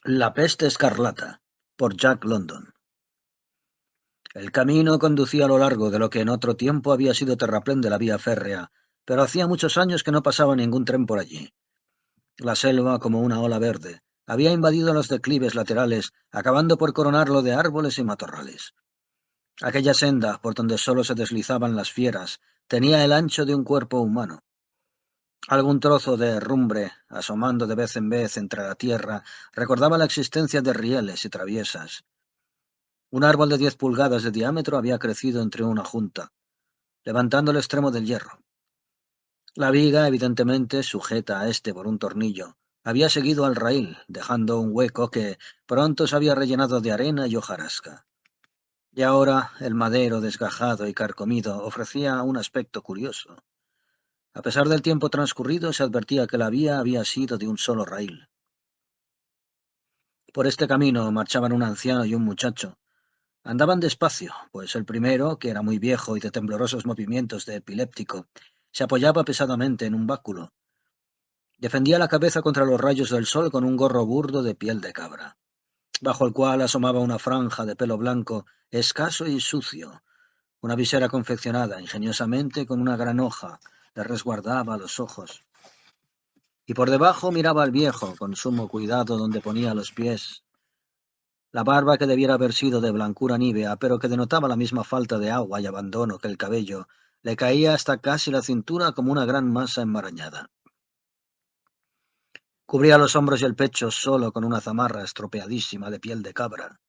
La peste escarlata, por Jack London. El camino conducía a lo largo de lo que en otro tiempo había sido terraplén de la vía férrea, pero hacía muchos años que no pasaba ningún tren por allí. La selva, como una ola verde, había invadido los declives laterales, acabando por coronarlo de árboles y matorrales. Aquella senda, por donde solo se deslizaban las fieras, tenía el ancho de un cuerpo humano. Algún trozo de herrumbre, asomando de vez en vez entre la tierra, recordaba la existencia de rieles y traviesas. Un árbol de 10 pulgadas de diámetro había crecido entre una junta, levantando el extremo del hierro. La viga, evidentemente sujeta a este por un tornillo, había seguido al raíl, dejando un hueco que pronto se había rellenado de arena y hojarasca. Y ahora el madero, desgajado y carcomido, ofrecía un aspecto curioso. A pesar del tiempo transcurrido, se advertía que la vía había sido de un solo raíl. Por este camino marchaban un anciano y un muchacho. Andaban despacio, pues el primero, que era muy viejo y de temblorosos movimientos de epiléptico, se apoyaba pesadamente en un báculo. Defendía la cabeza contra los rayos del sol con un gorro burdo de piel de cabra, bajo el cual asomaba una franja de pelo blanco, escaso y sucio. Una visera confeccionada ingeniosamente con una gran hoja le resguardaba los ojos. Y por debajo miraba al viejo con sumo cuidado donde ponía los pies. La barba, que debiera haber sido de blancura nívea, pero que denotaba la misma falta de agua y abandono que el cabello, le caía hasta casi la cintura como una gran masa enmarañada. Cubría los hombros y el pecho solo con una zamarra estropeadísima de piel de cabra.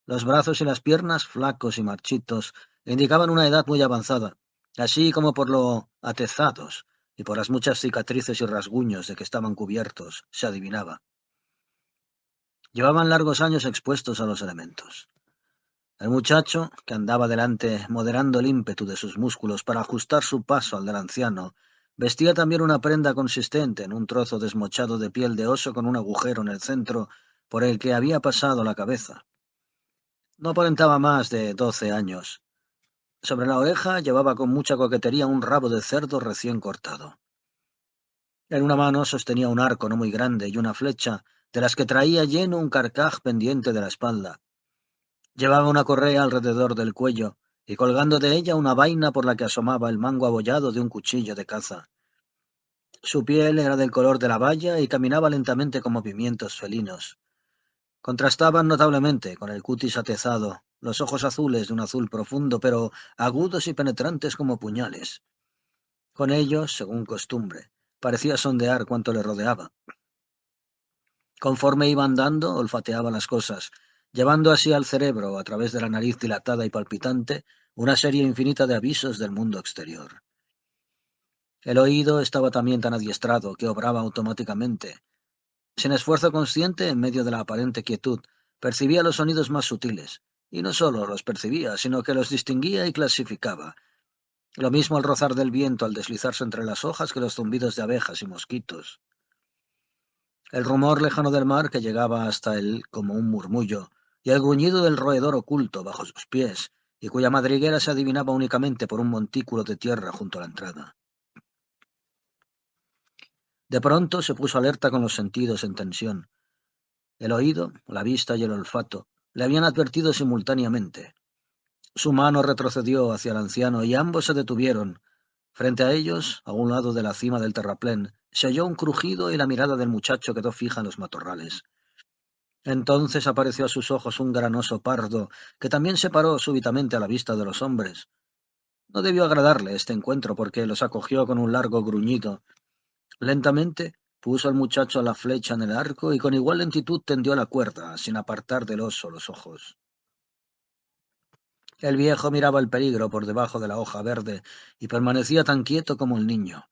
Los brazos y las piernas, flacos y marchitos, indicaban una edad muy avanzada, así como por lo atezados y por las muchas cicatrices y rasguños de que estaban cubiertos, se adivinaba. Llevaban largos años expuestos a los elementos. El muchacho, que andaba delante moderando el ímpetu de sus músculos para ajustar su paso al del anciano, vestía también una prenda consistente en un trozo desmochado de piel de oso con un agujero en el centro por el que había pasado la cabeza. No aparentaba más de 12 años. Sobre la oreja llevaba con mucha coquetería un rabo de cerdo recién cortado. En una mano sostenía un arco no muy grande y una flecha, de las que traía lleno un carcaj pendiente de la espalda. Llevaba una correa alrededor del cuello y colgando de ella una vaina por la que asomaba el mango abollado de un cuchillo de caza. Su piel era del color de la valla y caminaba lentamente con movimientos felinos. Contrastaban notablemente con el cutis atezado, los ojos azules de un azul profundo, pero agudos y penetrantes como puñales. Con ellos, según costumbre, parecía sondear cuanto le rodeaba. Conforme iba andando, olfateaba las cosas, llevando así al cerebro, a través de la nariz dilatada y palpitante, una serie infinita de avisos del mundo exterior. El oído estaba también tan adiestrado que obraba automáticamente. Sin esfuerzo consciente, en medio de la aparente quietud, percibía los sonidos más sutiles, y no sólo los percibía, sino que los distinguía y clasificaba. Lo mismo al rozar del viento al deslizarse entre las hojas que los zumbidos de abejas y mosquitos. El rumor lejano del mar que llegaba hasta él como un murmullo, y el gruñido del roedor oculto bajo sus pies, y cuya madriguera se adivinaba únicamente por un montículo de tierra junto a la entrada. De pronto se puso alerta con los sentidos en tensión. El oído, la vista y el olfato le habían advertido simultáneamente. Su mano retrocedió hacia el anciano y ambos se detuvieron. Frente a ellos, a un lado de la cima del terraplén, se oyó un crujido y la mirada del muchacho quedó fija en los matorrales. Entonces apareció a sus ojos un gran oso pardo, que también se paró súbitamente a la vista de los hombres. No debió agradarle este encuentro porque los acogió con un largo gruñido. Lentamente puso al muchacho la flecha en el arco y con igual lentitud tendió la cuerda, sin apartar del oso los ojos. El viejo miraba el peligro por debajo de la hoja verde y permanecía tan quieto como el niño.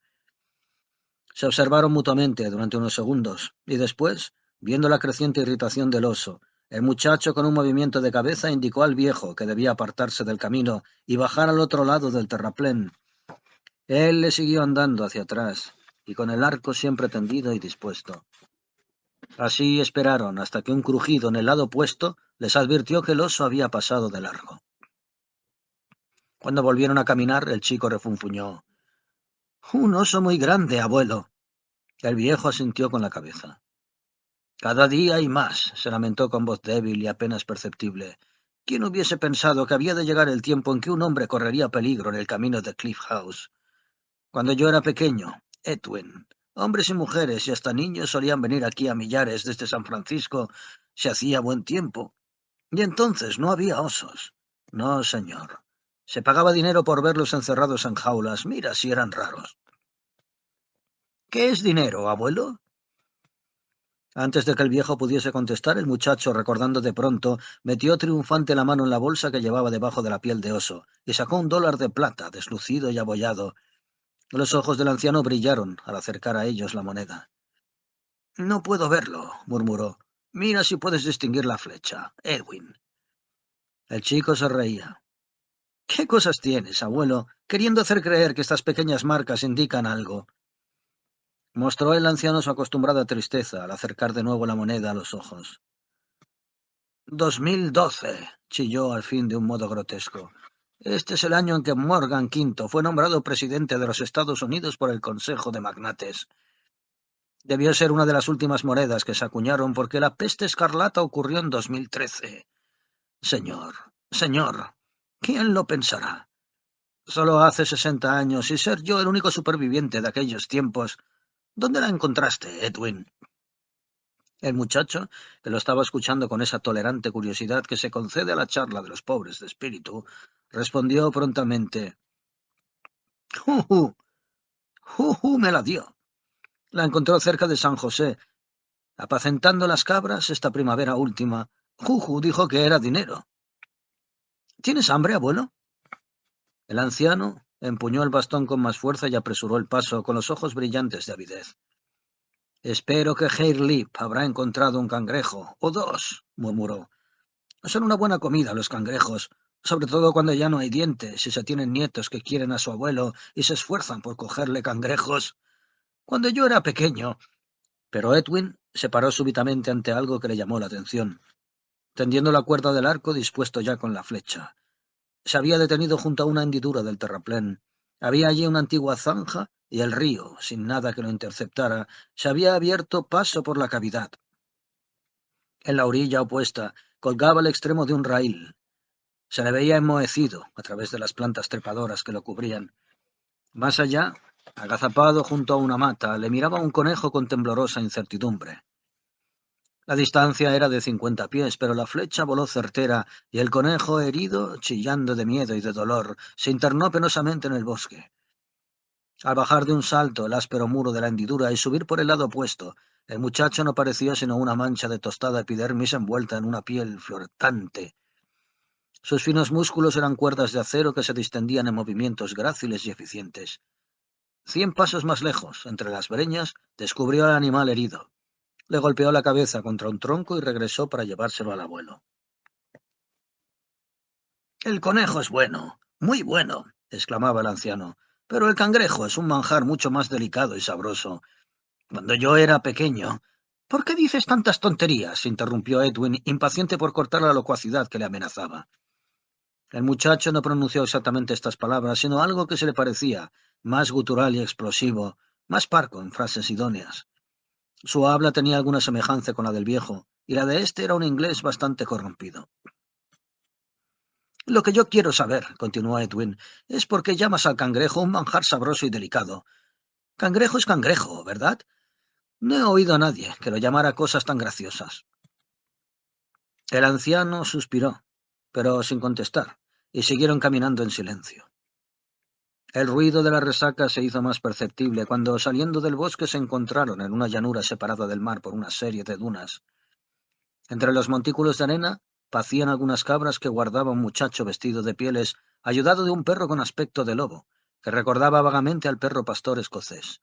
Se observaron mutuamente durante unos segundos y después, viendo la creciente irritación del oso, el muchacho con un movimiento de cabeza indicó al viejo que debía apartarse del camino y bajar al otro lado del terraplén. Él le siguió andando hacia atrás y con el arco siempre tendido y dispuesto. Así esperaron hasta que un crujido en el lado opuesto les advirtió que el oso había pasado de largo. Cuando volvieron a caminar, el chico refunfuñó: «Un oso muy grande, abuelo». El viejo asintió con la cabeza. Cada día hay más, se lamentó con voz débil y apenas perceptible. ¿Quién hubiese pensado que había de llegar el tiempo en que un hombre correría peligro en el camino de Cliff House? Cuando yo era pequeño, Edwin, hombres y mujeres y hasta niños solían venir aquí a millares desde San Francisco si hacía buen tiempo. Y entonces no había osos. No, señor. Se pagaba dinero por verlos encerrados en jaulas. Mira si eran raros. ¿Qué es dinero, abuelo? Antes de que el viejo pudiese contestar, el muchacho, recordando de pronto, metió triunfante la mano en la bolsa que llevaba debajo de la piel de oso y sacó $1 de plata, deslucido y abollado. Los ojos del anciano brillaron al acercar a ellos la moneda. No puedo verlo, murmuró. Mira si puedes distinguir la flecha, Edwin. El chico se reía. ¿Qué cosas tienes, abuelo, queriendo hacer creer que estas pequeñas marcas indican algo? Mostró el anciano su acostumbrada tristeza al acercar de nuevo la moneda a los ojos. 2012, chilló al fin de un modo grotesco. Este es el año en que Morgan V fue nombrado presidente de los Estados Unidos por el Consejo de Magnates. Debió ser una de las últimas monedas que se acuñaron porque la peste escarlata ocurrió en 2013. Señor, señor, ¿quién lo pensará? Solo hace 60 años y ser yo el único superviviente de aquellos tiempos. ¿Dónde la encontraste, Edwin? El muchacho, que lo estaba escuchando con esa tolerante curiosidad que se concede a la charla de los pobres de espíritu, respondió prontamente: «Juju, juju me la dio. La encontró cerca de San José, apacentando las cabras esta primavera última. Juju dijo que era dinero». «¿Tienes hambre, abuelo?». El anciano empuñó el bastón con más fuerza y apresuró el paso, con los ojos brillantes de avidez. «Espero que Hairlip habrá encontrado un cangrejo, o dos», murmuró. «Son una buena comida los cangrejos, sobre todo cuando ya no hay dientes y se tienen nietos que quieren a su abuelo y se esfuerzan por cogerle cangrejos. Cuando yo era pequeño». Pero Edwin se paró súbitamente ante algo que le llamó la atención, tendiendo la cuerda del arco dispuesto ya con la flecha. Se había detenido junto a una hendidura del terraplén. Había allí una antigua zanja y el río, sin nada que lo interceptara, se había abierto paso por la cavidad. En la orilla opuesta colgaba el extremo de un raíl. Se le veía enmohecido a través de las plantas trepadoras que lo cubrían. Más allá, agazapado junto a una mata, le miraba un conejo con temblorosa incertidumbre. La distancia era de 50 pies, pero la flecha voló certera y el conejo, herido, chillando de miedo y de dolor, se internó penosamente en el bosque. Al bajar de un salto el áspero muro de la hendidura y subir por el lado opuesto, el muchacho no parecía sino una mancha de tostada epidermis envuelta en una piel flotante. Sus finos músculos eran cuerdas de acero que se distendían en movimientos gráciles y eficientes. 100 pasos más lejos, entre las breñas, descubrió al animal herido. Le golpeó la cabeza contra un tronco y regresó para llevárselo al abuelo. «El conejo es bueno, muy bueno», exclamaba el anciano, «pero el cangrejo es un manjar mucho más delicado y sabroso. Cuando yo era pequeño». «¿Por qué dices tantas tonterías?», interrumpió Edwin, impaciente por cortar la locuacidad que le amenazaba. El muchacho no pronunció exactamente estas palabras, sino algo que se le parecía, más gutural y explosivo, más parco en frases idóneas. Su habla tenía alguna semejanza con la del viejo, y la de éste era un inglés bastante corrompido. «Lo que yo quiero saber», continuó Edwin, «es por qué llamas al cangrejo un manjar sabroso y delicado. Cangrejo es cangrejo, ¿verdad? No he oído a nadie que lo llamara cosas tan graciosas». El anciano suspiró, pero sin contestar, y siguieron caminando en silencio. El ruido de la resaca se hizo más perceptible cuando, saliendo del bosque, se encontraron en una llanura separada del mar por una serie de dunas. Entre los montículos de arena pacían algunas cabras que guardaba un muchacho vestido de pieles, ayudado de un perro con aspecto de lobo, que recordaba vagamente al perro pastor escocés.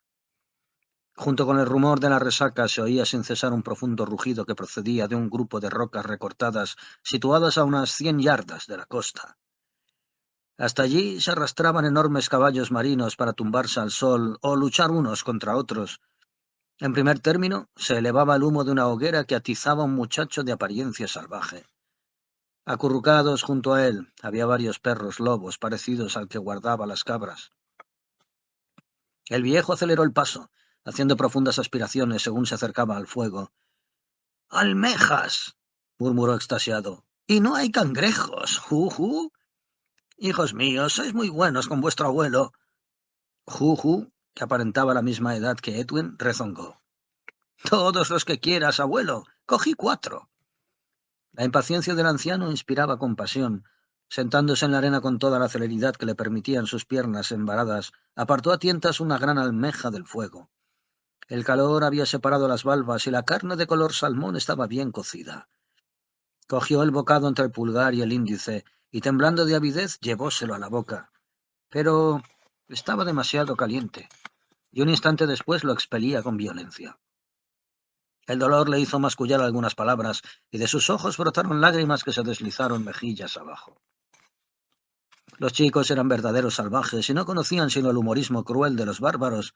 Junto con el rumor de la resaca se oía sin cesar un profundo rugido que procedía de un grupo de rocas recortadas situadas a unas 100 yardas de la costa. Hasta allí se arrastraban enormes caballos marinos para tumbarse al sol o luchar unos contra otros. En primer término, se elevaba el humo de una hoguera que atizaba a un muchacho de apariencia salvaje. Acurrucados junto a él había varios perros lobos parecidos al que guardaba las cabras. El viejo aceleró el paso, haciendo profundas aspiraciones según se acercaba al fuego. ¡Almejas!, murmuró extasiado. —¡Y no hay cangrejos! ¡Ju! Hijos míos, sois muy buenos con vuestro abuelo. Juju, que aparentaba la misma edad que Edwin, rezongó. —Todos los que quieras, abuelo. Cogí 4. La impaciencia del anciano inspiraba compasión. Sentándose en la arena con toda la celeridad que le permitían sus piernas embaradas, apartó a tientas una gran almeja del fuego. El calor había separado las valvas y la carne de color salmón estaba bien cocida. Cogió el bocado entre el pulgar y el índice y, temblando de avidez, llevóselo a la boca. Pero estaba demasiado caliente, y un instante después lo expelía con violencia. El dolor le hizo mascullar algunas palabras, y de sus ojos brotaron lágrimas que se deslizaron mejillas abajo. Los chicos eran verdaderos salvajes y no conocían sino el humorismo cruel de los bárbaros.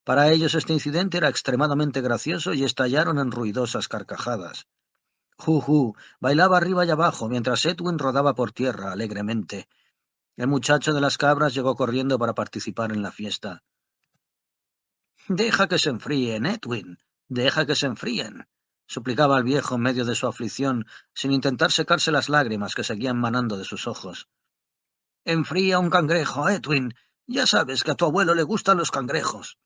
Para ellos este incidente era extremadamente gracioso y estallaron en ruidosas carcajadas. Juju bailaba arriba y abajo mientras Edwin rodaba por tierra alegremente. El muchacho de las cabras llegó corriendo para participar en la fiesta. —Deja que se enfríen, Edwin, deja que se enfríen —suplicaba el viejo en medio de su aflicción, sin intentar secarse las lágrimas que seguían manando de sus ojos. —Enfría un cangrejo, Edwin. Ya sabes que a tu abuelo le gustan los cangrejos.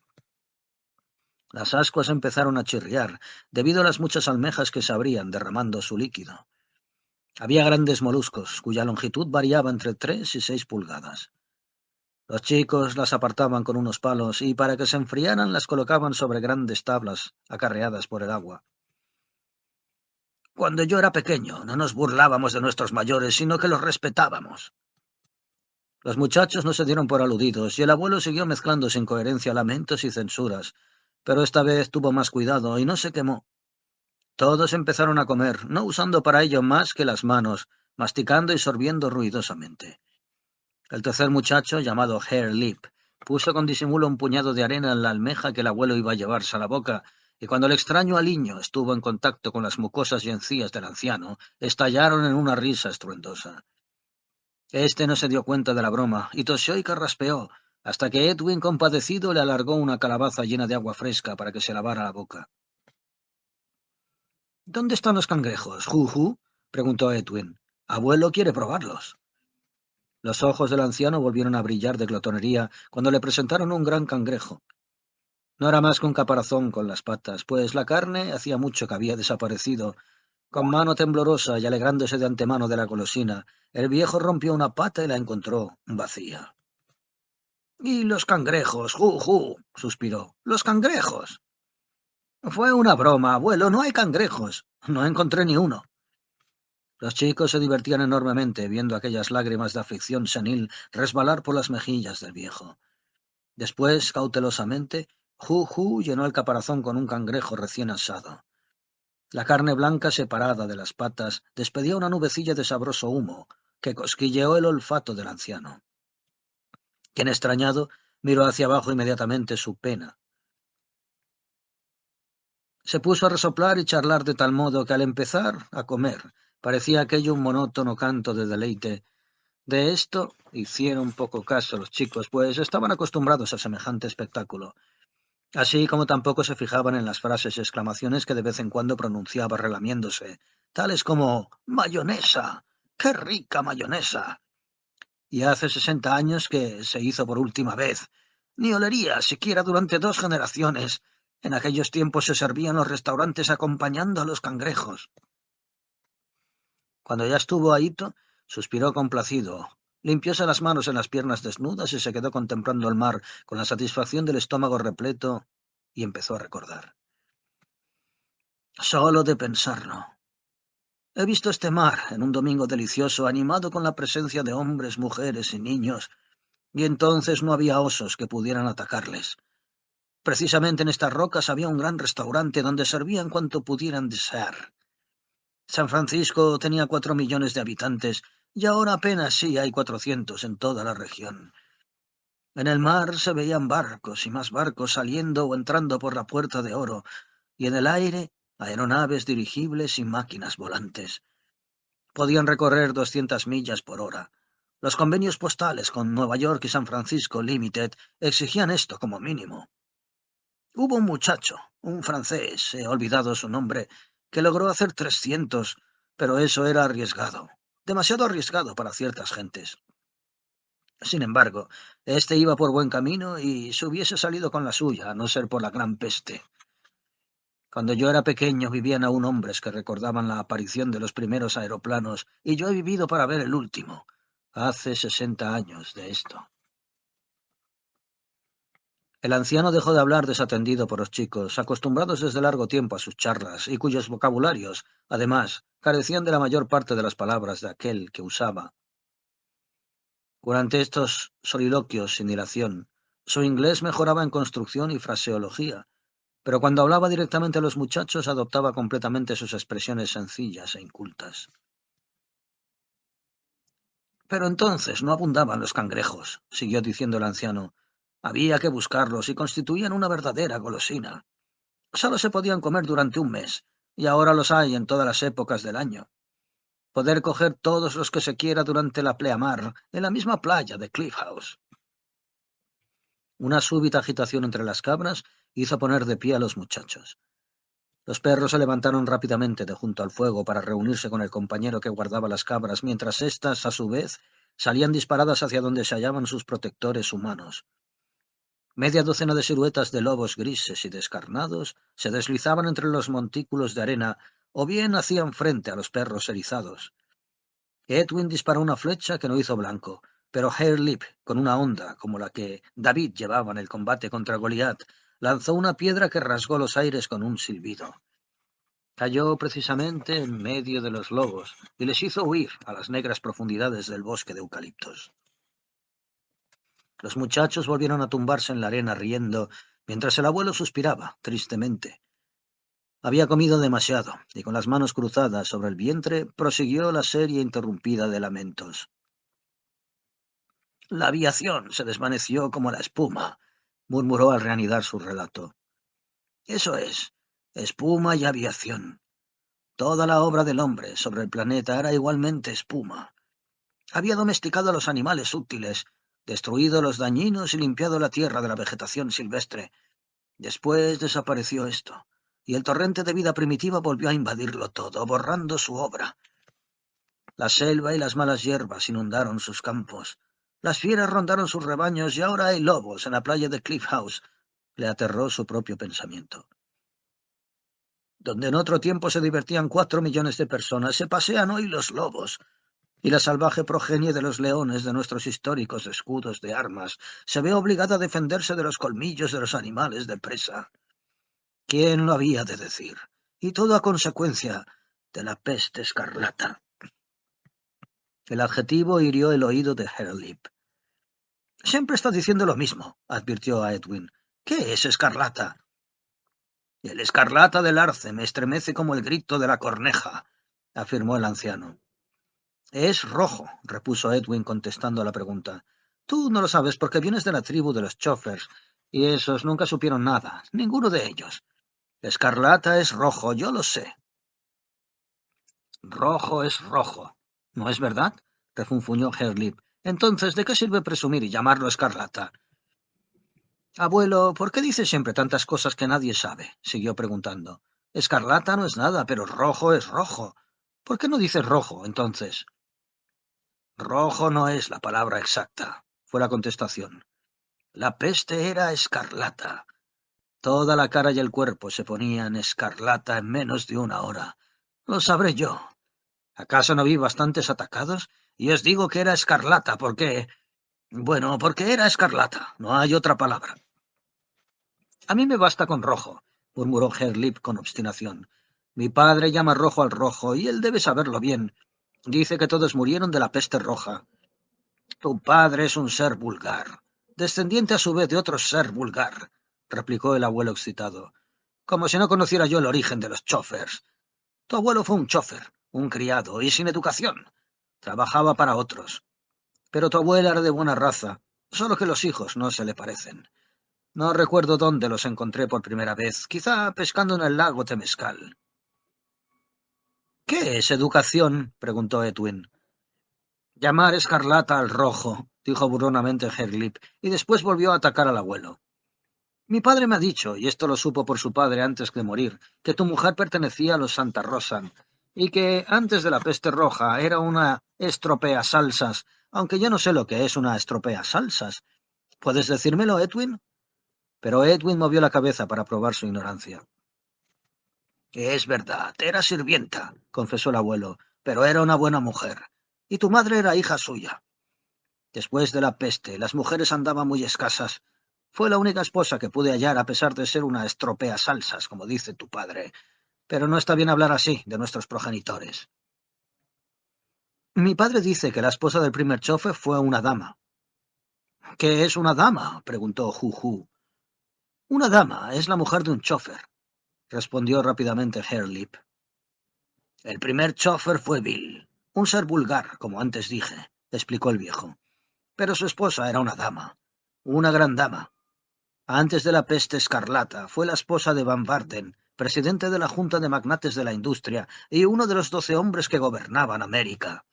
Las ascuas empezaron a chirriar, debido a las muchas almejas que se abrían, derramando su líquido. Había grandes moluscos, cuya longitud variaba entre 3 y 6 pulgadas. Los chicos las apartaban con unos palos y, para que se enfriaran, las colocaban sobre grandes tablas, acarreadas por el agua. Cuando yo era pequeño, no nos burlábamos de nuestros mayores, sino que los respetábamos. Los muchachos no se dieron por aludidos, y el abuelo siguió mezclando sin coherencia lamentos y censuras, pero esta vez tuvo más cuidado y no se quemó. Todos empezaron a comer, no usando para ello más que las manos, masticando y sorbiendo ruidosamente. El tercer muchacho, llamado Hare Lip, puso con disimulo un puñado de arena en la almeja que el abuelo iba a llevarse a la boca, y cuando el extraño aliño estuvo en contacto con las mucosas y encías del anciano, estallaron en una risa estruendosa. Este no se dio cuenta de la broma, y tosió y carraspeó, hasta que Edwin, compadecido, le alargó una calabaza llena de agua fresca para que se lavara la boca. —¿Dónde están los cangrejos, Juju? —preguntó Edwin. Abuelo quiere probarlos. Los ojos del anciano volvieron a brillar de glotonería cuando le presentaron un gran cangrejo. No era más que un caparazón con las patas, pues la carne hacía mucho que había desaparecido. Con mano temblorosa y alegrándose de antemano de la golosina, el viejo rompió una pata y la encontró vacía. —¡Y los cangrejos, Juju! —suspiró—. ¡Los cangrejos! —Fue una broma, abuelo, no hay cangrejos. No encontré ni uno. Los chicos se divertían enormemente viendo aquellas lágrimas de aflicción senil resbalar por las mejillas del viejo. Después, cautelosamente, Juju llenó el caparazón con un cangrejo recién asado. La carne blanca separada de las patas despedía una nubecilla de sabroso humo que cosquilleó el olfato del anciano, quien, extrañado, miró hacia abajo inmediatamente su pena. Se puso a resoplar y charlar de tal modo que al empezar a comer parecía aquello un monótono canto de deleite. De esto hicieron poco caso los chicos, pues estaban acostumbrados a semejante espectáculo, así como tampoco se fijaban en las frases y exclamaciones que de vez en cuando pronunciaba relamiéndose, tales como «¡Mayonesa! ¡Qué rica mayonesa!». Y hace 60 años que se hizo por última vez. Ni olería siquiera durante 2 generaciones. En aquellos tiempos se servían los restaurantes acompañando a los cangrejos. Cuando ya estuvo ahito, suspiró complacido, limpióse las manos en las piernas desnudas y se quedó contemplando el mar con la satisfacción del estómago repleto y empezó a recordar. Solo de pensarlo. He visto este mar en un domingo delicioso, animado con la presencia de hombres, mujeres y niños, y entonces no había osos que pudieran atacarles. Precisamente en estas rocas había un gran restaurante donde servían cuanto pudieran desear. San Francisco tenía 4 millones de habitantes, y ahora apenas sí hay 400 en toda la región. En el mar se veían barcos y más barcos saliendo o entrando por la Puerta de Oro, y en el aire aeronaves dirigibles y máquinas volantes. Podían recorrer 200 millas por hora. Los convenios postales con Nueva York y San Francisco Limited exigían esto como mínimo. Hubo un muchacho, un francés, he olvidado su nombre, que logró hacer 300, pero eso era arriesgado, demasiado arriesgado para ciertas gentes. Sin embargo, este iba por buen camino y se hubiese salido con la suya, a no ser por la gran peste. Cuando yo era pequeño vivían aún hombres que recordaban la aparición de los primeros aeroplanos, y yo he vivido para ver el último. Hace 60 años de esto. El anciano dejó de hablar desatendido por los chicos, acostumbrados desde largo tiempo a sus charlas, y cuyos vocabularios, además, carecían de la mayor parte de las palabras de aquel que usaba. Durante estos soliloquios sin dilación, su inglés mejoraba en construcción y fraseología, pero cuando hablaba directamente a los muchachos adoptaba completamente sus expresiones sencillas e incultas. Pero entonces no abundaban los cangrejos, siguió diciendo el anciano. Había que buscarlos y constituían una verdadera golosina. Solo se podían comer durante un mes, y ahora los hay en todas las épocas del año. Poder coger todos los que se quiera durante la pleamar en la misma playa de Cliff House. Una súbita agitación entre las cabras hizo poner de pie a los muchachos. Los perros se levantaron rápidamente de junto al fuego para reunirse con el compañero que guardaba las cabras, mientras éstas, a su vez, salían disparadas hacia donde se hallaban sus protectores humanos. Media docena de siluetas de lobos grises y descarnados se deslizaban entre los montículos de arena o bien hacían frente a los perros erizados. Edwin disparó una flecha que no hizo blanco, pero Hare Lip, con una honda como la que David llevaba en el combate contra Goliat, lanzó una piedra que rasgó los aires con un silbido. Cayó precisamente en medio de los lobos y les hizo huir a las negras profundidades del bosque de eucaliptos. Los muchachos volvieron a tumbarse en la arena riendo, mientras el abuelo suspiraba tristemente. Había comido demasiado, y con las manos cruzadas sobre el vientre prosiguió la serie interrumpida de lamentos. La aviación se desvaneció como la espuma, murmuró al reanudar su relato. Eso es, espuma y aviación. Toda la obra del hombre sobre el planeta era igualmente espuma. Había domesticado a los animales útiles, destruido los dañinos y limpiado la tierra de la vegetación silvestre. Después desapareció esto, y el torrente de vida primitiva volvió a invadirlo todo, borrando su obra. La selva y las malas hierbas inundaron sus campos. Las fieras rondaron sus rebaños y ahora hay lobos en la playa de Cliff House. Le aterró su propio pensamiento. Donde en otro tiempo se divertían 4 millones de personas, se pasean hoy los lobos. Y la salvaje progenie de los leones de nuestros históricos escudos de armas se ve obligada a defenderse de los colmillos de los animales de presa. ¿Quién lo había de decir? Y todo a consecuencia de la peste escarlata. El adjetivo hirió el oído de Hare Lip. Siempre está diciendo lo mismo, advirtió a Edwin. ¿Qué es escarlata? El escarlata del arce me estremece como el grito de la corneja, afirmó el anciano. Es rojo, repuso Edwin contestando a la pregunta. Tú no lo sabes porque vienes de la tribu de los Chofers, y esos nunca supieron nada, ninguno de ellos. Escarlata es rojo, yo lo sé. Rojo es rojo, ¿no es verdad? Refunfuñó Hare Lip. Entonces, ¿de qué sirve presumir y llamarlo escarlata? Abuelo, ¿por qué dices siempre tantas cosas que nadie sabe? Siguió preguntando. Escarlata no es nada, pero rojo es rojo. ¿Por qué no dices rojo, entonces? Rojo no es la palabra exacta, fue la contestación. La peste era escarlata. Toda la cara y el cuerpo se ponían escarlata en menos de una hora. Lo sabré yo. ¿Acaso no vi bastantes atacados? Y os digo que era escarlata, porque... Bueno, porque era escarlata. No hay otra palabra. A mí me basta con rojo, murmuró Hare Lip con obstinación. Mi padre llama rojo al rojo, y él debe saberlo bien. Dice que todos murieron de la peste roja. Tu padre es un ser vulgar, descendiente a su vez de otro ser vulgar, replicó el abuelo excitado, como si no conociera yo el origen de los chofers. Tu abuelo fue un chofer, un criado, y sin educación. Trabajaba para otros. Pero tu abuela era de buena raza, solo que los hijos no se le parecen. No recuerdo dónde los encontré por primera vez, quizá pescando en el lago Temescal. ¿Qué es educación? Preguntó Edwin. Llamar escarlata al rojo, dijo burlonamente Hare Lip, y después volvió a atacar al abuelo. Mi padre me ha dicho, y esto lo supo por su padre antes de morir, que tu mujer pertenecía a los Santa Rosan, y que antes de la peste roja era una estropea salsas, aunque yo no sé lo que es una estropea salsas. ¿Puedes decírmelo, Edwin? Pero Edwin movió la cabeza para probar su ignorancia. Es verdad, era sirvienta, confesó el abuelo, pero era una buena mujer. Y tu madre era hija suya. Después de la peste, las mujeres andaban muy escasas. Fue la única esposa que pude hallar a pesar de ser una estropea salsas, como dice tu padre. Pero no está bien hablar así de nuestros progenitores. Mi padre dice que la esposa del primer chofer fue una dama. ¿Qué es una dama? Preguntó Juju. Una dama es la mujer de un chofer, respondió rápidamente Hairlip. El primer chofer fue Bill, un ser vulgar, como antes dije, explicó el viejo. Pero su esposa era una dama, una gran dama. Antes de la peste escarlata, fue la esposa de Van Varden, presidente de la Junta de Magnates de la Industria y uno de los 12 hombres que gobernaban América.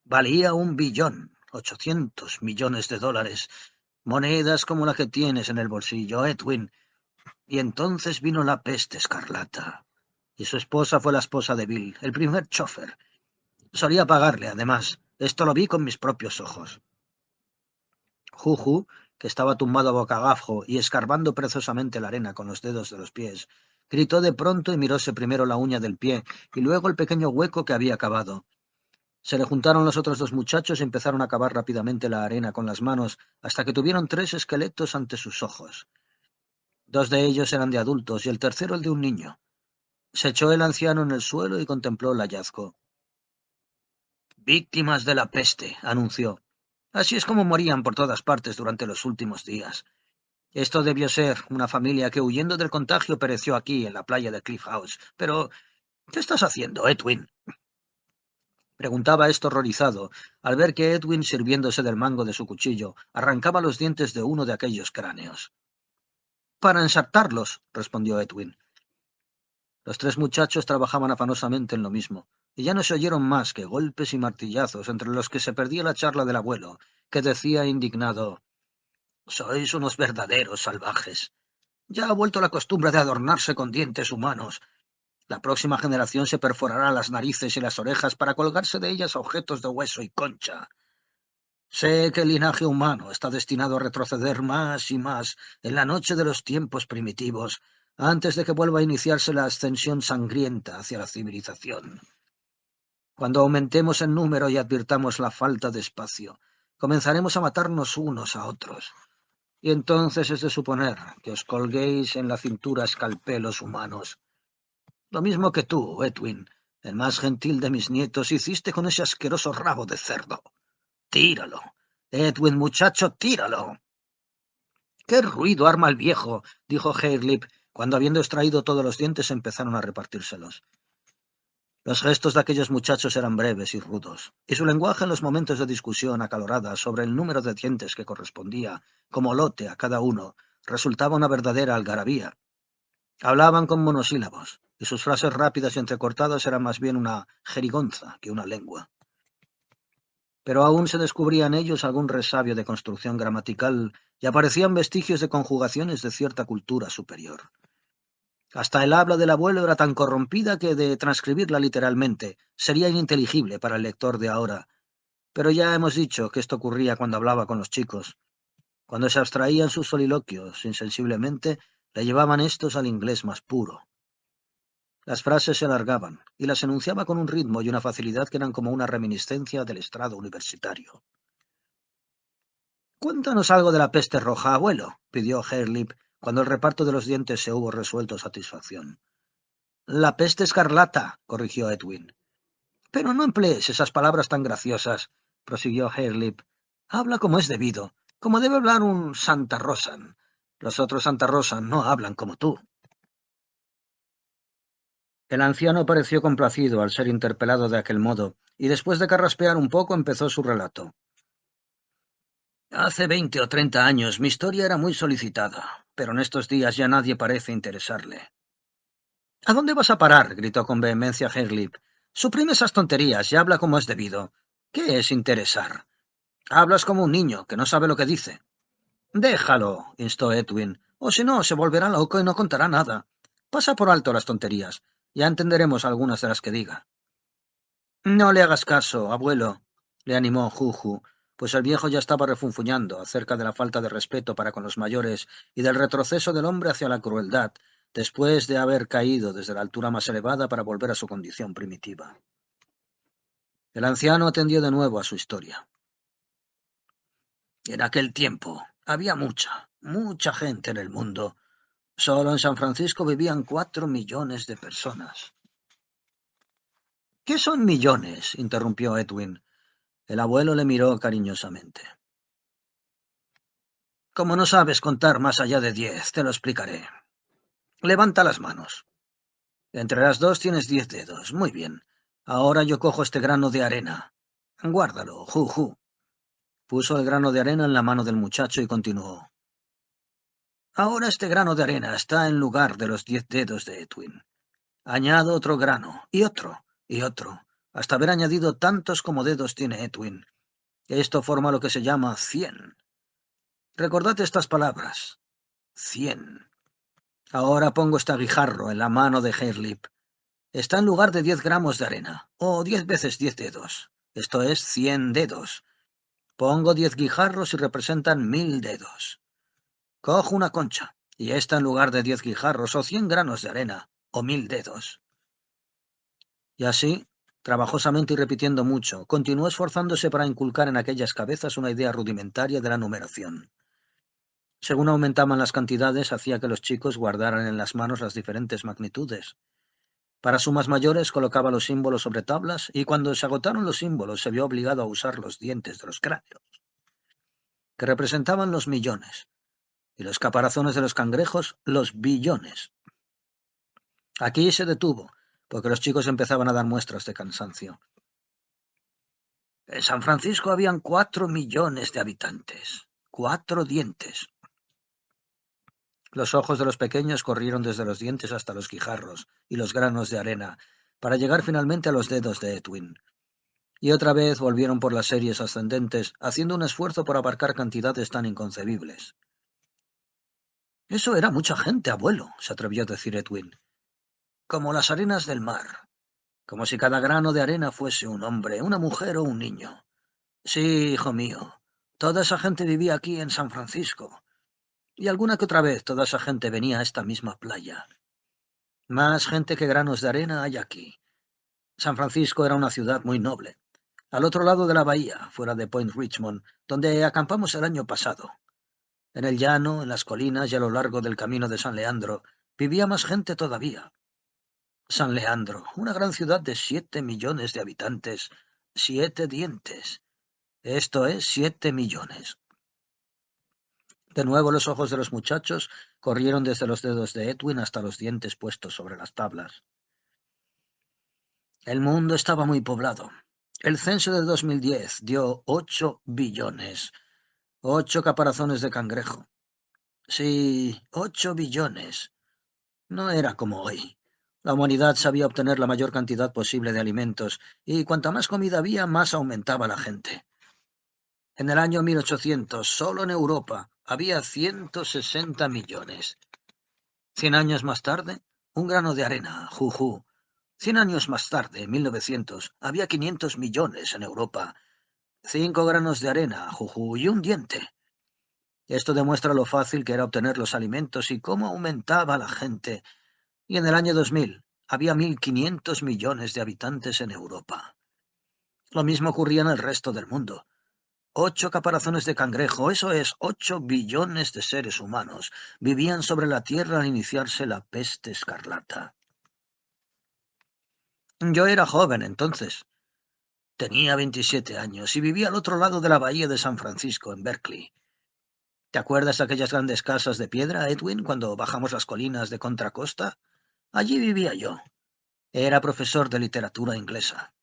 Valía 1.800.000.000 de dólares, monedas como la que tienes en el bolsillo, Edwin. Y entonces vino la peste escarlata. Y su esposa fue la esposa de Bill, el primer chofer. Solía pagarle, además. Esto lo vi con mis propios ojos. Juju, que estaba tumbado boca abajo y escarbando perezosamente la arena con los dedos de los pies, gritó de pronto y miróse primero la uña del pie y luego el pequeño hueco que había cavado. Se le juntaron los otros dos muchachos y empezaron a cavar rápidamente la arena con las manos hasta que tuvieron 3 esqueletos ante sus ojos. 2 de ellos eran de adultos y el tercero el de un niño. Se echó el anciano en el suelo y contempló el hallazgo. Víctimas de la peste, anunció. Así es como morían por todas partes durante los últimos días. Esto debió ser una familia que huyendo del contagio pereció aquí en la playa de Cliff House. Pero, ¿qué estás haciendo, Edwin? Preguntaba esto horrorizado, al ver que Edwin, sirviéndose del mango de su cuchillo, arrancaba los dientes de uno de aquellos cráneos. Para ensartarlos, respondió Edwin. Los 3 muchachos trabajaban afanosamente en lo mismo, y ya no se oyeron más que golpes y martillazos entre los que se perdía la charla del abuelo, que decía indignado: «Sois unos verdaderos salvajes. Ya ha vuelto la costumbre de adornarse con dientes humanos. La próxima generación se perforará las narices y las orejas para colgarse de ellas objetos de hueso y concha. Sé que el linaje humano está destinado a retroceder más y más en la noche de los tiempos primitivos, antes de que vuelva a iniciarse la ascensión sangrienta hacia la civilización. Cuando aumentemos en número y advirtamos la falta de espacio, comenzaremos a matarnos unos a otros. Y entonces es de suponer que os colguéis en la cintura escalpelos humanos. Lo mismo que tú, Edwin, el más gentil de mis nietos, hiciste con ese asqueroso rabo de cerdo. Tíralo. Edwin, muchacho, tíralo. ¡Qué ruido arma el viejo!, dijo Hairlip, cuando habiendo extraído todos los dientes empezaron a repartírselos. Los gestos de aquellos muchachos eran breves y rudos, y su lenguaje en los momentos de discusión acalorada sobre el número de dientes que correspondía como lote a cada uno resultaba una verdadera algarabía. Hablaban con monosílabos, y sus frases rápidas y entrecortadas eran más bien una jerigonza que una lengua. Pero aún se descubría en ellos algún resabio de construcción gramatical y aparecían vestigios de conjugaciones de cierta cultura superior. Hasta el habla del abuelo era tan corrompida que, de transcribirla literalmente, sería ininteligible para el lector de ahora. Pero ya hemos dicho que esto ocurría cuando hablaba con los chicos. Cuando se abstraían sus soliloquios insensiblemente, le llevaban estos al inglés más puro. Las frases se alargaban, y las enunciaba con un ritmo y una facilidad que eran como una reminiscencia del estrado universitario. «Cuéntanos algo de la peste roja, abuelo», pidió Hairlip, cuando el reparto de los dientes se hubo resuelto a satisfacción. «La peste escarlata», corrigió Edwin. «Pero no emplees esas palabras tan graciosas», prosiguió Hairlip. «Habla como es debido, como debe hablar un Santa Rosan. Los otros Santa Rosan no hablan como tú». El anciano pareció complacido al ser interpelado de aquel modo, y después de carraspear un poco empezó su relato. Hace 20 o 30 años mi historia era muy solicitada, pero en estos días ya nadie parece interesarle. «¿A dónde vas a parar?», gritó con vehemencia Hairlip. «Suprime esas tonterías y habla como es debido. ¿Qué es interesar? Hablas como un niño que no sabe lo que dice». «Déjalo», instó Edwin. O si no, se volverá loco y no contará nada. Pasa por alto las tonterías. Ya entenderemos algunas de las que diga. No le hagas caso, abuelo, le animó Juju, pues el viejo ya estaba refunfuñando acerca de la falta de respeto para con los mayores y del retroceso del hombre hacia la crueldad, después de haber caído desde la altura más elevada para volver a su condición primitiva. El anciano atendió de nuevo a su historia. En aquel tiempo había mucha gente en el mundo. Solo en San Francisco vivían 4 millones de personas. ¿Qué son millones?, interrumpió Edwin. El abuelo le miró cariñosamente. Como no sabes contar más allá de 10, te lo explicaré. Levanta las manos. Entre las dos tienes 10 dedos. Muy bien. Ahora yo cojo este grano de arena. Guárdalo, Juju. Puso el grano de arena en la mano del muchacho y continuó. Ahora este grano de arena está en lugar de los 10 dedos de Edwin. Añado otro grano, y otro, hasta haber añadido tantos como dedos tiene Edwin. Esto forma lo que se llama 100. Recordad estas palabras. 100. Ahora pongo este aguijarro en la mano de Hairlip. Está en lugar de 10 gramos de arena, o 10 veces 10 dedos. Esto es 100 dedos. Pongo 10 guijarros y representan 1000 dedos. Cojo una concha, y esta en lugar de 10 guijarros, o 100 granos de arena, o 1000 dedos. Y así, trabajosamente y repitiendo mucho, continuó esforzándose para inculcar en aquellas cabezas una idea rudimentaria de la numeración. Según aumentaban las cantidades, hacía que los chicos guardaran en las manos las diferentes magnitudes. Para sumas mayores colocaba los símbolos sobre tablas y cuando se agotaron los símbolos se vio obligado a usar los dientes de los cráneos, que representaban los millones, y los caparazones de los cangrejos los billones. Aquí se detuvo, porque los chicos empezaban a dar muestras de cansancio. En San Francisco habían 4 millones de habitantes, 4 dientes. Los ojos de los pequeños corrieron desde los dientes hasta los guijarros y los granos de arena, para llegar finalmente a los dedos de Edwin. Y otra vez volvieron por las series ascendentes, haciendo un esfuerzo por abarcar cantidades tan inconcebibles. Eso era mucha gente, abuelo, se atrevió a decir Edwin. Como las arenas del mar, como si cada grano de arena fuese un hombre, una mujer o un niño. Sí, hijo mío, toda esa gente vivía aquí en San Francisco. Y alguna que otra vez toda esa gente venía a esta misma playa. Más gente que granos de arena hay aquí. San Francisco era una ciudad muy noble. Al otro lado de la bahía, fuera de Point Richmond, donde acampamos el año pasado. En el llano, en las colinas y a lo largo del camino de San Leandro, vivía más gente todavía. San Leandro, una gran ciudad de 7 millones de habitantes, 7 dientes. Esto es 7 millones. De nuevo los ojos de los muchachos corrieron desde los dedos de Edwin hasta los dientes puestos sobre las tablas. El mundo estaba muy poblado. El censo de 2010 dio 8 billones. 8 caparazones de cangrejo. Sí, 8 billones. No era como hoy. La humanidad sabía obtener la mayor cantidad posible de alimentos, y cuanta más comida había, más aumentaba la gente. En el año 1800, solo en Europa, había 160 millones. 100 años más tarde, un grano de arena, juju. 100 años más tarde, en 1900, había 500 millones en Europa. 5 granos de arena, juju, y un diente. Esto demuestra lo fácil que era obtener los alimentos y cómo aumentaba la gente. Y en el año 2000 había 1.500 millones de habitantes en Europa. Lo mismo ocurría en el resto del mundo. 8 caparazones de cangrejo, eso es, 8 billones de seres humanos, vivían sobre la Tierra al iniciarse la peste escarlata. Yo era joven entonces. Tenía 27 años y vivía al otro lado de la bahía de San Francisco, en Berkeley. ¿Te acuerdas de aquellas grandes casas de piedra, Edwin, cuando bajamos las colinas de Contracosta? Allí vivía yo. Era profesor de literatura inglesa.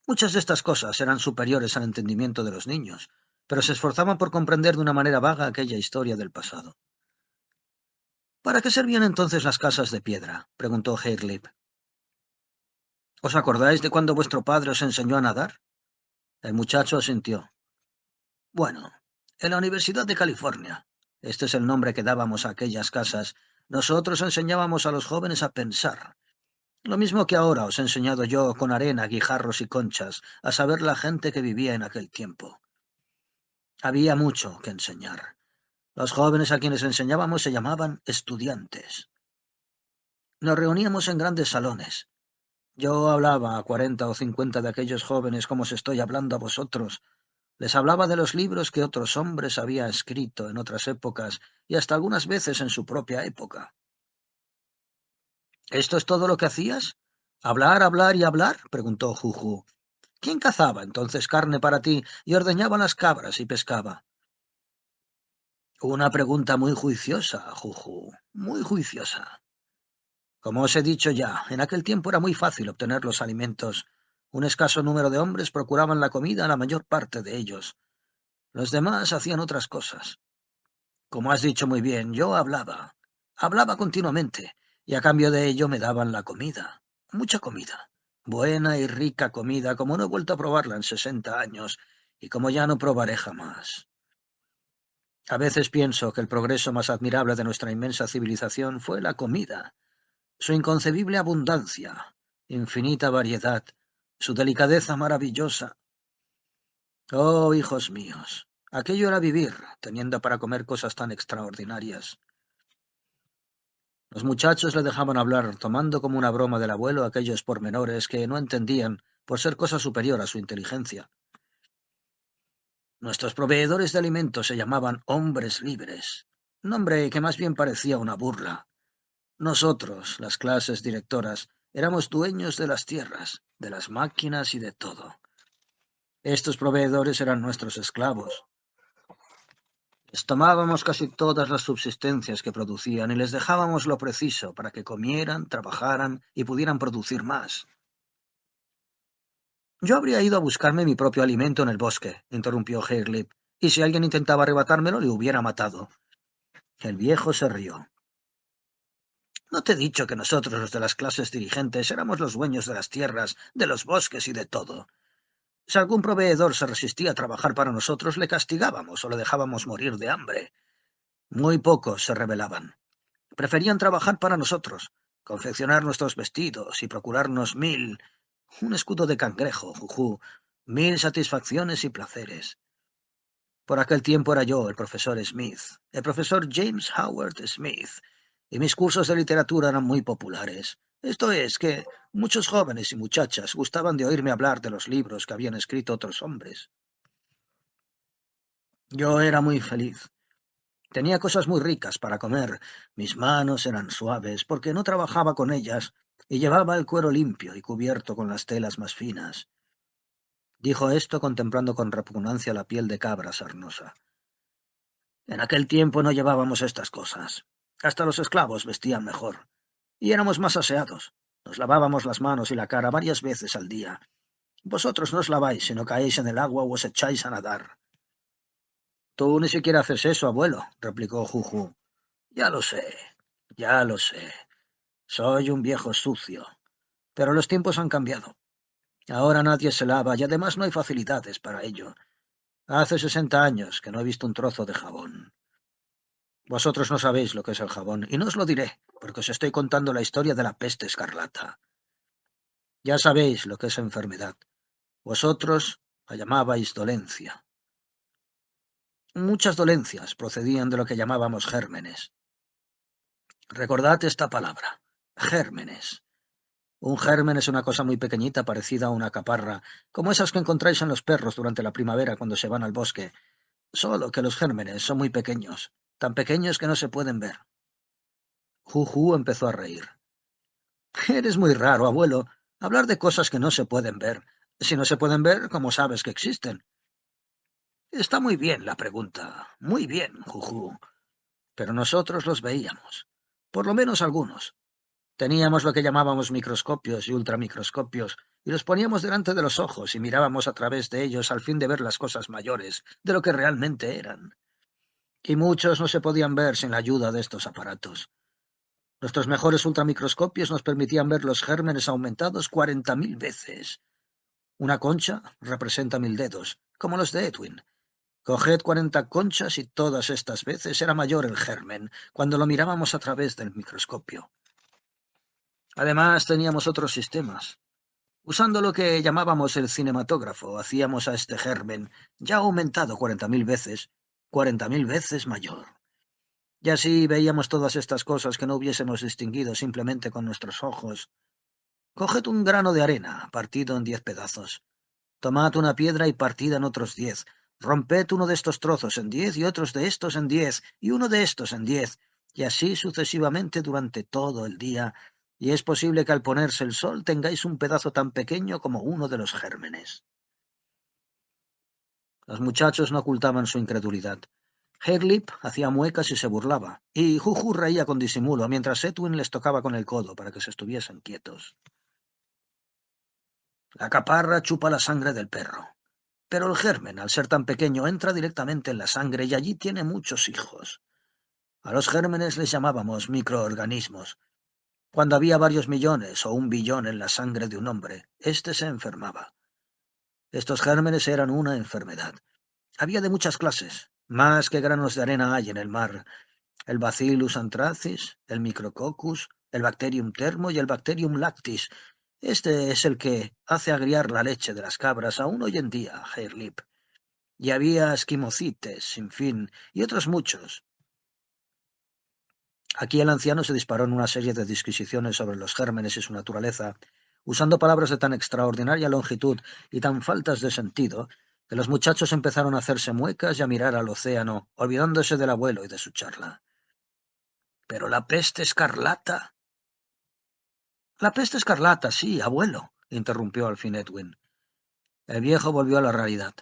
Muchas de estas cosas eran superiores al entendimiento de los niños, pero se esforzaban por comprender de una manera vaga aquella historia del pasado. ¿Para qué servían entonces las casas de piedra?, preguntó Hairlip. ¿Os acordáis de cuando vuestro padre os enseñó a nadar? El muchacho asintió. Bueno, en la Universidad de California. Este es el nombre que dábamos a aquellas casas. Nosotros enseñábamos a los jóvenes a pensar. Lo mismo que ahora os he enseñado yo con arena, guijarros y conchas, a saber la gente que vivía en aquel tiempo. Había mucho que enseñar. Los jóvenes a quienes enseñábamos se llamaban estudiantes. Nos reuníamos en grandes salones. Yo hablaba a 40 o 50 de aquellos jóvenes como os estoy hablando a vosotros. Les hablaba de los libros que otros hombres habían escrito en otras épocas y hasta algunas veces en su propia época. ¿Esto es todo lo que hacías? ¿Hablar, hablar y hablar? Preguntó Juju. ¿Quién cazaba entonces carne para ti y ordeñaba las cabras y pescaba? Una pregunta muy juiciosa, Juju, muy juiciosa. Como os he dicho ya, en aquel tiempo era muy fácil obtener los alimentos. Un escaso número de hombres procuraban la comida a la mayor parte de ellos. Los demás hacían otras cosas. Como has dicho muy bien, yo hablaba. Hablaba continuamente, y a cambio de ello me daban la comida. Mucha comida. Buena y rica comida, como no he vuelto a probarla en 60 años, y como ya no probaré jamás. A veces pienso que el progreso más admirable de nuestra inmensa civilización fue la comida, su inconcebible abundancia, infinita variedad, su delicadeza maravillosa. Oh, hijos míos, aquello era vivir, teniendo para comer cosas tan extraordinarias. Los muchachos le dejaban hablar, tomando como una broma del abuelo aquellos pormenores que no entendían por ser cosa superior a su inteligencia. Nuestros proveedores de alimentos se llamaban hombres libres, nombre que más bien parecía una burla. Nosotros, las clases directoras, éramos dueños de las tierras, de las máquinas y de todo. Estos proveedores eran nuestros esclavos. Les tomábamos casi todas las subsistencias que producían y les dejábamos lo preciso para que comieran, trabajaran y pudieran producir más. Yo habría ido a buscarme mi propio alimento en el bosque, interrumpió Hairlip, y si alguien intentaba arrebatármelo, le hubiera matado. El viejo se rió. No te he dicho que nosotros, los de las clases dirigentes, éramos los dueños de las tierras, de los bosques y de todo. Si algún proveedor se resistía a trabajar para nosotros, le castigábamos o le dejábamos morir de hambre. Muy pocos se rebelaban. Preferían trabajar para nosotros, confeccionar nuestros vestidos y procurarnos un escudo de cangrejo, jujú, 1000 satisfacciones y placeres. Por aquel tiempo era yo el profesor Smith, el profesor James Howard Smith, y mis cursos de literatura eran muy populares. Esto es, que muchos jóvenes y muchachas gustaban de oírme hablar de los libros que habían escrito otros hombres. Yo era muy feliz. Tenía cosas muy ricas para comer. Mis manos eran suaves porque no trabajaba con ellas y llevaba el cuero limpio y cubierto con las telas más finas. Dijo esto contemplando con repugnancia la piel de cabra sarnosa. En aquel tiempo no llevábamos estas cosas. Hasta los esclavos vestían mejor. Y éramos más aseados. Nos lavábamos las manos y la cara varias veces al día. Vosotros no os laváis, sino caéis en el agua o os echáis a nadar. Tú ni siquiera haces eso, abuelo, replicó Juju. Ya lo sé, ya lo sé. Soy un viejo sucio. Pero los tiempos han cambiado. Ahora nadie se lava y además no hay facilidades para ello. Hace 60 años que no he visto un trozo de jabón. Vosotros no sabéis lo que es el jabón, y no os lo diré, porque os estoy contando la historia de la peste escarlata. Ya sabéis lo que es enfermedad. Vosotros la llamabais dolencia. Muchas dolencias procedían de lo que llamábamos gérmenes. Recordad esta palabra, gérmenes. Un germen es una cosa muy pequeñita parecida a una caparra, como esas que encontráis en los perros durante la primavera cuando se van al bosque, solo que los gérmenes son muy pequeños, tan pequeños que no se pueden ver. Juju empezó a reír. Eres muy raro, abuelo, hablar de cosas que no se pueden ver. Si no se pueden ver, ¿cómo sabes que existen? Está muy bien la pregunta, muy bien, Juju. Pero nosotros los veíamos, por lo menos algunos. Teníamos lo que llamábamos microscopios y ultramicroscopios, y los poníamos delante de los ojos y mirábamos a través de ellos al fin de ver las cosas mayores de lo que realmente eran. Y muchos no se podían ver sin la ayuda de estos aparatos. Nuestros mejores ultramicroscopios nos permitían ver los gérmenes aumentados 40.000 veces. Una concha representa 1000 dedos, como los de Edwin, Coged 40 conchas y todas estas veces era mayor el germen, cuando lo mirábamos a través del microscopio. Además, teníamos otros sistemas. Usando lo que llamábamos el cinematógrafo, hacíamos a este germen, ya aumentado 40.000 veces mayor. Y así veíamos todas estas cosas que no hubiésemos distinguido simplemente con nuestros ojos. Coged un grano de arena, partido en 10 pedazos. Tomad una piedra y partida en otros 10. Romped uno de estos trozos en 10 y otros de estos en 10 y uno de estos en 10, y así sucesivamente durante todo el día, y es posible que al ponerse el sol tengáis un pedazo tan pequeño como uno de los gérmenes. Los muchachos no ocultaban su incredulidad. Haglip hacía muecas y se burlaba, y Juju reía con disimulo, mientras Edwin les tocaba con el codo para que se estuviesen quietos. La caparra chupa la sangre del perro. Pero el germen, al ser tan pequeño, entra directamente en la sangre y allí tiene muchos hijos. A los gérmenes les llamábamos microorganismos. Cuando había varios millones o 1 billón en la sangre de un hombre, éste se enfermaba. Estos gérmenes eran una enfermedad. Había de muchas clases, más que granos de arena hay en el mar. El Bacillus anthracis, el Micrococcus, el Bacterium termo y el Bacterium lactis. Este es el que hace agriar la leche de las cabras aún hoy en día, Hairlip. Y había esquimocites, sin fin, y otros muchos. Aquí el anciano se disparó en una serie de disquisiciones sobre los gérmenes y su naturaleza, usando palabras de tan extraordinaria longitud y tan faltas de sentido, que los muchachos empezaron a hacerse muecas y a mirar al océano, olvidándose del abuelo y de su charla. Pero la peste escarlata... La peste escarlata, sí, abuelo, interrumpió al fin Edwin. El viejo volvió a la realidad,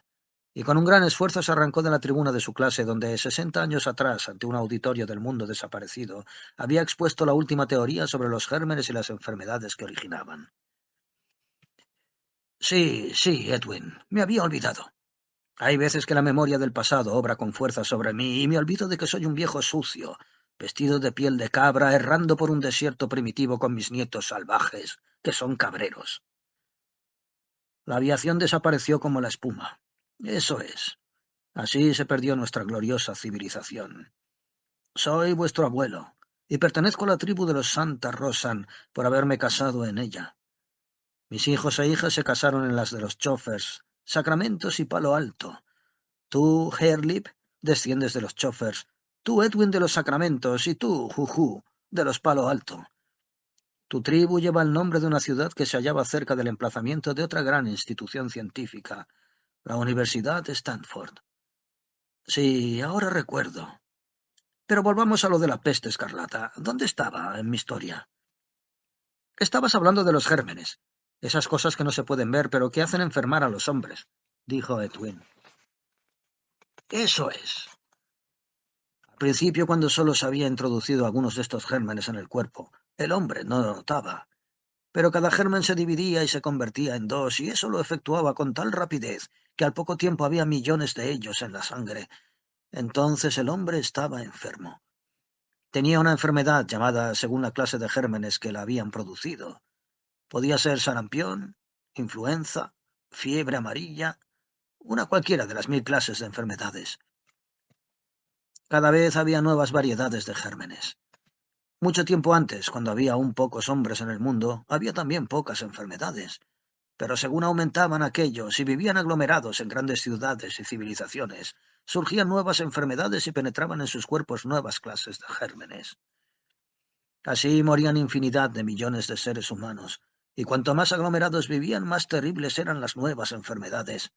y con un gran esfuerzo se arrancó de la tribuna de su clase, donde 60 años atrás, ante un auditorio del mundo desaparecido, había expuesto la última teoría sobre los gérmenes y las enfermedades que originaban. Sí, sí, Edwin, me había olvidado. Hay veces que la memoria del pasado obra con fuerza sobre mí y me olvido de que soy un viejo sucio, vestido de piel de cabra, errando por un desierto primitivo con mis nietos salvajes, que son cabreros. La aviación desapareció como la espuma. Eso es. Así se perdió nuestra gloriosa civilización. Soy vuestro abuelo, y pertenezco a la tribu de los Santa Rosan por haberme casado en ella. Mis hijos e hijas se casaron en las de los Chofers, Sacramentos y Palo Alto. Tú, Hairlip, desciendes de los Chofers. Tú, Edwin, de los Sacramentos, y tú, Juju, de los Palo Alto. Tu tribu lleva el nombre de una ciudad que se hallaba cerca del emplazamiento de otra gran institución científica, la Universidad de Stanford. Sí, ahora recuerdo. Pero volvamos a lo de la peste escarlata. ¿Dónde estaba en mi historia? Estabas hablando de los gérmenes, esas cosas que no se pueden ver, pero que hacen enfermar a los hombres, dijo Edwin. Eso es. Al principio, cuando solo se había introducido algunos de estos gérmenes en el cuerpo, el hombre no lo notaba. Pero cada germen se dividía y se convertía en dos, y eso lo efectuaba con tal rapidez que al poco tiempo había millones de ellos en la sangre. Entonces el hombre estaba enfermo. Tenía una enfermedad llamada según la clase de gérmenes que la habían producido. Podía ser sarampión, influenza, fiebre amarilla, una cualquiera de las 1000 clases de enfermedades. Cada vez había nuevas variedades de gérmenes. Mucho tiempo antes, cuando había aún pocos hombres en el mundo, había también pocas enfermedades. Pero según aumentaban aquellos y vivían aglomerados en grandes ciudades y civilizaciones, surgían nuevas enfermedades y penetraban en sus cuerpos nuevas clases de gérmenes. Así morían infinidad de millones de seres humanos, y cuanto más aglomerados vivían, más terribles eran las nuevas enfermedades.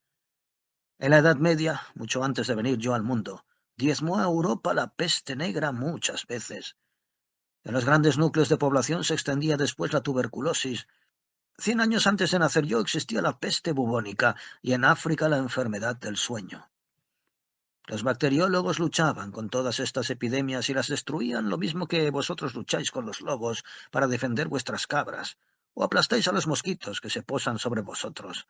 En la Edad Media, mucho antes de venir yo al mundo, diezmó a Europa la peste negra muchas veces. En los grandes núcleos de población se extendía después la tuberculosis. 100 años antes de nacer yo existía la peste bubónica y en África la enfermedad del sueño. Los bacteriólogos luchaban con todas estas epidemias y las destruían lo mismo que vosotros lucháis con los lobos para defender vuestras cabras, o aplastáis a los mosquitos que se posan sobre vosotros.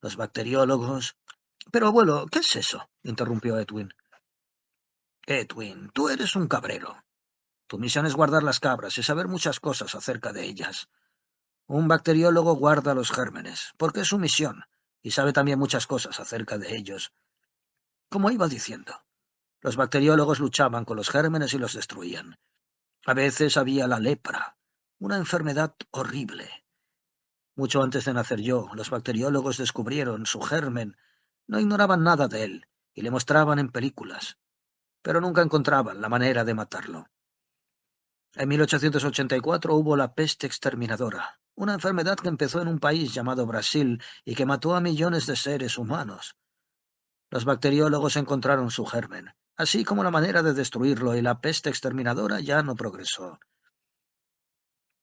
Los bacteriólogos... Pero abuelo, ¿qué es eso? Interrumpió Edwin. Edwin, tú eres un cabrero. Tu misión es guardar las cabras y saber muchas cosas acerca de ellas. Un bacteriólogo guarda los gérmenes, porque es su misión, y sabe también muchas cosas acerca de ellos. Como iba diciendo, los bacteriólogos luchaban con los gérmenes y los destruían. A veces había la lepra, una enfermedad horrible. Mucho antes de nacer yo, los bacteriólogos descubrieron su germen. No ignoraban nada de él y le mostraban en películas, pero nunca encontraban la manera de matarlo. En 1884 hubo la peste exterminadora, una enfermedad que empezó en un país llamado Brasil y que mató a millones de seres humanos. Los bacteriólogos encontraron su germen, así como la manera de destruirlo, y la peste exterminadora ya no progresó.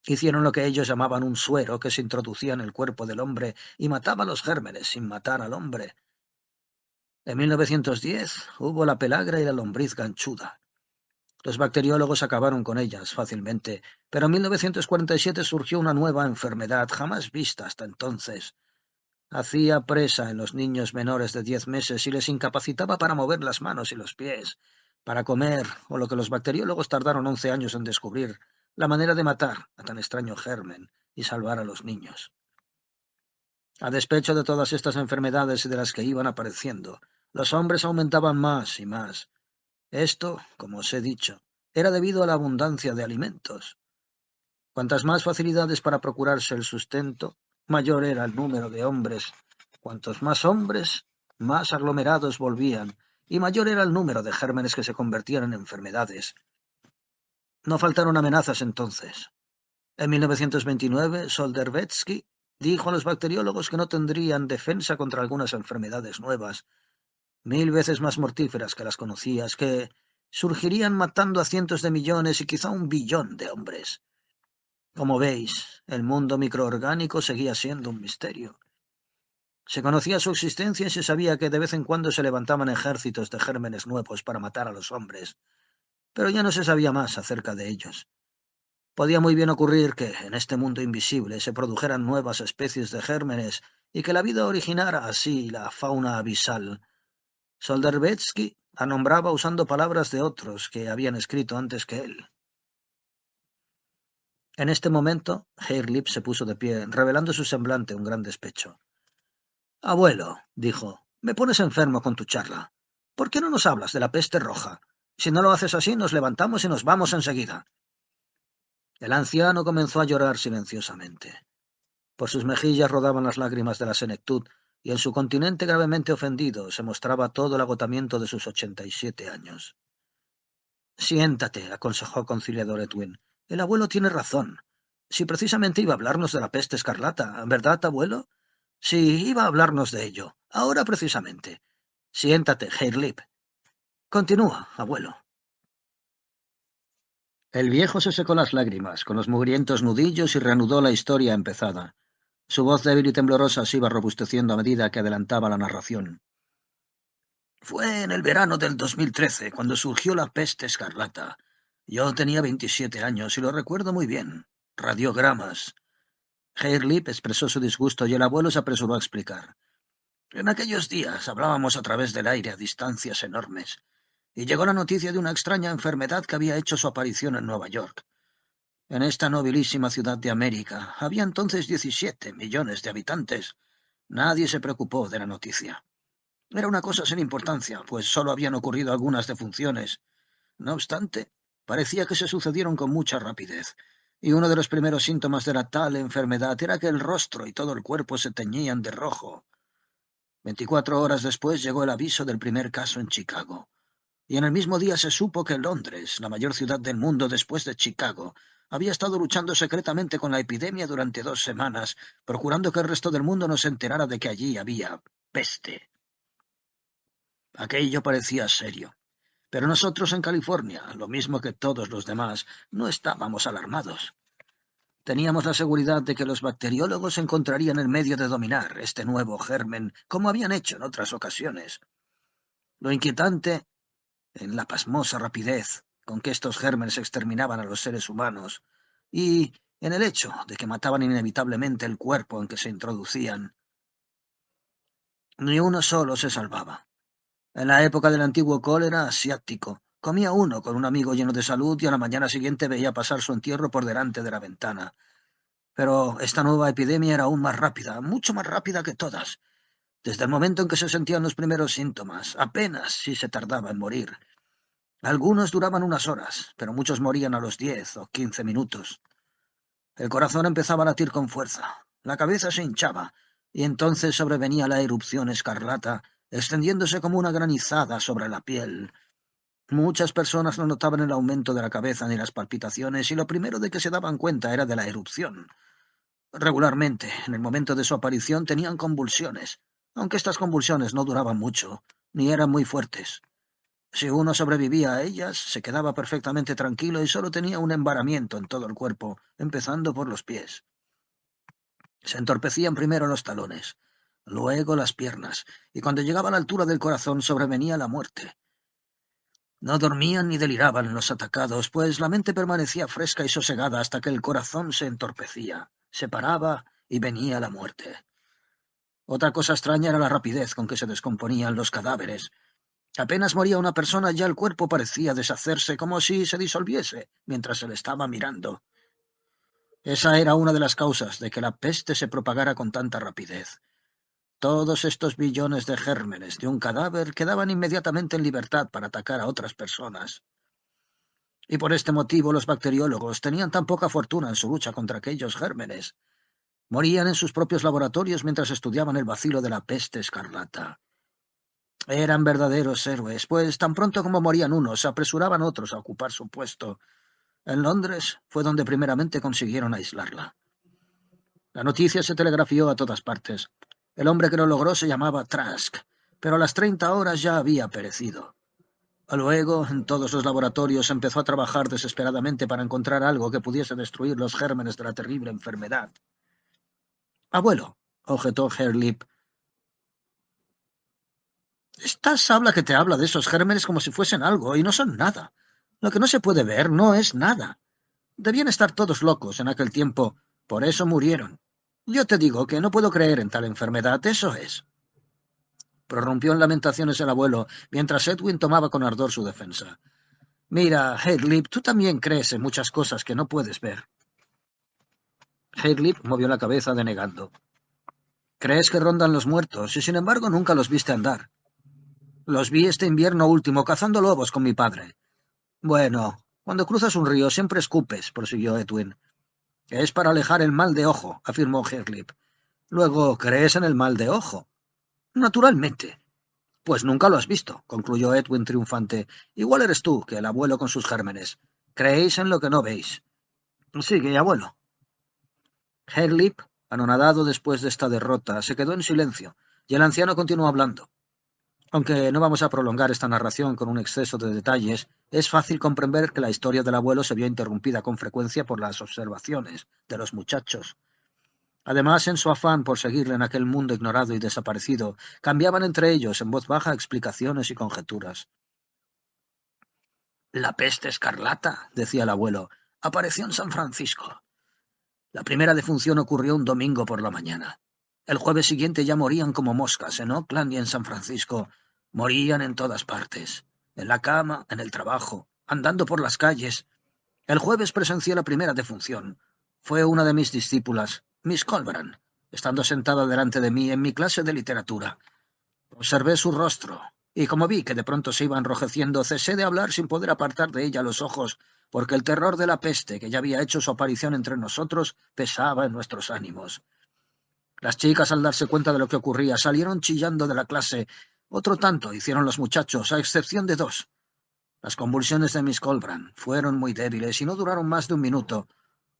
Hicieron lo que ellos llamaban un suero que se introducía en el cuerpo del hombre y mataba los gérmenes sin matar al hombre. En 1910 hubo la pelagra y la lombriz ganchuda. Los bacteriólogos acabaron con ellas fácilmente, pero en 1947 surgió una nueva enfermedad jamás vista hasta entonces. Hacía presa en los niños menores de 10 meses y les incapacitaba para mover las manos y los pies, para comer, o lo que los bacteriólogos tardaron 11 años en descubrir, la manera de matar a tan extraño germen y salvar a los niños. A despecho de todas estas enfermedades y de las que iban apareciendo, los hombres aumentaban más y más. Esto, como os he dicho, era debido a la abundancia de alimentos. Cuantas más facilidades para procurarse el sustento, mayor era el número de hombres. Cuantos más hombres, más aglomerados volvían, y mayor era el número de gérmenes que se convertían en enfermedades. No faltaron amenazas entonces. En 1929, Soldervetsky dijo a los bacteriólogos que no tendrían defensa contra algunas enfermedades nuevas, 1000 veces más mortíferas que las conocidas, que surgirían matando a cientos de millones y quizá 1 billón de hombres. Como veis, el mundo microorgánico seguía siendo un misterio. Se conocía su existencia y se sabía que de vez en cuando se levantaban ejércitos de gérmenes nuevos para matar a los hombres, pero ya no se sabía más acerca de ellos. Podía muy bien ocurrir que, en este mundo invisible, se produjeran nuevas especies de gérmenes y que la vida originara así la fauna abisal. Soldervetsky la nombraba usando palabras de otros que habían escrito antes que él. En este momento, Hayerlip se puso de pie, revelando su semblante un gran despecho. «Abuelo», dijo, «me pones enfermo con tu charla. ¿Por qué no nos hablas de la peste roja? Si no lo haces así, nos levantamos y nos vamos enseguida». El anciano comenzó a llorar silenciosamente. Por sus mejillas rodaban las lágrimas de la senectud, y en su continente gravemente ofendido se mostraba todo el agotamiento de sus 87 años. «Siéntate», aconsejó conciliador Edwin. «El abuelo tiene razón. Si precisamente iba a hablarnos de la peste escarlata, ¿verdad, abuelo? Sí, iba a hablarnos de ello. Ahora precisamente. Siéntate, Hayerlip. Continúa, abuelo». El viejo se secó las lágrimas con los mugrientos nudillos y reanudó la historia empezada. Su voz débil y temblorosa se iba robusteciendo a medida que adelantaba la narración. «Fue en el verano del 2013 cuando surgió la peste escarlata. Yo tenía 27 años y lo recuerdo muy bien. Radiogramas». Hayerlip expresó su disgusto y el abuelo se apresuró a explicar. «En aquellos días hablábamos a través del aire a distancias enormes, y llegó la noticia de una extraña enfermedad que había hecho su aparición en Nueva York. En esta nobilísima ciudad de América había entonces 17 millones de habitantes. Nadie se preocupó de la noticia. Era una cosa sin importancia, pues solo habían ocurrido algunas defunciones. No obstante, parecía que se sucedieron con mucha rapidez, y uno de los primeros síntomas de la tal enfermedad era que el rostro y todo el cuerpo se teñían de rojo. 24 horas después llegó el aviso del primer caso en Chicago, y en el mismo día se supo que Londres, la mayor ciudad del mundo después de Chicago, había estado luchando secretamente con la epidemia durante 2 semanas, procurando que el resto del mundo no se enterara de que allí había peste. Aquello parecía serio. Pero nosotros en California, lo mismo que todos los demás, no estábamos alarmados. Teníamos la seguridad de que los bacteriólogos encontrarían el medio de dominar este nuevo germen, como habían hecho en otras ocasiones. Lo inquietante, en la pasmosa rapidez con que estos gérmenes exterminaban a los seres humanos, y en el hecho de que mataban inevitablemente el cuerpo en que se introducían. Ni uno solo se salvaba. En la época del antiguo cólera asiático, comía uno con un amigo lleno de salud y a la mañana siguiente veía pasar su entierro por delante de la ventana. Pero esta nueva epidemia era aún más rápida, mucho más rápida que todas. Desde el momento en que se sentían los primeros síntomas, apenas si se tardaba en morir. Algunos duraban unas horas, pero muchos morían a los 10 o 15 minutos. El corazón empezaba a latir con fuerza, la cabeza se hinchaba, y entonces sobrevenía la erupción escarlata, extendiéndose como una granizada sobre la piel. Muchas personas no notaban el aumento de la cabeza ni las palpitaciones, y lo primero de que se daban cuenta era de la erupción. Regularmente, en el momento de su aparición, tenían convulsiones, aunque estas convulsiones no duraban mucho, ni eran muy fuertes. Si uno sobrevivía a ellas, se quedaba perfectamente tranquilo y solo tenía un embaramiento en todo el cuerpo, empezando por los pies. Se entorpecían primero los talones, luego las piernas, y cuando llegaba a la altura del corazón sobrevenía la muerte. No dormían ni deliraban los atacados, pues la mente permanecía fresca y sosegada hasta que el corazón se entorpecía, se paraba y venía la muerte. Otra cosa extraña era la rapidez con que se descomponían los cadáveres. Apenas moría una persona, ya el cuerpo parecía deshacerse, como si se disolviese, mientras se le estaba mirando. Esa era una de las causas de que la peste se propagara con tanta rapidez. Todos estos billones de gérmenes de un cadáver quedaban inmediatamente en libertad para atacar a otras personas. Y por este motivo los bacteriólogos tenían tan poca fortuna en su lucha contra aquellos gérmenes. Morían en sus propios laboratorios mientras estudiaban el bacilo de la peste escarlata. Eran verdaderos héroes, pues tan pronto como morían unos, se apresuraban otros a ocupar su puesto. En Londres fue donde primeramente consiguieron aislarla. La noticia se telegrafió a todas partes. El hombre que lo logró se llamaba Trask, pero a las 30 horas ya había perecido. Luego, en todos los laboratorios se empezó a trabajar desesperadamente para encontrar algo que pudiese destruir los gérmenes de la terrible enfermedad. «Abuelo», objetó Hairlip, «estás habla que te habla de esos gérmenes como si fuesen algo, y no son nada. Lo que no se puede ver no es nada. Debían estar todos locos en aquel tiempo, por eso murieron. Yo te digo que no puedo creer en tal enfermedad, eso es». Prorrumpió en lamentaciones el abuelo, mientras Edwin tomaba con ardor su defensa. «Mira, Hairlip, tú también crees en muchas cosas que no puedes ver». Hairlip movió la cabeza denegando. «Crees que rondan los muertos, y sin embargo nunca los viste andar». «Los vi este invierno último cazando lobos con mi padre». «Bueno, cuando cruzas un río siempre escupes», prosiguió Edwin. «Es para alejar el mal de ojo», afirmó Hairlip. «Luego, ¿crees en el mal de ojo?» «Naturalmente». «Pues nunca lo has visto», concluyó Edwin triunfante. «Igual eres tú que el abuelo con sus gérmenes. Creéis en lo que no veis». «Sigue, abuelo». Hairlip, anonadado después de esta derrota, se quedó en silencio, y el anciano continuó hablando. Aunque no vamos a prolongar esta narración con un exceso de detalles, es fácil comprender que la historia del abuelo se vio interrumpida con frecuencia por las observaciones de los muchachos. Además, en su afán por seguirle en aquel mundo ignorado y desaparecido, cambiaban entre ellos en voz baja explicaciones y conjeturas. «La peste escarlata», decía el abuelo, «apareció en San Francisco. La primera defunción ocurrió un domingo por la mañana. El jueves siguiente ya morían como moscas en Oakland y en San Francisco. Morían en todas partes. En la cama, en el trabajo, andando por las calles. El jueves presencié la primera defunción. Fue una de mis discípulas, Miss Colbran, estando sentada delante de mí en mi clase de literatura. Observé su rostro, y como vi que de pronto se iba enrojeciendo, cesé de hablar sin poder apartar de ella los ojos, porque el terror de la peste, que ya había hecho su aparición entre nosotros, pesaba en nuestros ánimos. Las chicas, al darse cuenta de lo que ocurría, salieron chillando de la clase. Otro tanto hicieron los muchachos, a excepción de dos. Las convulsiones de Miss Colbran fueron muy débiles y no duraron más de un minuto.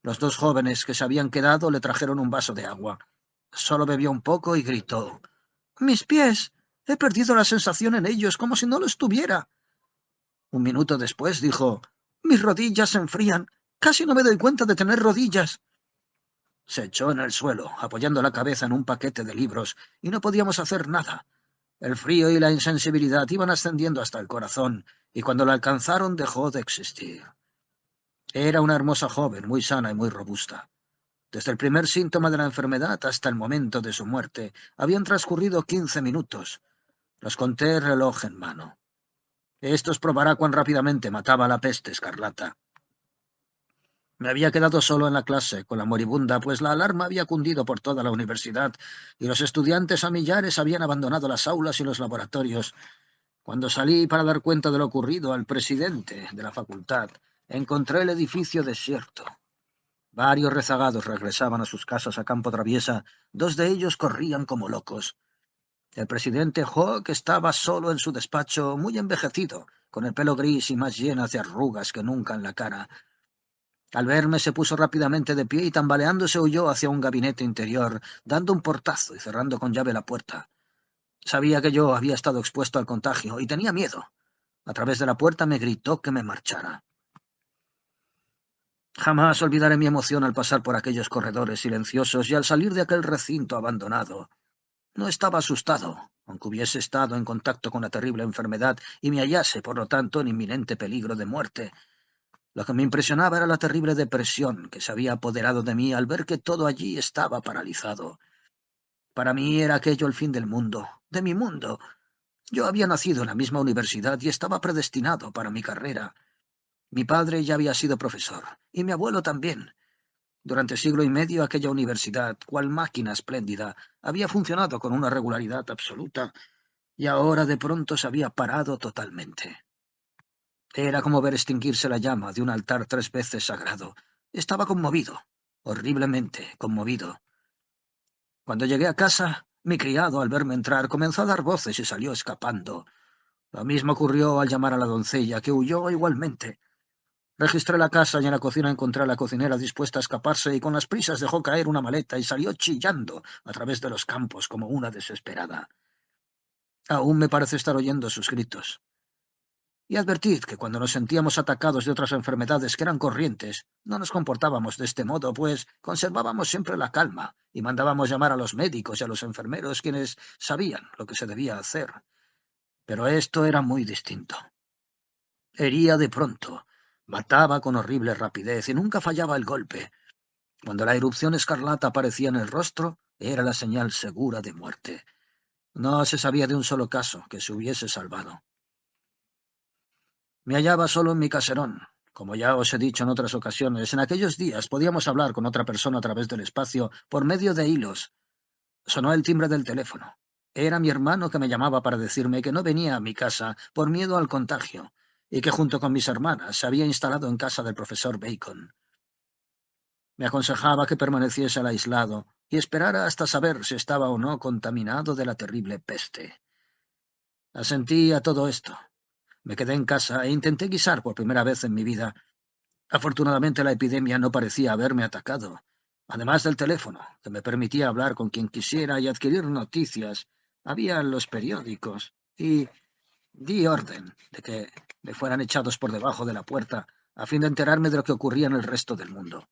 Los dos jóvenes que se habían quedado le trajeron un vaso de agua. Solo bebió un poco y gritó: «¡Mis pies! He perdido la sensación en ellos, como si no lo estuviera». Un minuto después dijo: «Mis rodillas se enfrían. Casi no me doy cuenta de tener rodillas». Se echó en el suelo, apoyando la cabeza en un paquete de libros, y no podíamos hacer nada. El frío y la insensibilidad iban ascendiendo hasta el corazón, y cuando la alcanzaron dejó de existir. Era una hermosa joven, muy sana y muy robusta. Desde el primer síntoma de la enfermedad hasta el momento de su muerte habían transcurrido 15 minutos. Los conté reloj en mano. Esto os probará cuán rápidamente mataba la peste escarlata. Me había quedado solo en la clase, con la moribunda, pues la alarma había cundido por toda la universidad y los estudiantes a millares habían abandonado las aulas y los laboratorios. Cuando salí para dar cuenta de lo ocurrido al presidente de la facultad, encontré el edificio desierto. Varios rezagados regresaban a sus casas a campo traviesa. Dos de ellos corrían como locos. El presidente Hawke estaba solo en su despacho, muy envejecido, con el pelo gris y más llenas de arrugas que nunca en la cara. Al verme se puso rápidamente de pie y tambaleándose huyó hacia un gabinete interior, dando un portazo y cerrando con llave la puerta. Sabía que yo había estado expuesto al contagio y tenía miedo. A través de la puerta me gritó que me marchara. Jamás olvidaré mi emoción al pasar por aquellos corredores silenciosos y al salir de aquel recinto abandonado. No estaba asustado, aunque hubiese estado en contacto con la terrible enfermedad y me hallase, por lo tanto, en inminente peligro de muerte. Lo que me impresionaba era la terrible depresión que se había apoderado de mí al ver que todo allí estaba paralizado. Para mí era aquello el fin del mundo, de mi mundo. Yo había nacido en la misma universidad y estaba predestinado para mi carrera. Mi padre ya había sido profesor, y mi abuelo también. Durante siglo y medio aquella universidad, cual máquina espléndida, había funcionado con una regularidad absoluta, y ahora de pronto se había parado totalmente. Era como ver extinguirse la llama de un altar 3 veces sagrado. Estaba conmovido, horriblemente conmovido. Cuando llegué a casa, mi criado, al verme entrar, comenzó a dar voces y salió escapando. Lo mismo ocurrió al llamar a la doncella, que huyó igualmente. Registré la casa y en la cocina encontré a la cocinera dispuesta a escaparse y con las prisas dejó caer una maleta y salió chillando a través de los campos como una desesperada. Aún me parece estar oyendo sus gritos. Y advertid que cuando nos sentíamos atacados de otras enfermedades que eran corrientes, no nos comportábamos de este modo, pues conservábamos siempre la calma y mandábamos llamar a los médicos y a los enfermeros, quienes sabían lo que se debía hacer. Pero esto era muy distinto. Hería de pronto, mataba con horrible rapidez y nunca fallaba el golpe. Cuando la erupción escarlata aparecía en el rostro, era la señal segura de muerte. No se sabía de un solo caso que se hubiese salvado. Me hallaba solo en mi caserón. Como ya os he dicho en otras ocasiones, en aquellos días podíamos hablar con otra persona a través del espacio por medio de hilos. Sonó el timbre del teléfono. Era mi hermano que me llamaba para decirme que no venía a mi casa por miedo al contagio y que junto con mis hermanas se había instalado en casa del profesor Bacon. Me aconsejaba que permaneciese al aislado y esperara hasta saber si estaba o no contaminado de la terrible peste. Asentí a todo esto. Me quedé en casa e intenté guisar por primera vez en mi vida. Afortunadamente la epidemia no parecía haberme atacado. Además del teléfono, que me permitía hablar con quien quisiera y adquirir noticias, había los periódicos y di orden de que me fueran echados por debajo de la puerta a fin de enterarme de lo que ocurría en el resto del mundo.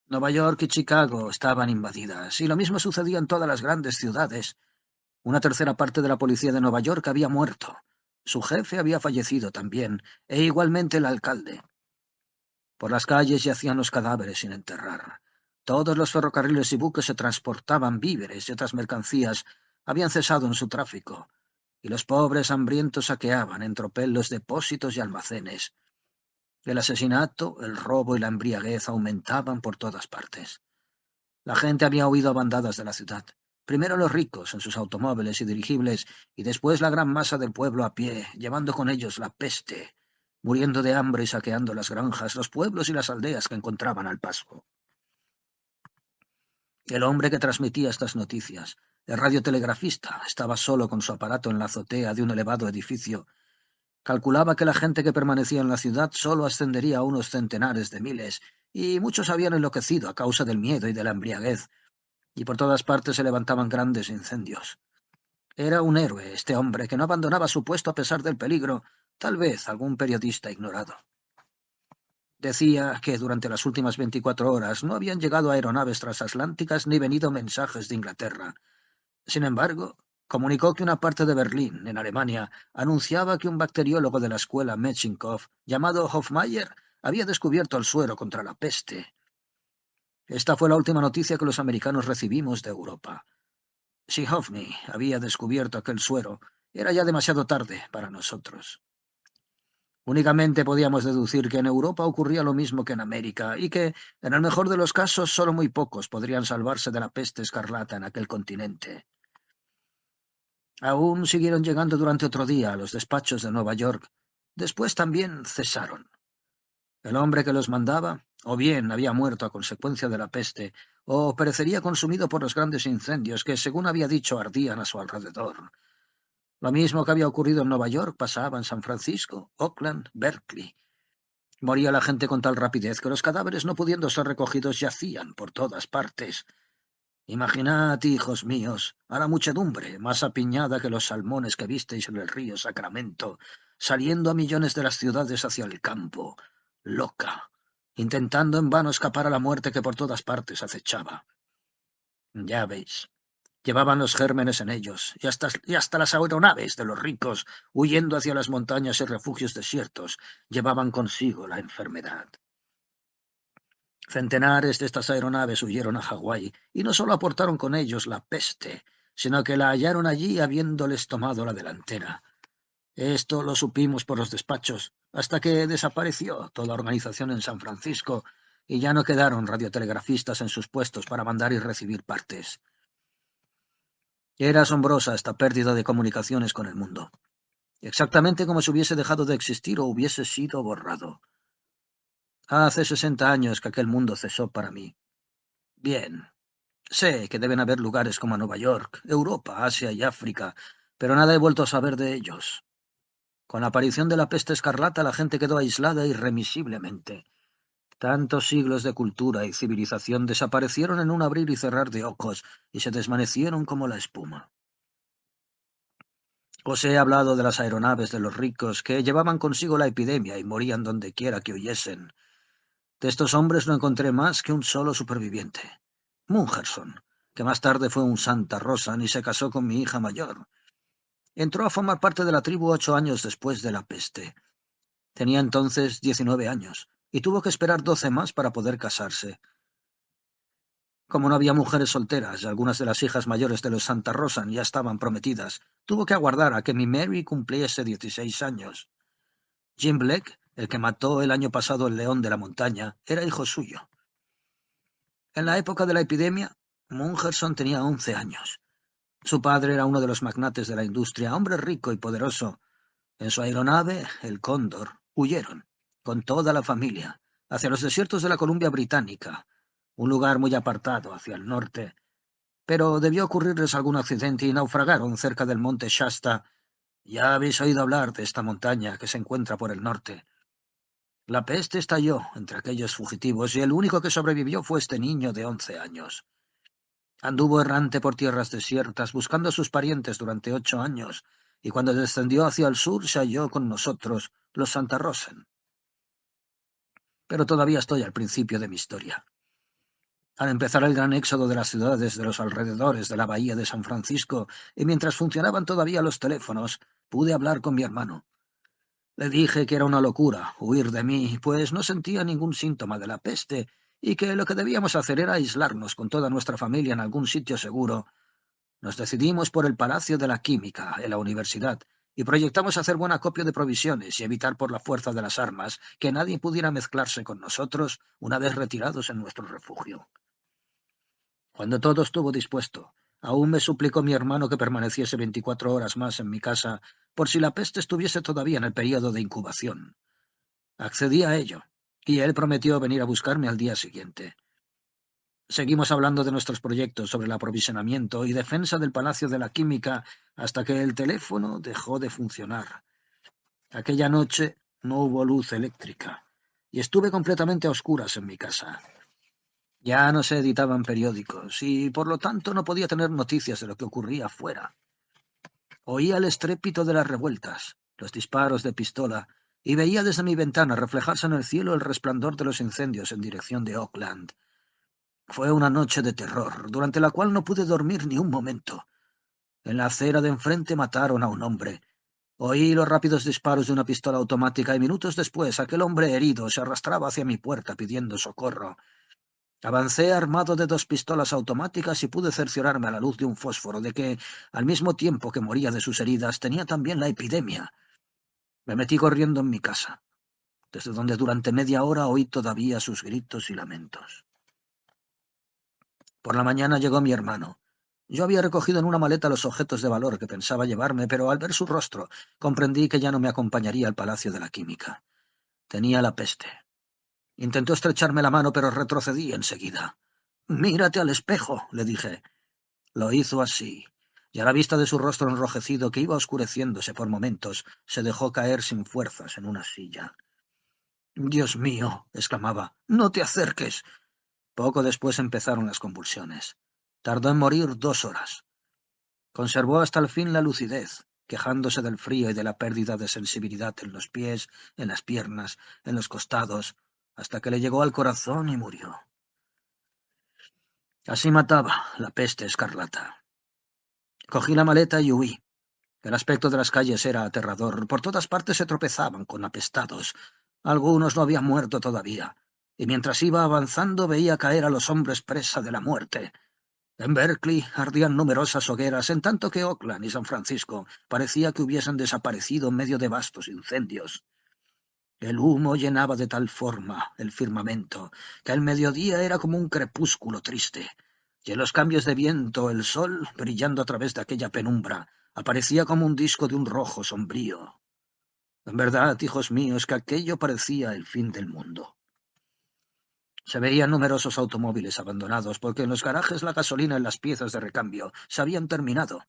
Nueva York y Chicago estaban invadidas, y lo mismo sucedía en todas las grandes ciudades. Una tercera parte de la policía de Nueva York había muerto. Su jefe había fallecido también, e igualmente el alcalde. Por las calles yacían los cadáveres sin enterrar. Todos los ferrocarriles y buques que transportaban víveres y otras mercancías habían cesado en su tráfico, y los pobres hambrientos saqueaban en tropel los depósitos y almacenes. El asesinato, el robo y la embriaguez aumentaban por todas partes. La gente había huido a bandadas de la ciudad. Primero los ricos en sus automóviles y dirigibles, y después la gran masa del pueblo a pie, llevando con ellos la peste, muriendo de hambre y saqueando las granjas, los pueblos y las aldeas que encontraban al paso. El hombre que transmitía estas noticias, el radiotelegrafista, estaba solo con su aparato en la azotea de un elevado edificio. Calculaba que la gente que permanecía en la ciudad solo ascendería a unos centenares de miles, y muchos habían enloquecido a causa del miedo y de la embriaguez, y por todas partes se levantaban grandes incendios. Era un héroe este hombre que no abandonaba su puesto a pesar del peligro, tal vez algún periodista ignorado. Decía que durante las últimas 24 horas no habían llegado aeronaves transatlánticas ni venido mensajes de Inglaterra. Sin embargo, comunicó que una parte de Berlín, en Alemania, anunciaba que un bacteriólogo de la escuela Metchnikoff, llamado Hofmeier, había descubierto el suero contra la peste. Esta fue la última noticia que los americanos recibimos de Europa. Si Hoffney había descubierto aquel suero, era ya demasiado tarde para nosotros. Únicamente podíamos deducir que en Europa ocurría lo mismo que en América, y que, en el mejor de los casos, solo muy pocos podrían salvarse de la peste escarlata en aquel continente. Aún siguieron llegando durante otro día a los despachos de Nueva York. Después también cesaron. El hombre que los mandaba, o bien había muerto a consecuencia de la peste, o perecería consumido por los grandes incendios que, según había dicho, ardían a su alrededor. Lo mismo que había ocurrido en Nueva York pasaba en San Francisco, Oakland, Berkeley. Moría la gente con tal rapidez que los cadáveres, no pudiendo ser recogidos, yacían por todas partes. Imaginad, hijos míos, a la muchedumbre, más apiñada que los salmones que visteis en el río Sacramento, saliendo a millones de las ciudades hacia el campo, loca, intentando en vano escapar a la muerte que por todas partes acechaba. Ya veis, llevaban los gérmenes en ellos, y hasta las aeronaves de los ricos, huyendo hacia las montañas y refugios desiertos, llevaban consigo la enfermedad. Centenares de estas aeronaves huyeron a Hawái, y no solo aportaron con ellos la peste, sino que la hallaron allí habiéndoles tomado la delantera. Esto lo supimos por los despachos, hasta que desapareció toda organización en San Francisco, y ya no quedaron radiotelegrafistas en sus puestos para mandar y recibir partes. Era asombrosa esta pérdida de comunicaciones con el mundo, exactamente como si hubiese dejado de existir o hubiese sido borrado. Hace 60 años que aquel mundo cesó para mí. Bien, sé que deben haber lugares como Nueva York, Europa, Asia y África, pero nada he vuelto a saber de ellos. Con la aparición de la peste escarlata, la gente quedó aislada irremisiblemente. Tantos siglos de cultura y civilización desaparecieron en un abrir y cerrar de ojos y se desvanecieron como la espuma. Os he hablado de las aeronaves de los ricos que llevaban consigo la epidemia y morían donde quiera que huyesen. De estos hombres no encontré más que un solo superviviente, Mungerson, que más tarde fue un Santa Rosa y se casó con mi hija mayor. Entró a formar parte de la tribu 8 años después de la peste. Tenía entonces 19 años, y tuvo que esperar 12 más para poder casarse. Como no había mujeres solteras y algunas de las hijas mayores de los Santa Rosa ya estaban prometidas, tuvo que aguardar a que mi Mary cumpliese 16 años. Jim Black, el que mató el año pasado el león de la montaña, era hijo suyo. En la época de la epidemia, Mungerson tenía 11 años. Su padre era uno de los magnates de la industria, hombre rico y poderoso. En su aeronave, el Cóndor, huyeron, con toda la familia, hacia los desiertos de la Columbia Británica, un lugar muy apartado hacia el norte. Pero debió ocurrirles algún accidente y naufragaron cerca del monte Shasta. Ya habéis oído hablar de esta montaña que se encuentra por el norte. La peste estalló entre aquellos fugitivos y el único que sobrevivió fue este niño de 11 años. Anduvo errante por tierras desiertas, buscando a sus parientes durante 8 años, y cuando descendió hacia el sur se halló con nosotros, los Santa Rosen. Pero todavía estoy al principio de mi historia. Al empezar el gran éxodo de las ciudades de los alrededores de la bahía de San Francisco, y mientras funcionaban todavía los teléfonos, pude hablar con mi hermano. Le dije que era una locura huir de mí, pues no sentía ningún síntoma de la peste, y que lo que debíamos hacer era aislarnos con toda nuestra familia en algún sitio seguro. Nos decidimos por el Palacio de la Química, en la universidad, y proyectamos hacer buen acopio de provisiones y evitar por la fuerza de las armas que nadie pudiera mezclarse con nosotros una vez retirados en nuestro refugio. Cuando todo estuvo dispuesto, aún me suplicó mi hermano que permaneciese 24 horas más en mi casa por si la peste estuviese todavía en el período de incubación. Accedí a ello, y él prometió venir a buscarme al día siguiente. Seguimos hablando de nuestros proyectos sobre el aprovisionamiento y defensa del Palacio de la Química hasta que el teléfono dejó de funcionar. Aquella noche no hubo luz eléctrica y estuve completamente a oscuras en mi casa. Ya no se editaban periódicos y, por lo tanto, no podía tener noticias de lo que ocurría afuera. Oía el estrépito de las revueltas, los disparos de pistola, y veía desde mi ventana reflejarse en el cielo el resplandor de los incendios en dirección de Oakland. Fue una noche de terror, durante la cual no pude dormir ni un momento. En la acera de enfrente mataron a un hombre. Oí los rápidos disparos de una pistola automática y minutos después aquel hombre herido se arrastraba hacia mi puerta pidiendo socorro. Avancé armado de 2 pistolas automáticas y pude cerciorarme a la luz de un fósforo de que, al mismo tiempo que moría de sus heridas, tenía también la epidemia. Me metí corriendo en mi casa, desde donde durante media hora oí todavía sus gritos y lamentos. Por la mañana llegó mi hermano. Yo había recogido en una maleta los objetos de valor que pensaba llevarme, pero al ver su rostro comprendí que ya no me acompañaría al Palacio de la Química. Tenía la peste. Intentó estrecharme la mano, pero retrocedí enseguida. «Mírate al espejo», le dije. Lo hizo así, y a la vista de su rostro enrojecido, que iba oscureciéndose por momentos, se dejó caer sin fuerzas en una silla. «Dios mío», exclamaba, «no te acerques». Poco después empezaron las convulsiones. Tardó en morir 2 horas. Conservó hasta el fin la lucidez, quejándose del frío y de la pérdida de sensibilidad en los pies, en las piernas, en los costados, hasta que le llegó al corazón y murió. Así mataba la peste escarlata. Cogí la maleta y huí. El aspecto de las calles era aterrador. Por todas partes se tropezaban con apestados. Algunos no habían muerto todavía, y mientras iba avanzando veía caer a los hombres presa de la muerte. En Berkeley ardían numerosas hogueras, en tanto que Oakland y San Francisco parecía que hubiesen desaparecido en medio de vastos incendios. El humo llenaba de tal forma el firmamento que el mediodía era como un crepúsculo triste, y en los cambios de viento el sol, brillando a través de aquella penumbra, aparecía como un disco de un rojo sombrío. En verdad, hijos míos, que aquello parecía el fin del mundo. Se veían numerosos automóviles abandonados, porque en los garajes la gasolina y las piezas de recambio se habían terminado.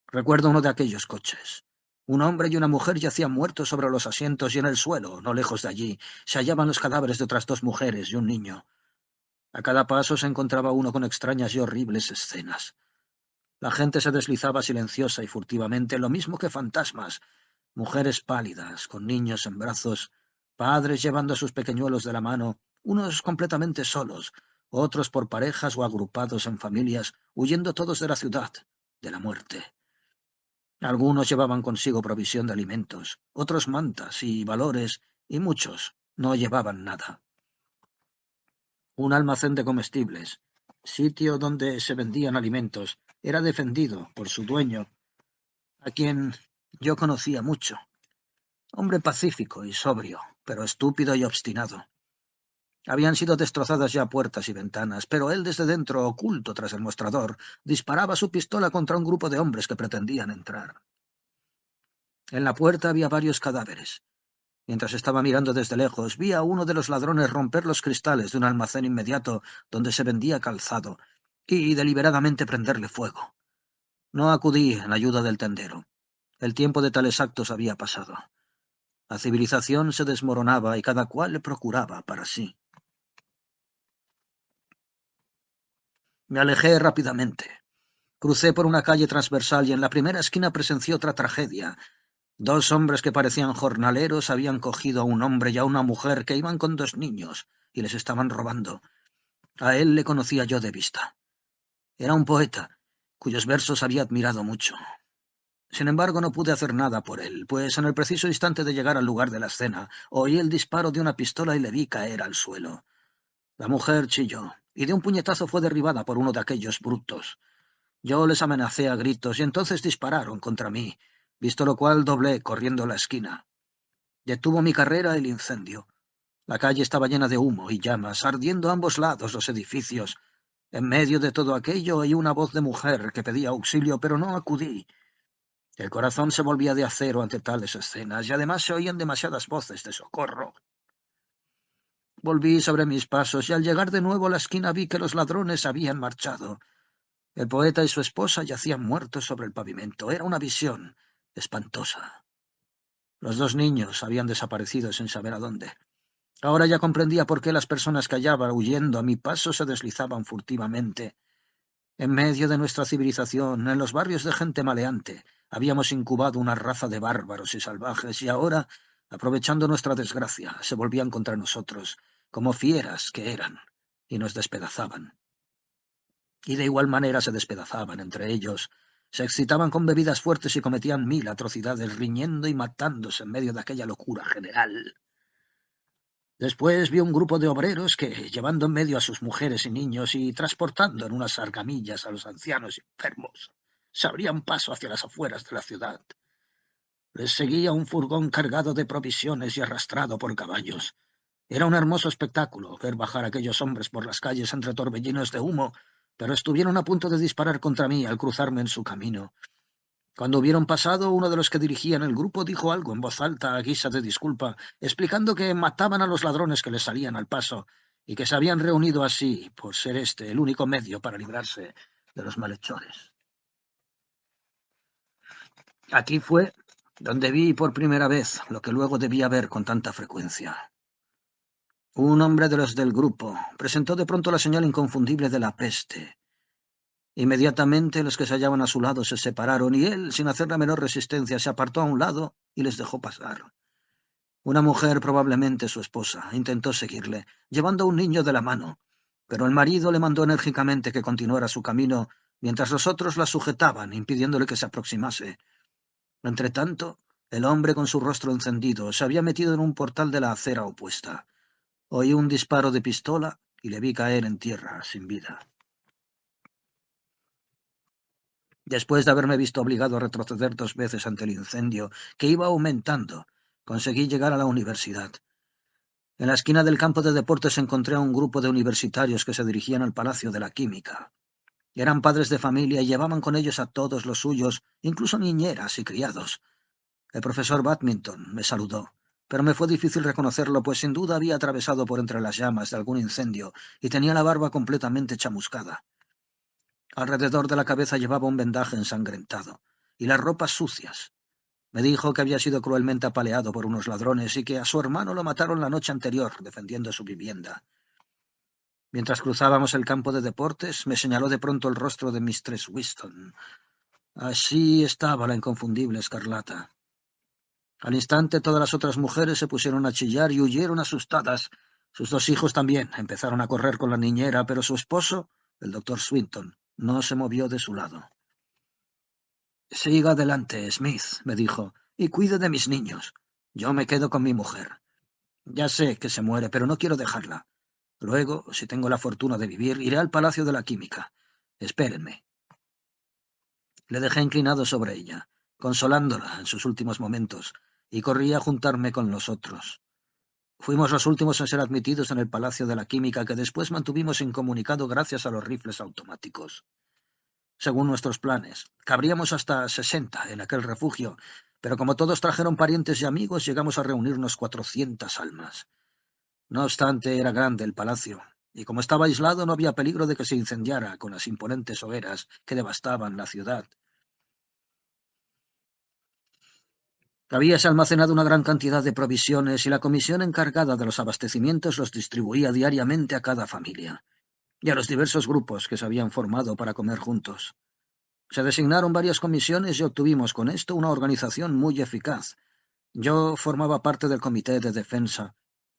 Recuerdo uno de aquellos coches. Un hombre y una mujer yacían muertos sobre los asientos, y en el suelo, no lejos de allí, se hallaban los cadáveres de otras 2 mujeres y un niño. A cada paso se encontraba uno con extrañas y horribles escenas. La gente se deslizaba silenciosa y furtivamente, lo mismo que fantasmas, mujeres pálidas, con niños en brazos, padres llevando a sus pequeñuelos de la mano, unos completamente solos, otros por parejas o agrupados en familias, huyendo todos de la ciudad, de la muerte. Algunos llevaban consigo provisión de alimentos, otros mantas y valores, y muchos no llevaban nada. Un almacén de comestibles, sitio donde se vendían alimentos, era defendido por su dueño, a quien yo conocía mucho. Hombre pacífico y sobrio, pero estúpido y obstinado. Habían sido destrozadas ya puertas y ventanas, pero él desde dentro, oculto tras el mostrador, disparaba su pistola contra un grupo de hombres que pretendían entrar. En la puerta había varios cadáveres. Mientras estaba mirando desde lejos, vi a uno de los ladrones romper los cristales de un almacén inmediato donde se vendía calzado y deliberadamente prenderle fuego. No acudí en ayuda del tendero. El tiempo de tales actos había pasado. La civilización se desmoronaba y cada cual le procuraba para sí. Me alejé rápidamente. Crucé por una calle transversal y en la primera esquina presencié otra tragedia. 2 hombres que parecían jornaleros habían cogido a un hombre y a una mujer que iban con 2 niños y les estaban robando. A él le conocía yo de vista. Era un poeta, cuyos versos había admirado mucho. Sin embargo, no pude hacer nada por él, pues en el preciso instante de llegar al lugar de la escena, oí el disparo de una pistola y le vi caer al suelo. La mujer chilló, y de un puñetazo fue derribada por uno de aquellos brutos. Yo les amenacé a gritos, y entonces dispararon contra mí, visto lo cual doblé corriendo la esquina. Detuvo mi carrera el incendio. La calle estaba llena de humo y llamas, ardiendo a ambos lados los edificios. En medio de todo aquello oí una voz de mujer que pedía auxilio, pero no acudí. El corazón se volvía de acero ante tales escenas, y además se oían demasiadas voces de socorro. Volví sobre mis pasos, y al llegar de nuevo a la esquina vi que los ladrones habían marchado. El poeta y su esposa yacían muertos sobre el pavimento. Era una visión espantosa. Los 2 niños habían desaparecido sin saber a dónde. Ahora ya comprendía por qué las personas que hallaban huyendo a mi paso se deslizaban furtivamente. En medio de nuestra civilización, en los barrios de gente maleante, habíamos incubado una raza de bárbaros y salvajes, y ahora, aprovechando nuestra desgracia, se volvían contra nosotros, como fieras que eran, y nos despedazaban. Y de igual manera se despedazaban entre ellos, se excitaban con bebidas fuertes y cometían 1000 atrocidades, riñendo y matándose en medio de aquella locura general. Después vi un grupo de obreros que, llevando en medio a sus mujeres y niños y transportando en unas argamillas a los ancianos y enfermos, se abrían paso hacia las afueras de la ciudad. Les seguía un furgón cargado de provisiones y arrastrado por caballos. Era un hermoso espectáculo ver bajar a aquellos hombres por las calles entre torbellinos de humo, pero estuvieron a punto de disparar contra mí al cruzarme en su camino. Cuando hubieron pasado, uno de los que dirigían el grupo dijo algo en voz alta a guisa de disculpa, explicando que mataban a los ladrones que les salían al paso y que se habían reunido así por ser este el único medio para librarse de los malhechores. Aquí fue donde vi por primera vez lo que luego debía ver con tanta frecuencia. Un hombre de los del grupo presentó de pronto la señal inconfundible de la peste. Inmediatamente los que se hallaban a su lado se separaron y él, sin hacer la menor resistencia, se apartó a un lado y les dejó pasar. Una mujer, probablemente su esposa, intentó seguirle, llevando a un niño de la mano, pero el marido le mandó enérgicamente que continuara su camino, mientras los otros la sujetaban, impidiéndole que se aproximase. Entretanto, el hombre con su rostro encendido se había metido en un portal de la acera opuesta. Oí un disparo de pistola y le vi caer en tierra, sin vida. Después de haberme visto obligado a retroceder 2 veces ante el incendio, que iba aumentando, conseguí llegar a la universidad. En la esquina del campo de deportes encontré a un grupo de universitarios que se dirigían al Palacio de la Química. Eran padres de familia y llevaban con ellos a todos los suyos, incluso niñeras y criados. El profesor Badminton me saludó, pero me fue difícil reconocerlo, pues sin duda había atravesado por entre las llamas de algún incendio y tenía la barba completamente chamuscada. Alrededor de la cabeza llevaba un vendaje ensangrentado y las ropas sucias. Me dijo que había sido cruelmente apaleado por unos ladrones y que a su hermano lo mataron la noche anterior defendiendo su vivienda. Mientras cruzábamos el campo de deportes, me señaló de pronto el rostro de Mistress Winston. Así estaba la inconfundible Escarlata. Al instante todas las otras mujeres se pusieron a chillar y huyeron asustadas. Sus 2 hijos también empezaron a correr con la niñera, pero su esposo, el doctor Swinton, no se movió de su lado. Siga adelante, Smith, me dijo, y cuide de mis niños. Yo me quedo con mi mujer. Ya sé que se muere, pero no quiero dejarla. Luego, si tengo la fortuna de vivir, iré al Palacio de la Química. Espérenme. Le dejé inclinado sobre ella, consolándola en sus últimos momentos, y corrí a juntarme con los otros. Fuimos los últimos en ser admitidos en el Palacio de la Química, que después mantuvimos incomunicado gracias a los rifles automáticos. Según nuestros planes, cabríamos hasta 60 en aquel refugio, pero como todos trajeron parientes y amigos, llegamos a reunirnos 400 almas. No obstante, era grande el palacio, y como estaba aislado no había peligro de que se incendiara con las imponentes hogueras que devastaban la ciudad. Habíase almacenado una gran cantidad de provisiones y la comisión encargada de los abastecimientos los distribuía diariamente a cada familia y a los diversos grupos que se habían formado para comer juntos. Se designaron varias comisiones y obtuvimos con esto una organización muy eficaz. Yo formaba parte del comité de defensa,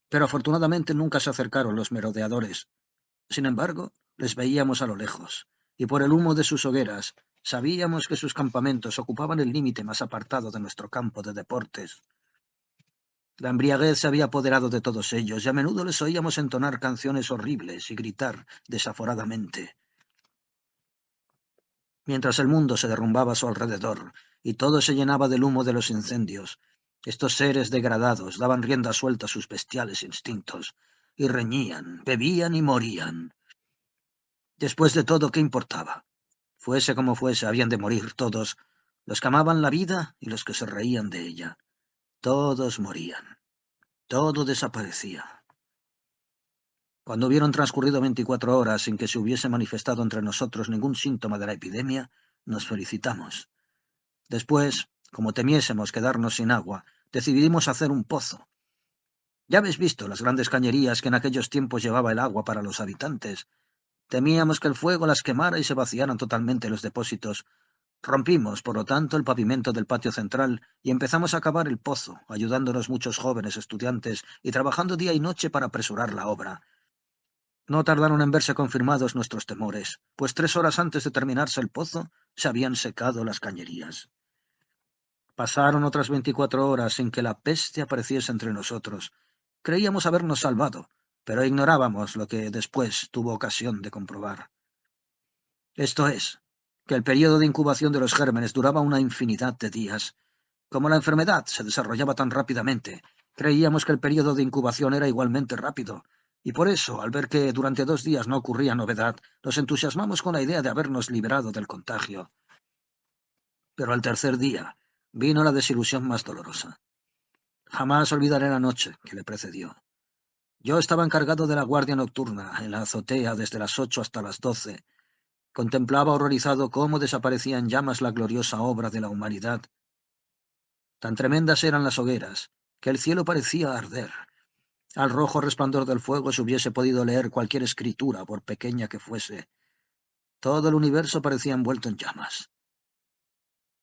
pero afortunadamente nunca se acercaron los merodeadores. Sin embargo, les veíamos a lo lejos, y por el humo de sus hogueras sabíamos que sus campamentos ocupaban el límite más apartado de nuestro campo de deportes. La embriaguez se había apoderado de todos ellos, y a menudo les oíamos entonar canciones horribles y gritar desaforadamente. Mientras el mundo se derrumbaba a su alrededor y todo se llenaba del humo de los incendios, estos seres degradados daban rienda suelta a sus bestiales instintos, y reñían, bebían y morían. Después de todo, ¿qué importaba? Fuese como fuese, habían de morir todos, los que amaban la vida y los que se reían de ella. Todos morían. Todo desaparecía. Cuando hubieron transcurrido 24 horas sin que se hubiese manifestado entre nosotros ningún síntoma de la epidemia, nos felicitamos. Después, como temiésemos quedarnos sin agua, decidimos hacer un pozo. Ya habéis visto las grandes cañerías que en aquellos tiempos llevaba el agua para los habitantes. Temíamos que el fuego las quemara y se vaciaran totalmente los depósitos. Rompimos, por lo tanto, el pavimento del patio central y empezamos a cavar el pozo, ayudándonos muchos jóvenes estudiantes y trabajando día y noche para apresurar la obra. No tardaron en verse confirmados nuestros temores, pues 3 horas antes de terminarse el pozo se habían secado las cañerías. Pasaron otras 24 horas sin que la peste apareciese entre nosotros. Creíamos habernos salvado, pero ignorábamos lo que después tuvo ocasión de comprobar. Esto es, que el periodo de incubación de los gérmenes duraba una infinidad de días. Como la enfermedad se desarrollaba tan rápidamente, creíamos que el periodo de incubación era igualmente rápido, y por eso, al ver que durante 2 días no ocurría novedad, nos entusiasmamos con la idea de habernos librado del contagio. Pero al tercer día vino la desilusión más dolorosa. Jamás olvidaré la noche que le precedió. Yo estaba encargado de la guardia nocturna en la azotea desde las 8 hasta las 12. Contemplaba horrorizado cómo desaparecía en llamas la gloriosa obra de la humanidad. Tan tremendas eran las hogueras, que el cielo parecía arder. Al rojo resplandor del fuego se hubiese podido leer cualquier escritura, por pequeña que fuese. Todo el universo parecía envuelto en llamas.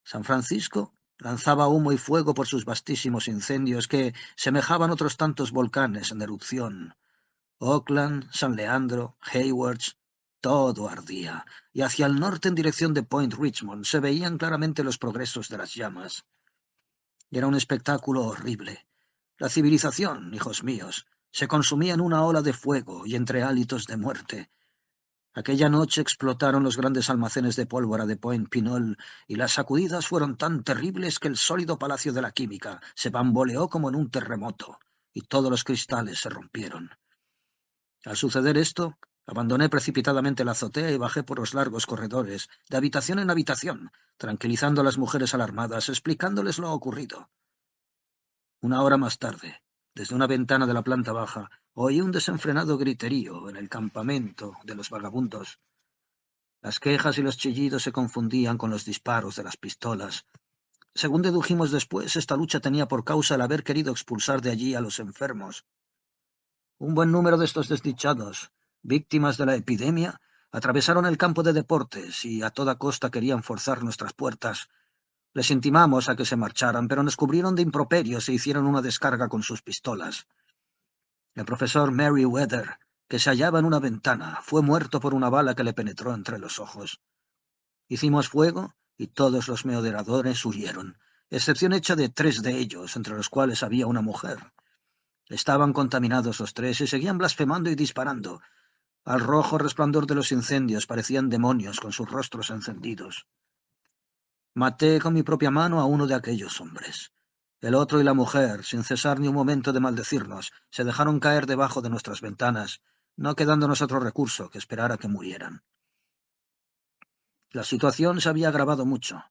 San Francisco lanzaba humo y fuego por sus vastísimos incendios que semejaban otros tantos volcanes en erupción. Oakland, San Leandro, Haywards, todo ardía, y hacia el norte en dirección de Point Richmond se veían claramente los progresos de las llamas. Era un espectáculo horrible. La civilización, hijos míos, se consumía en una ola de fuego y entre hálitos de muerte. Aquella noche explotaron los grandes almacenes de pólvora de Point Pinol y las sacudidas fueron tan terribles que el sólido palacio de la química se bamboleó como en un terremoto y todos los cristales se rompieron. Al suceder esto, abandoné precipitadamente la azotea y bajé por los largos corredores, de habitación en habitación, tranquilizando a las mujeres alarmadas, explicándoles lo ocurrido. Una hora más tarde, desde una ventana de la planta baja, oí un desenfrenado griterío en el campamento de los vagabundos. Las quejas y los chillidos se confundían con los disparos de las pistolas. Según dedujimos después, esta lucha tenía por causa el haber querido expulsar de allí a los enfermos. Un buen número de estos desdichados, víctimas de la epidemia, atravesaron el campo de deportes y a toda costa querían forzar nuestras puertas. Les intimamos a que se marcharan, pero nos cubrieron de improperios e hicieron una descarga con sus pistolas. El profesor Merriweather, que se hallaba en una ventana, fue muerto por una bala que le penetró entre los ojos. Hicimos fuego y todos los merodeadores huyeron, excepción hecha de 3 de ellos, entre los cuales había una mujer. Estaban contaminados los 3 y seguían blasfemando y disparando. Al rojo resplandor de los incendios parecían demonios con sus rostros encendidos. Maté con mi propia mano a uno de aquellos hombres. El otro y la mujer, sin cesar ni un momento de maldecirnos, se dejaron caer debajo de nuestras ventanas, no quedándonos otro recurso que esperar a que murieran. La situación se había agravado mucho.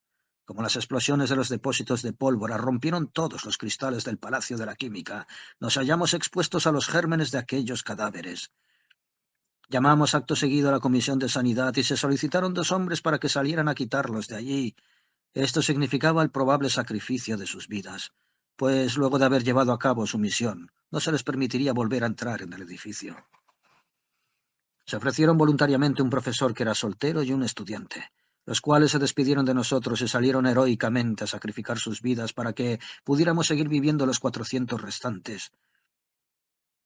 Como las explosiones de los depósitos de pólvora rompieron todos los cristales del Palacio de la Química, nos hallamos expuestos a los gérmenes de aquellos cadáveres. Llamamos acto seguido a la Comisión de Sanidad y se solicitaron 2 hombres para que salieran a quitarlos de allí. Esto significaba el probable sacrificio de sus vidas, pues luego de haber llevado a cabo su misión, no se les permitiría volver a entrar en el edificio. Se ofrecieron voluntariamente un profesor que era soltero y un estudiante, los cuales se despidieron de nosotros y salieron heroicamente a sacrificar sus vidas para que pudiéramos seguir viviendo los 400 restantes.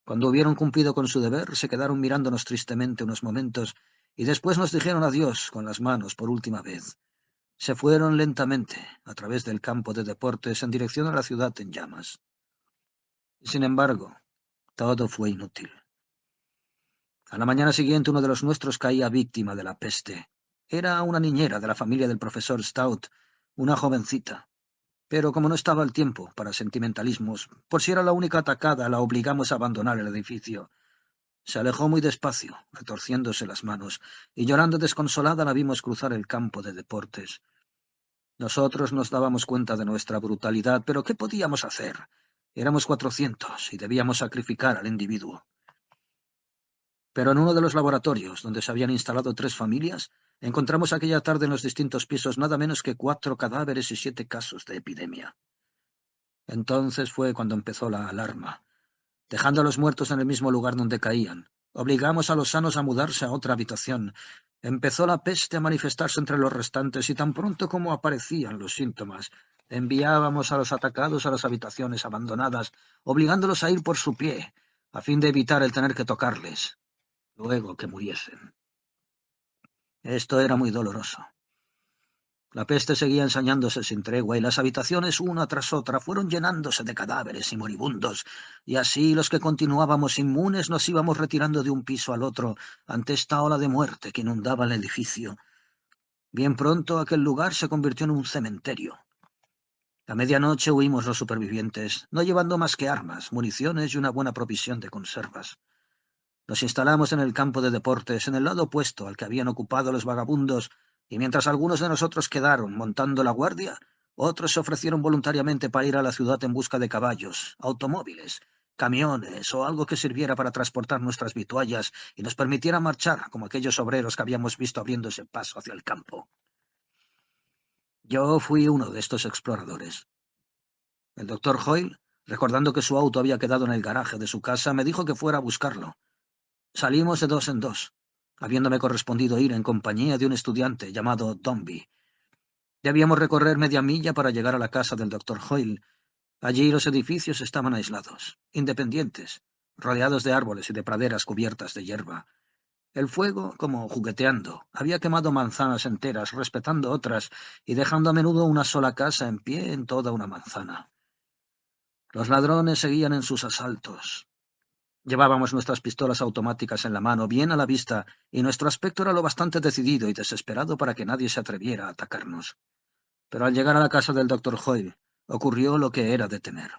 Cuando hubieron cumplido con su deber, se quedaron mirándonos tristemente unos momentos y después nos dijeron adiós con las manos por última vez. Se fueron lentamente, a través del campo de deportes, en dirección a la ciudad en llamas. Sin embargo, todo fue inútil. A la mañana siguiente uno de los nuestros caía víctima de la peste. Era una niñera de la familia del profesor Stout, una jovencita. Pero como no estaba el tiempo para sentimentalismos, por si era la única atacada, la obligamos a abandonar el edificio. Se alejó muy despacio, retorciéndose las manos, y llorando desconsolada la vimos cruzar el campo de deportes. Nosotros nos dábamos cuenta de nuestra brutalidad, pero ¿qué podíamos hacer? Éramos 400 y debíamos sacrificar al individuo. Pero en uno de los laboratorios, donde se habían instalado 3 familias, encontramos aquella tarde en los distintos pisos nada menos que 4 cadáveres y 7 casos de epidemia. Entonces fue cuando empezó la alarma. Dejando a los muertos en el mismo lugar donde caían, obligamos a los sanos a mudarse a otra habitación. Empezó la peste a manifestarse entre los restantes y tan pronto como aparecían los síntomas, enviábamos a los atacados a las habitaciones abandonadas, obligándolos a ir por su pie, a fin de evitar el tener que tocarles, luego que muriesen. Esto era muy doloroso. La peste seguía ensañándose sin tregua y las habitaciones, una tras otra, fueron llenándose de cadáveres y moribundos, y así los que continuábamos inmunes nos íbamos retirando de un piso al otro ante esta ola de muerte que inundaba el edificio. Bien pronto aquel lugar se convirtió en un cementerio. A medianoche huimos los supervivientes, no llevando más que armas, municiones y una buena provisión de conservas. Nos instalamos en el campo de deportes, en el lado opuesto al que habían ocupado los vagabundos, y mientras algunos de nosotros quedaron montando la guardia, otros se ofrecieron voluntariamente para ir a la ciudad en busca de caballos, automóviles, camiones o algo que sirviera para transportar nuestras vituallas y nos permitiera marchar como aquellos obreros que habíamos visto abriéndose paso hacia el campo. Yo fui uno de estos exploradores. El doctor Hoyle, recordando que su auto había quedado en el garaje de su casa, me dijo que fuera a buscarlo. Salimos de dos en dos, habiéndome correspondido ir en compañía de un estudiante llamado Dombey. Debíamos recorrer media milla para llegar a la casa del doctor Hoyle. Allí los edificios estaban aislados, independientes, rodeados de árboles y de praderas cubiertas de hierba. El fuego, como jugueteando, había quemado manzanas enteras, respetando otras y dejando a menudo una sola casa en pie en toda una manzana. Los ladrones seguían en sus asaltos. Llevábamos nuestras pistolas automáticas en la mano, bien a la vista, y nuestro aspecto era lo bastante decidido y desesperado para que nadie se atreviera a atacarnos. Pero al llegar a la casa del doctor Hoyle, ocurrió lo que era de temer.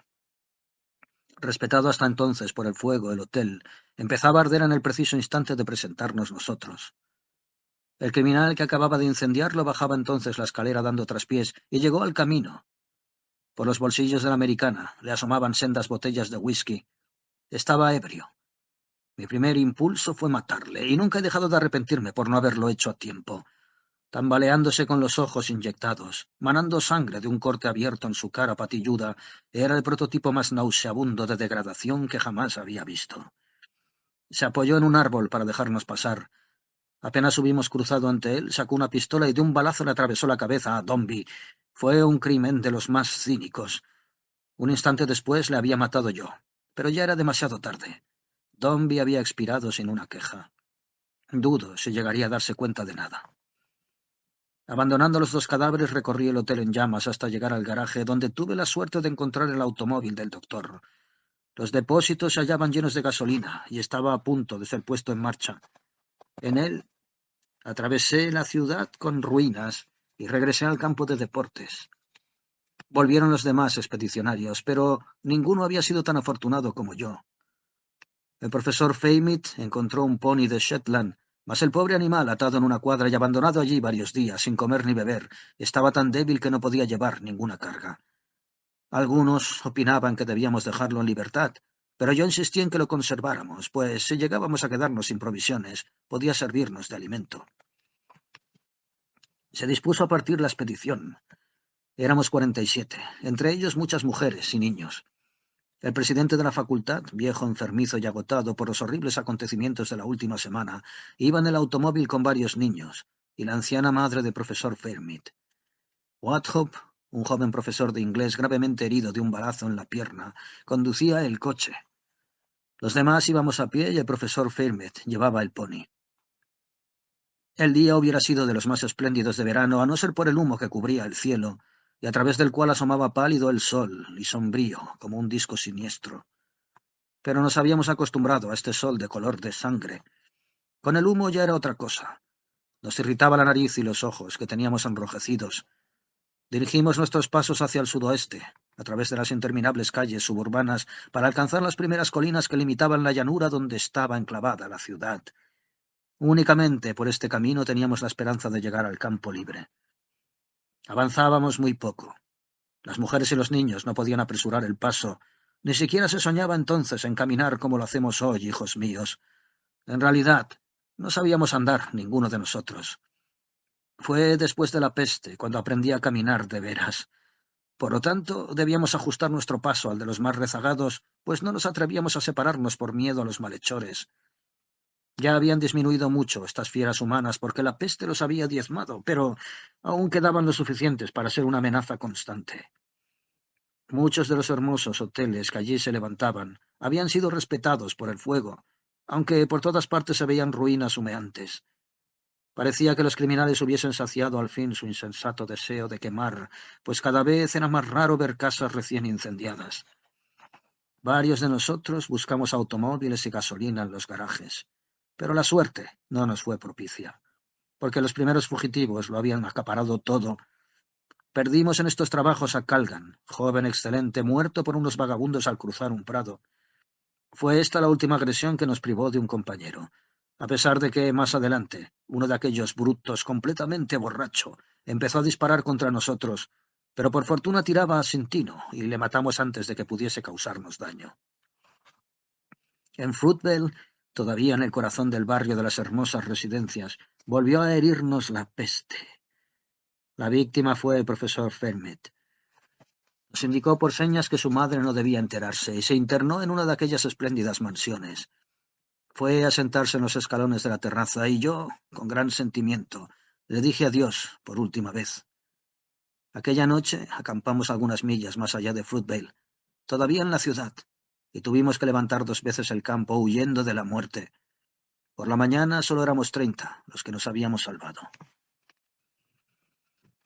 Respetado hasta entonces por el fuego, el hotel empezaba a arder en el preciso instante de presentarnos nosotros. El criminal que acababa de incendiarlo bajaba entonces la escalera dando traspiés y llegó al camino. Por los bolsillos de la americana le asomaban sendas botellas de whisky. Estaba ebrio. Mi primer impulso fue matarle, y nunca he dejado de arrepentirme por no haberlo hecho a tiempo. Tambaleándose con los ojos inyectados, manando sangre de un corte abierto en su cara patilluda, era el prototipo más nauseabundo de degradación que jamás había visto. Se apoyó en un árbol para dejarnos pasar. Apenas hubimos cruzado ante él, sacó una pistola y de un balazo le atravesó la cabeza a Dombey. Fue un crimen de los más cínicos. Un instante después le había matado yo, pero ya era demasiado tarde. Dombey había expirado sin una queja. Dudo si llegaría a darse cuenta de nada. Abandonando los dos cadáveres, recorrí el hotel en llamas hasta llegar al garaje, donde tuve la suerte de encontrar el automóvil del doctor. Los depósitos se hallaban llenos de gasolina y estaba a punto de ser puesto en marcha. En él atravesé la ciudad con ruinas y regresé al campo de deportes. Volvieron los demás expedicionarios, pero ninguno había sido tan afortunado como yo. El profesor Feymit encontró un pony de Shetland, mas el pobre animal, atado en una cuadra y abandonado allí varios días, sin comer ni beber, estaba tan débil que no podía llevar ninguna carga. Algunos opinaban que debíamos dejarlo en libertad, pero yo insistí en que lo conserváramos, pues si llegábamos a quedarnos sin provisiones, podía servirnos de alimento. Se dispuso a partir la expedición. Éramos 47, entre ellos muchas mujeres y niños. El presidente de la facultad, viejo enfermizo y agotado por los horribles acontecimientos de la última semana, iba en el automóvil con varios niños, y la anciana madre del profesor Fairmead. Wathope, un joven profesor de inglés gravemente herido de un balazo en la pierna, conducía el coche. Los demás íbamos a pie y el profesor Fairmead llevaba el pony. El día hubiera sido de los más espléndidos de verano, a no ser por el humo que cubría el cielo, y a través del cual asomaba pálido el sol y sombrío, como un disco siniestro. Pero nos habíamos acostumbrado a este sol de color de sangre. Con el humo ya era otra cosa. Nos irritaba la nariz y los ojos, que teníamos enrojecidos. Dirigimos nuestros pasos hacia el sudoeste, a través de las interminables calles suburbanas, para alcanzar las primeras colinas que limitaban la llanura donde estaba enclavada la ciudad. Únicamente por este camino teníamos la esperanza de llegar al campo libre. Avanzábamos muy poco. Las mujeres y los niños no podían apresurar el paso. Ni siquiera se soñaba entonces en caminar como lo hacemos hoy, hijos míos. En realidad, no sabíamos andar ninguno de nosotros. Fue después de la peste cuando aprendí a caminar de veras. Por lo tanto, debíamos ajustar nuestro paso al de los más rezagados, pues no nos atrevíamos a separarnos por miedo a los malhechores. Ya habían disminuido mucho estas fieras humanas porque la peste los había diezmado, pero aún quedaban lo suficientes para ser una amenaza constante. Muchos de los hermosos hoteles que allí se levantaban habían sido respetados por el fuego, aunque por todas partes se veían ruinas humeantes. Parecía que los criminales hubiesen saciado al fin su insensato deseo de quemar, pues cada vez era más raro ver casas recién incendiadas. Varios de nosotros buscamos automóviles y gasolina en los garajes, pero la suerte no nos fue propicia, porque los primeros fugitivos lo habían acaparado todo. Perdimos en estos trabajos a Calgan, joven excelente, muerto por unos vagabundos al cruzar un prado. Fue esta la última agresión que nos privó de un compañero, a pesar de que, más adelante, uno de aquellos brutos, completamente borracho, empezó a disparar contra nosotros, pero por fortuna tiraba sin tino y le matamos antes de que pudiese causarnos daño. En Fruitvale, todavía en el corazón del barrio de las hermosas residencias, volvió a herirnos la peste. La víctima fue el profesor Fermet. Nos indicó por señas que su madre no debía enterarse y se internó en una de aquellas espléndidas mansiones. Fue a sentarse en los escalones de la terraza y yo, con gran sentimiento, le dije adiós por última vez. Aquella noche acampamos algunas millas más allá de Fruitvale, todavía en la ciudad, y tuvimos que levantar 2 veces el campo huyendo de la muerte. Por la mañana solo éramos 30 los que nos habíamos salvado.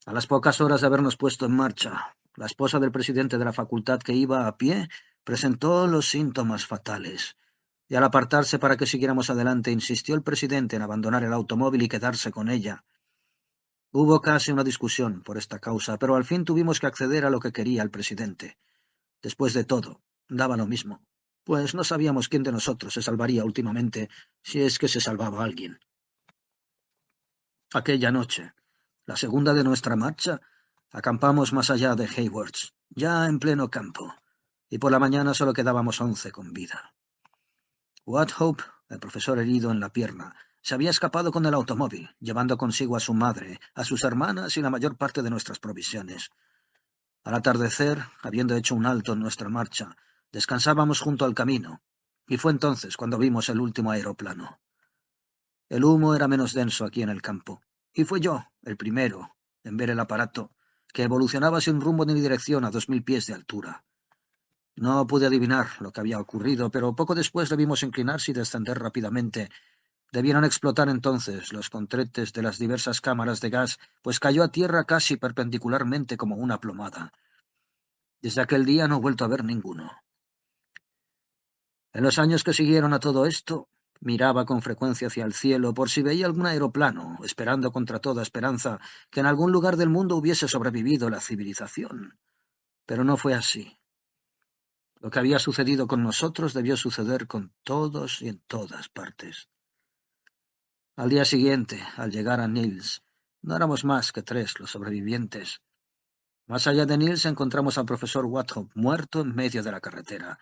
A las pocas horas de habernos puesto en marcha, la esposa del presidente de la facultad, que iba a pie, presentó los síntomas fatales, y al apartarse para que siguiéramos adelante, insistió el presidente en abandonar el automóvil y quedarse con ella. Hubo casi una discusión por esta causa, pero al fin tuvimos que acceder a lo que quería el presidente. Después de todo, daba lo mismo, pues no sabíamos quién de nosotros se salvaría últimamente, si es que se salvaba alguien. Aquella noche, la segunda de nuestra marcha, acampamos más allá de Haywards, ya en pleno campo, y por la mañana solo quedábamos 11 con vida. Wathope, el profesor herido en la pierna, se había escapado con el automóvil, llevando consigo a su madre, a sus hermanas y la mayor parte de nuestras provisiones. Al atardecer, habiendo hecho un alto en nuestra marcha, descansábamos junto al camino, y fue entonces cuando vimos el último aeroplano. El humo era menos denso aquí en el campo, y fue yo, el primero, en ver el aparato, que evolucionaba sin rumbo ni dirección a 2000 pies de altura. No pude adivinar lo que había ocurrido, pero poco después le vimos inclinarse y descender rápidamente. Debieron explotar entonces los contretes de las diversas cámaras de gas, pues cayó a tierra casi perpendicularmente como una plomada. Desde aquel día no he vuelto a ver ninguno. En los años que siguieron a todo esto, miraba con frecuencia hacia el cielo por si veía algún aeroplano, esperando contra toda esperanza que en algún lugar del mundo hubiese sobrevivido la civilización. Pero no fue así. Lo que había sucedido con nosotros debió suceder con todos y en todas partes. Al día siguiente, al llegar a Niles, no éramos más que 3 los sobrevivientes. Más allá de Niles encontramos al profesor Wathope muerto en medio de la carretera.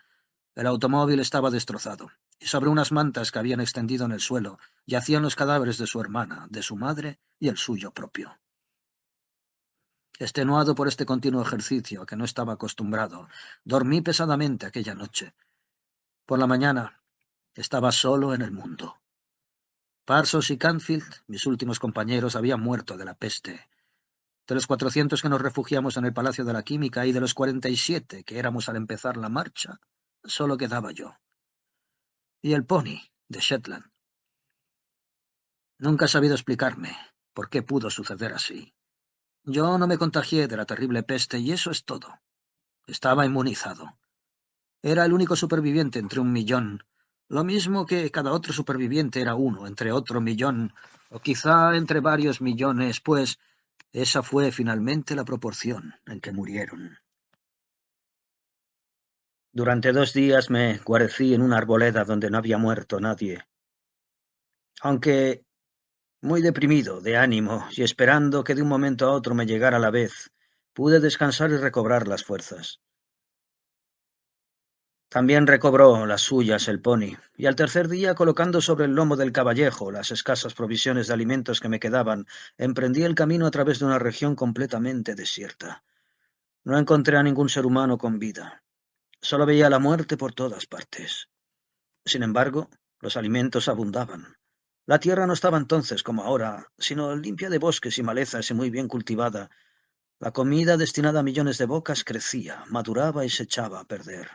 El automóvil estaba destrozado, y sobre unas mantas que habían extendido en el suelo yacían los cadáveres de su hermana, de su madre y el suyo propio. Extenuado por este continuo ejercicio a que no estaba acostumbrado, dormí pesadamente aquella noche. Por la mañana estaba solo en el mundo. Parsons y Canfield, mis últimos compañeros, habían muerto de la peste. De los 400 que nos refugiamos en el Palacio de la Química y de los 47 que éramos al empezar la marcha, solo quedaba yo. Y el pony de Shetland. Nunca he sabido explicarme por qué pudo suceder así. Yo no me contagié de la terrible peste y eso es todo. Estaba inmunizado. Era el único superviviente entre 1 millón, lo mismo que cada otro superviviente era uno entre otro millón, o quizá entre varios millones, pues esa fue finalmente la proporción en que murieron. Durante 2 días me guarecí en una arboleda donde no había muerto nadie. Aunque muy deprimido de ánimo y esperando que de un momento a otro me llegara la vez, pude descansar y recobrar las fuerzas. También recobró las suyas el pony, y al tercer día, colocando sobre el lomo del caballejo las escasas provisiones de alimentos que me quedaban, emprendí el camino a través de una región completamente desierta. No encontré a ningún ser humano con vida. Solo veía la muerte por todas partes. Sin embargo, los alimentos abundaban. La tierra no estaba entonces como ahora, sino limpia de bosques y malezas y muy bien cultivada. La comida destinada a millones de bocas crecía, maduraba y se echaba a perder.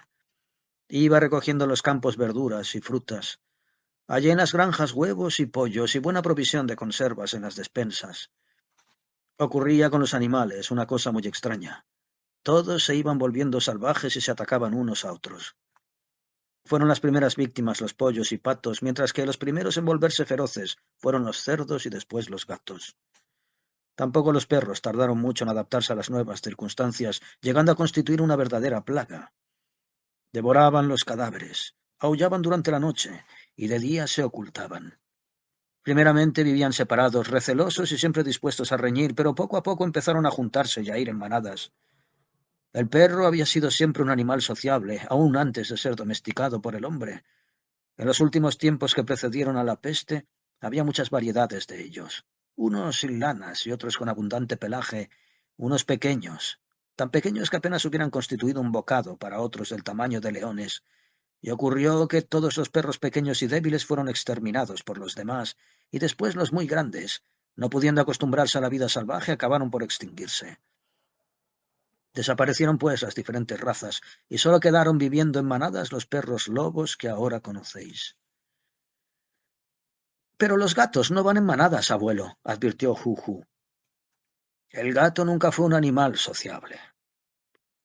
Iba recogiendo los campos verduras y frutas. Hallé en las granjas huevos y pollos y buena provisión de conservas en las despensas. Ocurría con los animales una cosa muy extraña. Todos se iban volviendo salvajes y se atacaban unos a otros. Fueron las primeras víctimas los pollos y patos, mientras que los primeros en volverse feroces fueron los cerdos y después los gatos. Tampoco los perros tardaron mucho en adaptarse a las nuevas circunstancias, llegando a constituir una verdadera plaga. Devoraban los cadáveres, aullaban durante la noche y de día se ocultaban. Primeramente vivían separados, recelosos y siempre dispuestos a reñir, pero poco a poco empezaron a juntarse y a ir en manadas. El perro había sido siempre un animal sociable, aún antes de ser domesticado por el hombre. En los últimos tiempos que precedieron a la peste, había muchas variedades de ellos, unos sin lanas y otros con abundante pelaje, unos pequeños, tan pequeños que apenas hubieran constituido un bocado para otros del tamaño de leones, y ocurrió que todos los perros pequeños y débiles fueron exterminados por los demás, y después los muy grandes, no pudiendo acostumbrarse a la vida salvaje, acabaron por extinguirse. Desaparecieron pues las diferentes razas, y solo quedaron viviendo en manadas los perros lobos que ahora conocéis. Pero los gatos no van en manadas, abuelo, advirtió Juju. El gato nunca fue un animal sociable.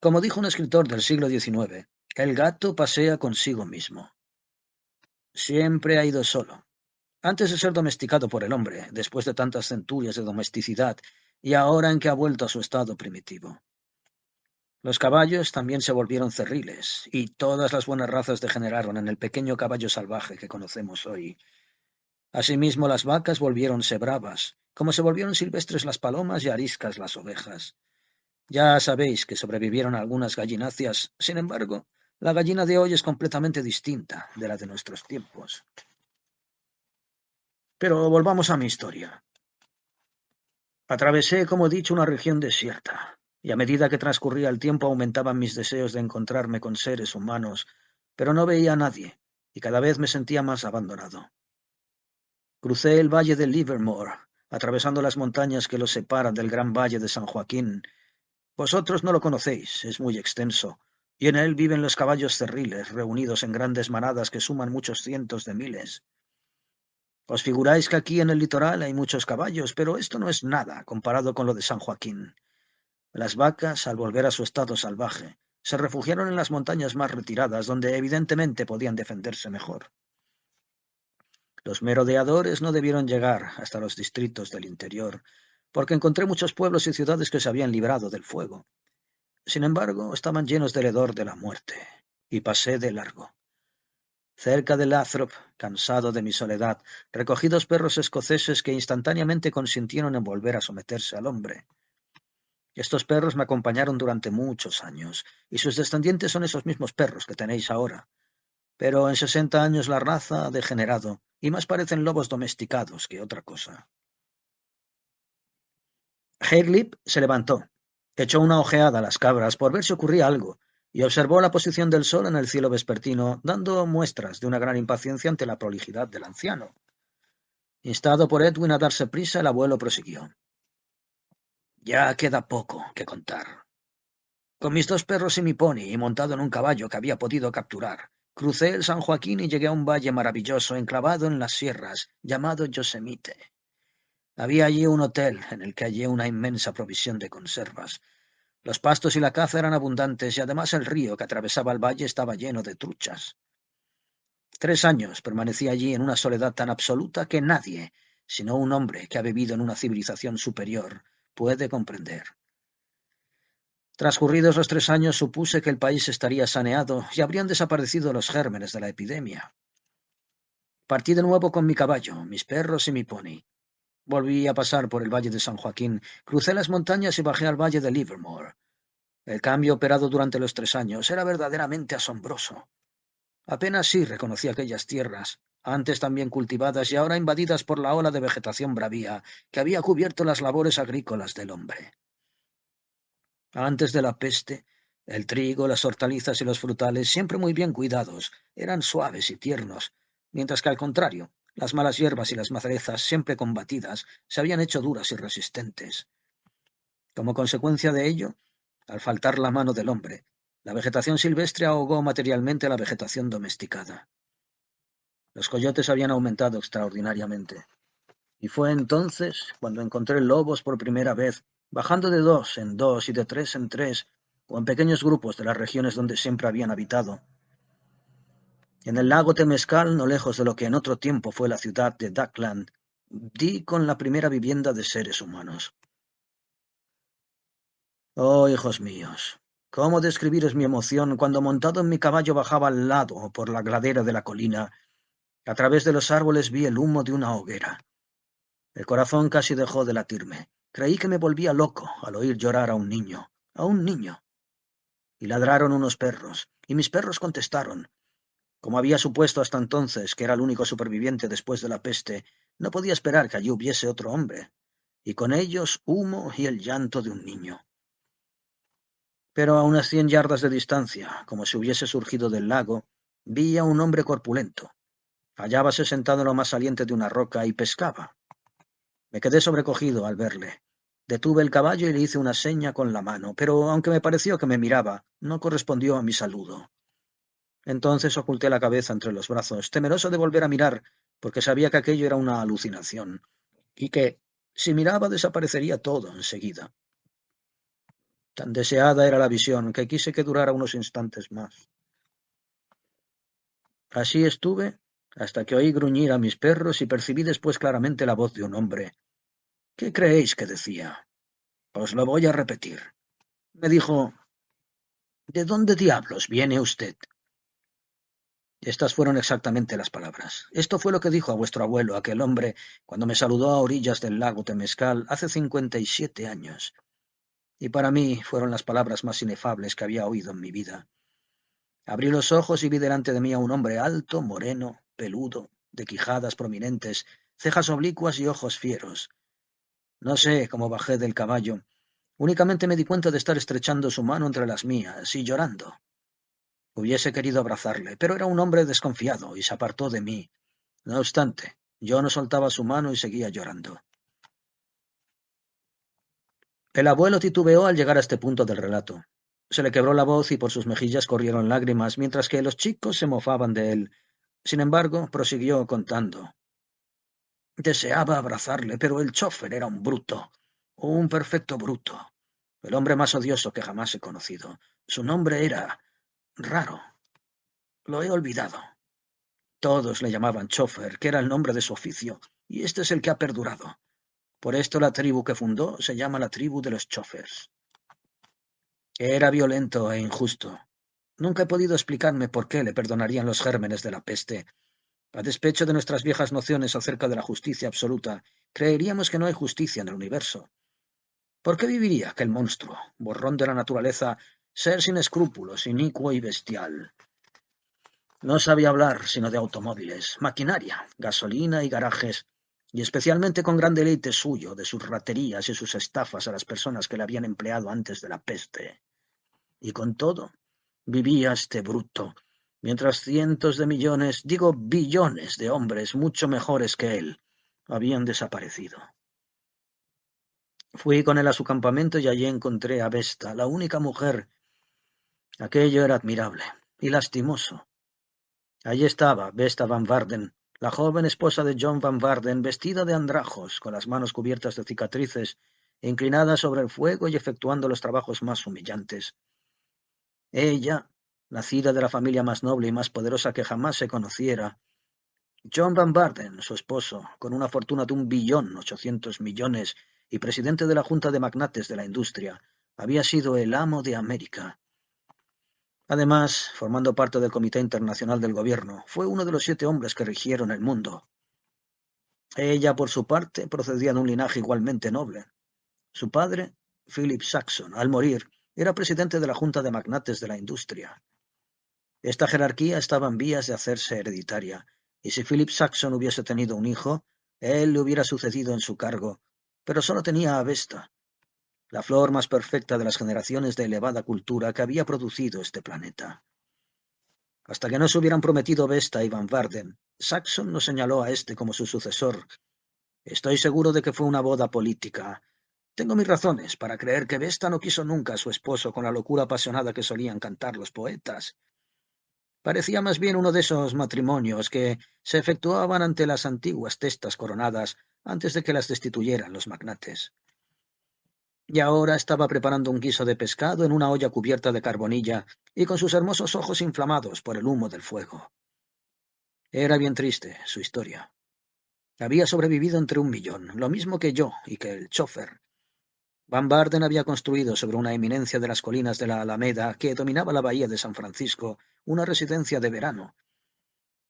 Como dijo un escritor del siglo XIX, el gato pasea consigo mismo. Siempre ha ido solo. Antes de ser domesticado por el hombre, después de tantas centurias de domesticidad, y ahora en que ha vuelto a su estado primitivo. Los caballos también se volvieron cerriles, y todas las buenas razas degeneraron en el pequeño caballo salvaje que conocemos hoy. Asimismo, las vacas volviéronse bravas, como se volvieron silvestres las palomas y ariscas las ovejas. Ya sabéis que sobrevivieron algunas gallináceas, sin embargo, la gallina de hoy es completamente distinta de la de nuestros tiempos. Pero volvamos a mi historia. Atravesé, como he dicho, una región desierta, y a medida que transcurría el tiempo aumentaban mis deseos de encontrarme con seres humanos, pero no veía a nadie, y cada vez me sentía más abandonado. Crucé el valle de Livermore, atravesando las montañas que lo separan del gran valle de San Joaquín. Vosotros no lo conocéis, es muy extenso, y en él viven los caballos cerriles, reunidos en grandes manadas que suman muchos cientos de miles. Os figuráis que aquí en el litoral hay muchos caballos, pero esto no es nada comparado con lo de San Joaquín. Las vacas, al volver a su estado salvaje, se refugiaron en las montañas más retiradas, donde evidentemente podían defenderse mejor. Los merodeadores no debieron llegar hasta los distritos del interior, porque encontré muchos pueblos y ciudades que se habían librado del fuego. Sin embargo, estaban llenos del hedor de la muerte, y pasé de largo. Cerca de Lathrop, cansado de mi soledad, recogí dos perros escoceses que instantáneamente consintieron en volver a someterse al hombre. Estos perros me acompañaron durante muchos años, y sus descendientes son esos mismos perros que tenéis ahora. Pero en 60 años la raza ha degenerado, y más parecen lobos domesticados que otra cosa. Haglip se levantó, echó una ojeada a las cabras por ver si ocurría algo, y observó la posición del sol en el cielo vespertino, dando muestras de una gran impaciencia ante la prolijidad del anciano. Instado por Edwin a darse prisa, el abuelo prosiguió. Ya queda poco que contar. Con mis dos perros y mi pony, y montado en un caballo que había podido capturar, crucé el San Joaquín y llegué a un valle maravilloso enclavado en las sierras, llamado Yosemite. Había allí un hotel en el que hallé una inmensa provisión de conservas. Los pastos y la caza eran abundantes y además el río que atravesaba el valle estaba lleno de truchas. 3 años permanecí allí en una soledad tan absoluta que nadie, sino un hombre que ha vivido en una civilización superior, puede comprender. Transcurridos los 3 años supuse que el país estaría saneado y habrían desaparecido los gérmenes de la epidemia. Partí de nuevo con mi caballo, mis perros y mi pony. Volví a pasar por el valle de San Joaquín, crucé las montañas y bajé al valle de Livermore. El cambio operado durante los 3 años era verdaderamente asombroso. Apenas sí reconocí aquellas tierras, antes también cultivadas y ahora invadidas por la ola de vegetación bravía que había cubierto las labores agrícolas del hombre. Antes de la peste, el trigo, las hortalizas y los frutales, siempre muy bien cuidados, eran suaves y tiernos, mientras que al contrario, las malas hierbas y las malezas, siempre combatidas, se habían hecho duras y resistentes. Como consecuencia de ello, al faltar la mano del hombre, la vegetación silvestre ahogó materialmente a la vegetación domesticada. Los coyotes habían aumentado extraordinariamente, y fue entonces cuando encontré lobos por primera vez, bajando de 2 en 2 y de 3 en 3, o en pequeños grupos de las regiones donde siempre habían habitado. En el lago Temescal, no lejos de lo que en otro tiempo fue la ciudad de Duckland, di con la primera vivienda de seres humanos. Oh, hijos míos, ¿cómo describiros mi emoción cuando montado en mi caballo bajaba al lado por la ladera de la colina? A través de los árboles vi el humo de una hoguera. El corazón casi dejó de latirme. Creí que me volvía loco al oír llorar a un niño, a un niño. Y ladraron unos perros, y mis perros contestaron. Como había supuesto hasta entonces que era el único superviviente después de la peste, no podía esperar que allí hubiese otro hombre, y con ellos humo y el llanto de un niño. Pero a unas 100 yardas de distancia, como si hubiese surgido del lago, vi a un hombre corpulento. Hallábase sentado en lo más saliente de una roca y pescaba. Me quedé sobrecogido al verle. Detuve el caballo y le hice una seña con la mano, pero aunque me pareció que me miraba, no correspondió a mi saludo. Entonces oculté la cabeza entre los brazos, temeroso de volver a mirar, porque sabía que aquello era una alucinación, y que, si miraba, desaparecería todo enseguida. Tan deseada era la visión, que quise que durara unos instantes más. Así estuve hasta que oí gruñir a mis perros y percibí después claramente la voz de un hombre. ¿Qué creéis que decía? Os lo voy a repetir. Me dijo, ¿de dónde diablos viene usted? Estas fueron exactamente las palabras. Esto fue lo que dijo a vuestro abuelo, aquel hombre, cuando me saludó a orillas del lago Temescal hace 57 años. Y para mí fueron las palabras más inefables que había oído en mi vida. Abrí los ojos y vi delante de mí a un hombre alto, moreno, peludo, de quijadas prominentes, cejas oblicuas y ojos fieros. No sé cómo bajé del caballo. Únicamente me di cuenta de estar estrechando su mano entre las mías y llorando. Hubiese querido abrazarle, pero era un hombre desconfiado y se apartó de mí. No obstante, yo no soltaba su mano y seguía llorando. El abuelo titubeó al llegar a este punto del relato. Se le quebró la voz y por sus mejillas corrieron lágrimas, mientras que los chicos se mofaban de él. Sin embargo, prosiguió contando. Deseaba abrazarle, pero el chofer era un bruto, un perfecto bruto, el hombre más odioso que jamás he conocido. Su nombre era raro. Lo he olvidado. Todos le llamaban chofer, que era el nombre de su oficio, y este es el que ha perdurado. Por esto la tribu que fundó se llama la tribu de los chofers. Era violento e injusto. Nunca he podido explicarme por qué le perdonarían los gérmenes de la peste. A despecho de nuestras viejas nociones acerca de la justicia absoluta, creeríamos que no hay justicia en el universo. ¿Por qué viviría aquel monstruo, borrón de la naturaleza, ser sin escrúpulos, inicuo y bestial? No sabía hablar sino de automóviles, maquinaria, gasolina y garajes, y especialmente con gran deleite suyo de sus raterías y sus estafas a las personas que le habían empleado antes de la peste. Y con todo, vivía este bruto, mientras cientos de millones, digo billones de hombres mucho mejores que él, habían desaparecido. Fui con él a su campamento y allí encontré a Vesta, la única mujer. Aquello era admirable y lastimoso. Allí estaba Vesta Van Varden, la joven esposa de John Van Varden, vestida de andrajos, con las manos cubiertas de cicatrices, inclinada sobre el fuego y efectuando los trabajos más humillantes. Ella, nacida de la familia más noble y más poderosa que jamás se conociera, John Van Varden, su esposo, con una fortuna de 1.800.000.000 y presidente de la Junta de Magnates de la Industria, había sido el amo de América. Además, formando parte del Comité Internacional del Gobierno, fue uno de los 7 hombres que rigieron el mundo. Ella, por su parte, procedía de un linaje igualmente noble. Su padre, Philip Saxon, al morir, era presidente de la Junta de Magnates de la Industria. Esta jerarquía estaba en vías de hacerse hereditaria, y si Philip Saxon hubiese tenido un hijo, él le hubiera sucedido en su cargo, pero solo tenía a Vesta, la flor más perfecta de las generaciones de elevada cultura que había producido este planeta. Hasta que no se hubieran prometido Vesta y Van Varden, Saxon no señaló a este como su sucesor. Estoy seguro de que fue una boda política. Tengo mis razones para creer que Vesta no quiso nunca a su esposo con la locura apasionada que solían cantar los poetas. Parecía más bien uno de esos matrimonios que se efectuaban ante las antiguas testas coronadas antes de que las destituyeran los magnates. Y ahora estaba preparando un guiso de pescado en una olla cubierta de carbonilla y con sus hermosos ojos inflamados por el humo del fuego. Era bien triste su historia. Había sobrevivido entre 1.000.000, lo mismo que yo y que el chofer. Van Barden había construido sobre una eminencia de las colinas de la Alameda, que dominaba la bahía de San Francisco, una residencia de verano.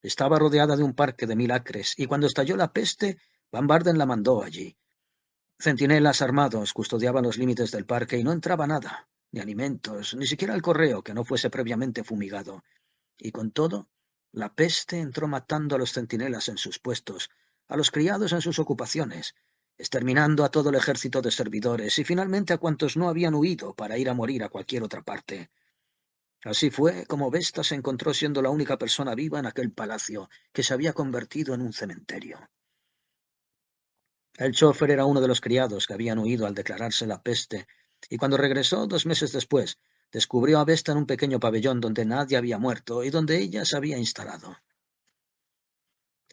Estaba rodeada de un parque de 1000 acres, y cuando estalló la peste, Van Barden la mandó allí. Centinelas armados custodiaban los límites del parque y no entraba nada, ni alimentos, ni siquiera el correo que no fuese previamente fumigado. Y con todo, la peste entró matando a los centinelas en sus puestos, a los criados en sus ocupaciones, exterminando a todo el ejército de servidores y finalmente a cuantos no habían huido para ir a morir a cualquier otra parte. Así fue como Vesta se encontró siendo la única persona viva en aquel palacio, que se había convertido en un cementerio. El chofer era uno de los criados que habían huido al declararse la peste, y cuando regresó 2 meses después, descubrió a Vesta en un pequeño pabellón donde nadie había muerto y donde ella se había instalado.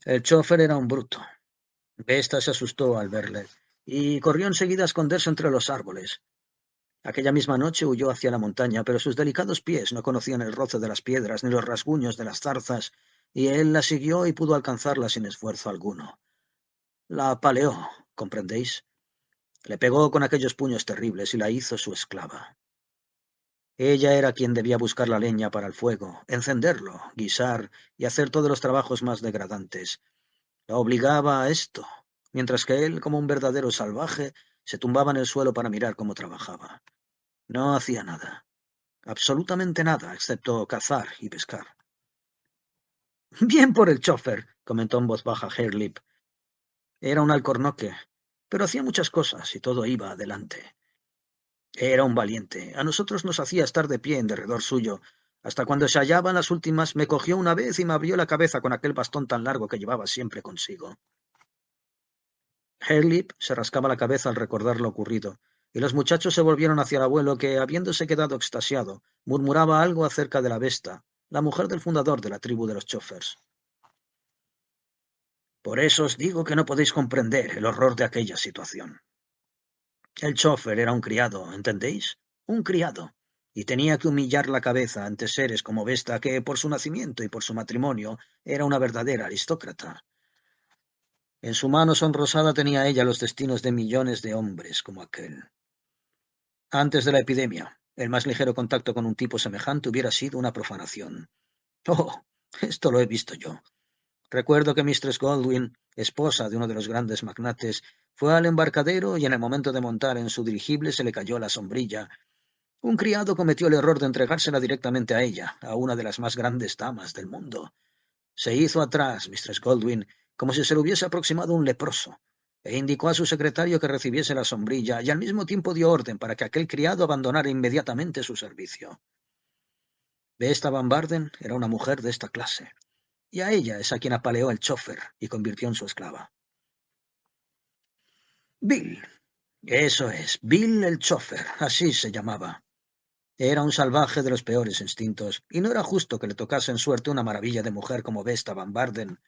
El chofer era un bruto. Vesta se asustó al verle y corrió enseguida a esconderse entre los árboles. Aquella misma noche huyó hacia la montaña, pero sus delicados pies no conocían el roce de las piedras ni los rasguños de las zarzas, y él la siguió y pudo alcanzarla sin esfuerzo alguno. La apaleó, ¿comprendéis? Le pegó con aquellos puños terribles y la hizo su esclava. Ella era quien debía buscar la leña para el fuego, encenderlo, guisar y hacer todos los trabajos más degradantes. La obligaba a esto, mientras que él, como un verdadero salvaje, se tumbaba en el suelo para mirar cómo trabajaba. No hacía nada, absolutamente nada, excepto cazar y pescar. Bien por el chofer, comentó en voz baja Hairlip. Era un alcornoque, pero hacía muchas cosas y todo iba adelante. Era un valiente. A nosotros nos hacía estar de pie en derredor suyo. Hasta cuando se hallaban las últimas, me cogió una vez y me abrió la cabeza con aquel bastón tan largo que llevaba siempre consigo. Hairlip se rascaba la cabeza al recordar lo ocurrido, y los muchachos se volvieron hacia el abuelo que, habiéndose quedado extasiado, murmuraba algo acerca de la Vesta, la mujer del fundador de la tribu de los chofers. Por eso os digo que no podéis comprender el horror de aquella situación. El chofer era un criado, ¿entendéis? Un criado. Y tenía que humillar la cabeza ante seres como Vesta, que por su nacimiento y por su matrimonio era una verdadera aristócrata. En su mano sonrosada tenía ella los destinos de millones de hombres como aquel. Antes de la epidemia, el más ligero contacto con un tipo semejante hubiera sido una profanación. Oh, esto lo he visto yo. Recuerdo que Mistress Goldwyn, esposa de uno de los grandes magnates, fue al embarcadero y en el momento de montar en su dirigible se le cayó la sombrilla. Un criado cometió el error de entregársela directamente a ella, a una de las más grandes damas del mundo. Se hizo atrás, Mistress Goldwyn, como si se le hubiese aproximado un leproso, e indicó a su secretario que recibiese la sombrilla y al mismo tiempo dio orden para que aquel criado abandonara inmediatamente su servicio. Esta Van Barden era una mujer de esta clase, y a ella es a quien apaleó el chofer y convirtió en su esclava. Bill. Eso es, Bill el chofer, así se llamaba. Era un salvaje de los peores instintos, y no era justo que le tocase en suerte una maravilla de mujer como Vesta Van Barden.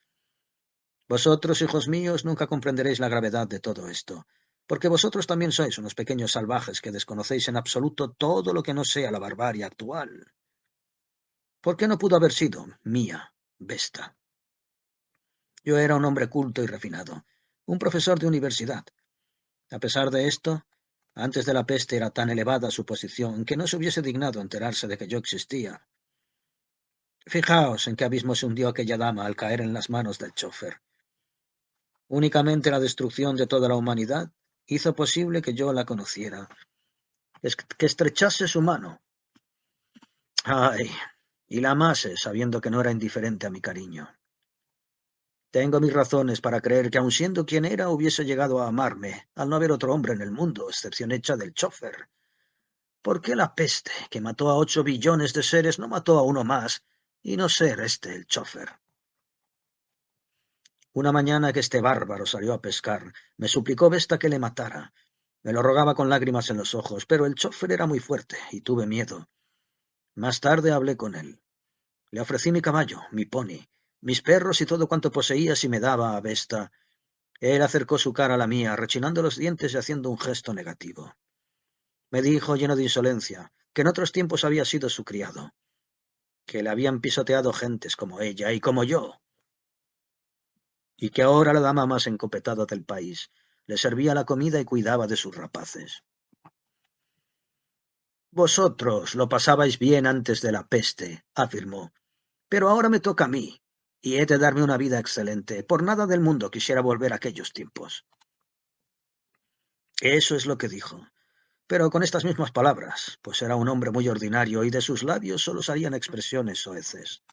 Vosotros, hijos míos, nunca comprenderéis la gravedad de todo esto, porque vosotros también sois unos pequeños salvajes que desconocéis en absoluto todo lo que no sea la barbarie actual. ¿Por qué no pudo haber sido mía, Vesta? Yo era un hombre culto y refinado, un profesor de universidad. A pesar de esto, antes de la peste era tan elevada su posición que no se hubiese dignado enterarse de que yo existía. Fijaos en qué abismo se hundió aquella dama al caer en las manos del chofer. Únicamente la destrucción de toda la humanidad hizo posible que yo la conociera, que estrechase su mano. Ay, y la amase sabiendo que no era indiferente a mi cariño. Tengo mis razones para creer que aun siendo quien era hubiese llegado a amarme, al no haber otro hombre en el mundo, excepción hecha del chofer. ¿Por qué la peste, que mató a 8 billones de seres, no mató a uno más, y no ser este el chofer? Una mañana que este bárbaro salió a pescar, me suplicó Vesta que le matara. Me lo rogaba con lágrimas en los ojos, pero el chofer era muy fuerte y tuve miedo. Más tarde hablé con él. Le ofrecí mi caballo, mi pony, mis perros y todo cuanto poseía si me daba a Vesta. Él acercó su cara a la mía, rechinando los dientes y haciendo un gesto negativo. Me dijo, lleno de insolencia, que en otros tiempos había sido su criado, que le habían pisoteado gentes como ella y como yo, y que ahora la dama más encopetada del país le servía la comida y cuidaba de sus rapaces. Vosotros lo pasabais bien antes de la peste, afirmó. Pero ahora me toca a mí, y he de darme una vida excelente. Por nada del mundo quisiera volver a aquellos tiempos. Eso es lo que dijo, pero con estas mismas palabras, pues era un hombre muy ordinario y de sus labios solo salían expresiones soeces.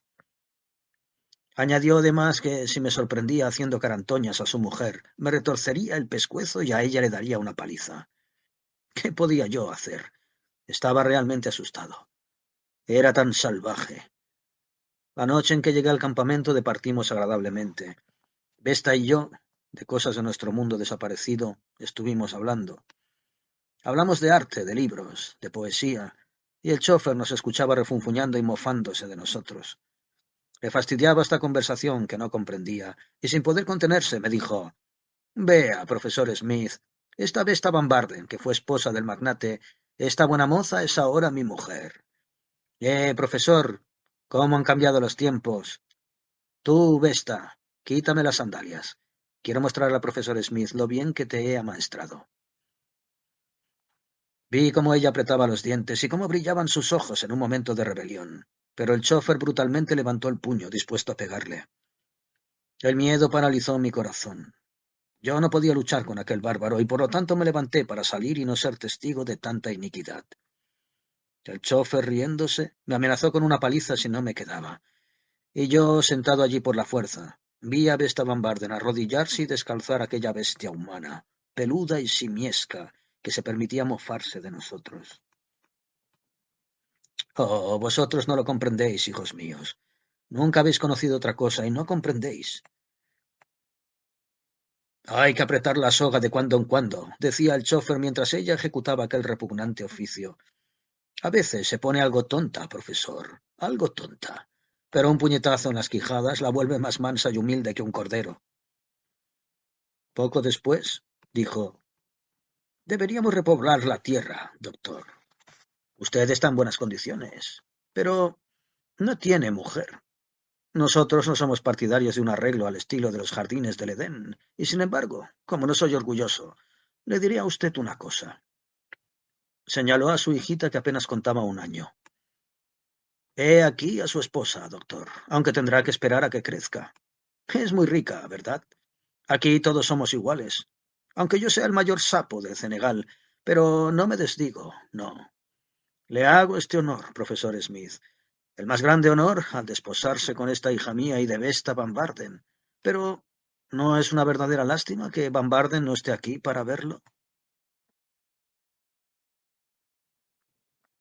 Añadió además que si me sorprendía haciendo carantoñas a su mujer, me retorcería el pescuezo y a ella le daría una paliza. ¿Qué podía yo hacer? Estaba realmente asustado. Era tan salvaje. La noche en que llegué al campamento departimos agradablemente. Vesta y yo, de cosas de nuestro mundo desaparecido, estuvimos hablando. Hablamos de arte, de libros, de poesía, y el chofer nos escuchaba refunfuñando y mofándose de nosotros. Le fastidiaba esta conversación que no comprendía, y sin poder contenerse me dijo: «Vea, profesor Smith, esta Vesta Van Barden, que fue esposa del magnate, esta buena moza es ahora mi mujer. Profesor, ¿cómo han cambiado los tiempos? Tú, Vesta, quítame las sandalias. Quiero mostrarle al profesor Smith lo bien que te he amaestrado». Vi cómo ella apretaba los dientes y cómo brillaban sus ojos en un momento de rebelión, pero el chófer brutalmente levantó el puño, dispuesto a pegarle. El miedo paralizó mi corazón. Yo no podía luchar con aquel bárbaro y por lo tanto me levanté para salir y no ser testigo de tanta iniquidad. El chófer, riéndose, me amenazó con una paliza si no me quedaba, y yo, sentado allí por la fuerza, vi a Vesta Van Barden arrodillarse y descalzar aquella bestia humana, peluda y simiesca, que se permitía mofarse de nosotros. Oh, vosotros no lo comprendéis, hijos míos. Nunca habéis conocido otra cosa y no comprendéis. Hay que apretar la soga de cuando en cuando, decía el chófer mientras ella ejecutaba aquel repugnante oficio. A veces se pone algo tonta, profesor, algo tonta. Pero un puñetazo en las quijadas la vuelve más mansa y humilde que un cordero. Poco después, dijo: «Deberíamos repoblar la tierra, doctor. Usted está en buenas condiciones, pero no tiene mujer. Nosotros no somos partidarios de un arreglo al estilo de los jardines del Edén, y sin embargo, como no soy orgulloso, le diré a usted una cosa». Señaló a su hijita que apenas contaba un año. «He aquí a su esposa, doctor, aunque tendrá que esperar a que crezca. Es muy rica, ¿verdad? Aquí todos somos iguales, aunque yo sea el mayor sapo de Cenegal, pero no me desdigo, no. Le hago este honor, profesor Smith, el más grande honor al desposarse con esta hija mía y de Vesta Van Barden. Pero ¿no es una verdadera lástima que Van Barden no esté aquí para verlo?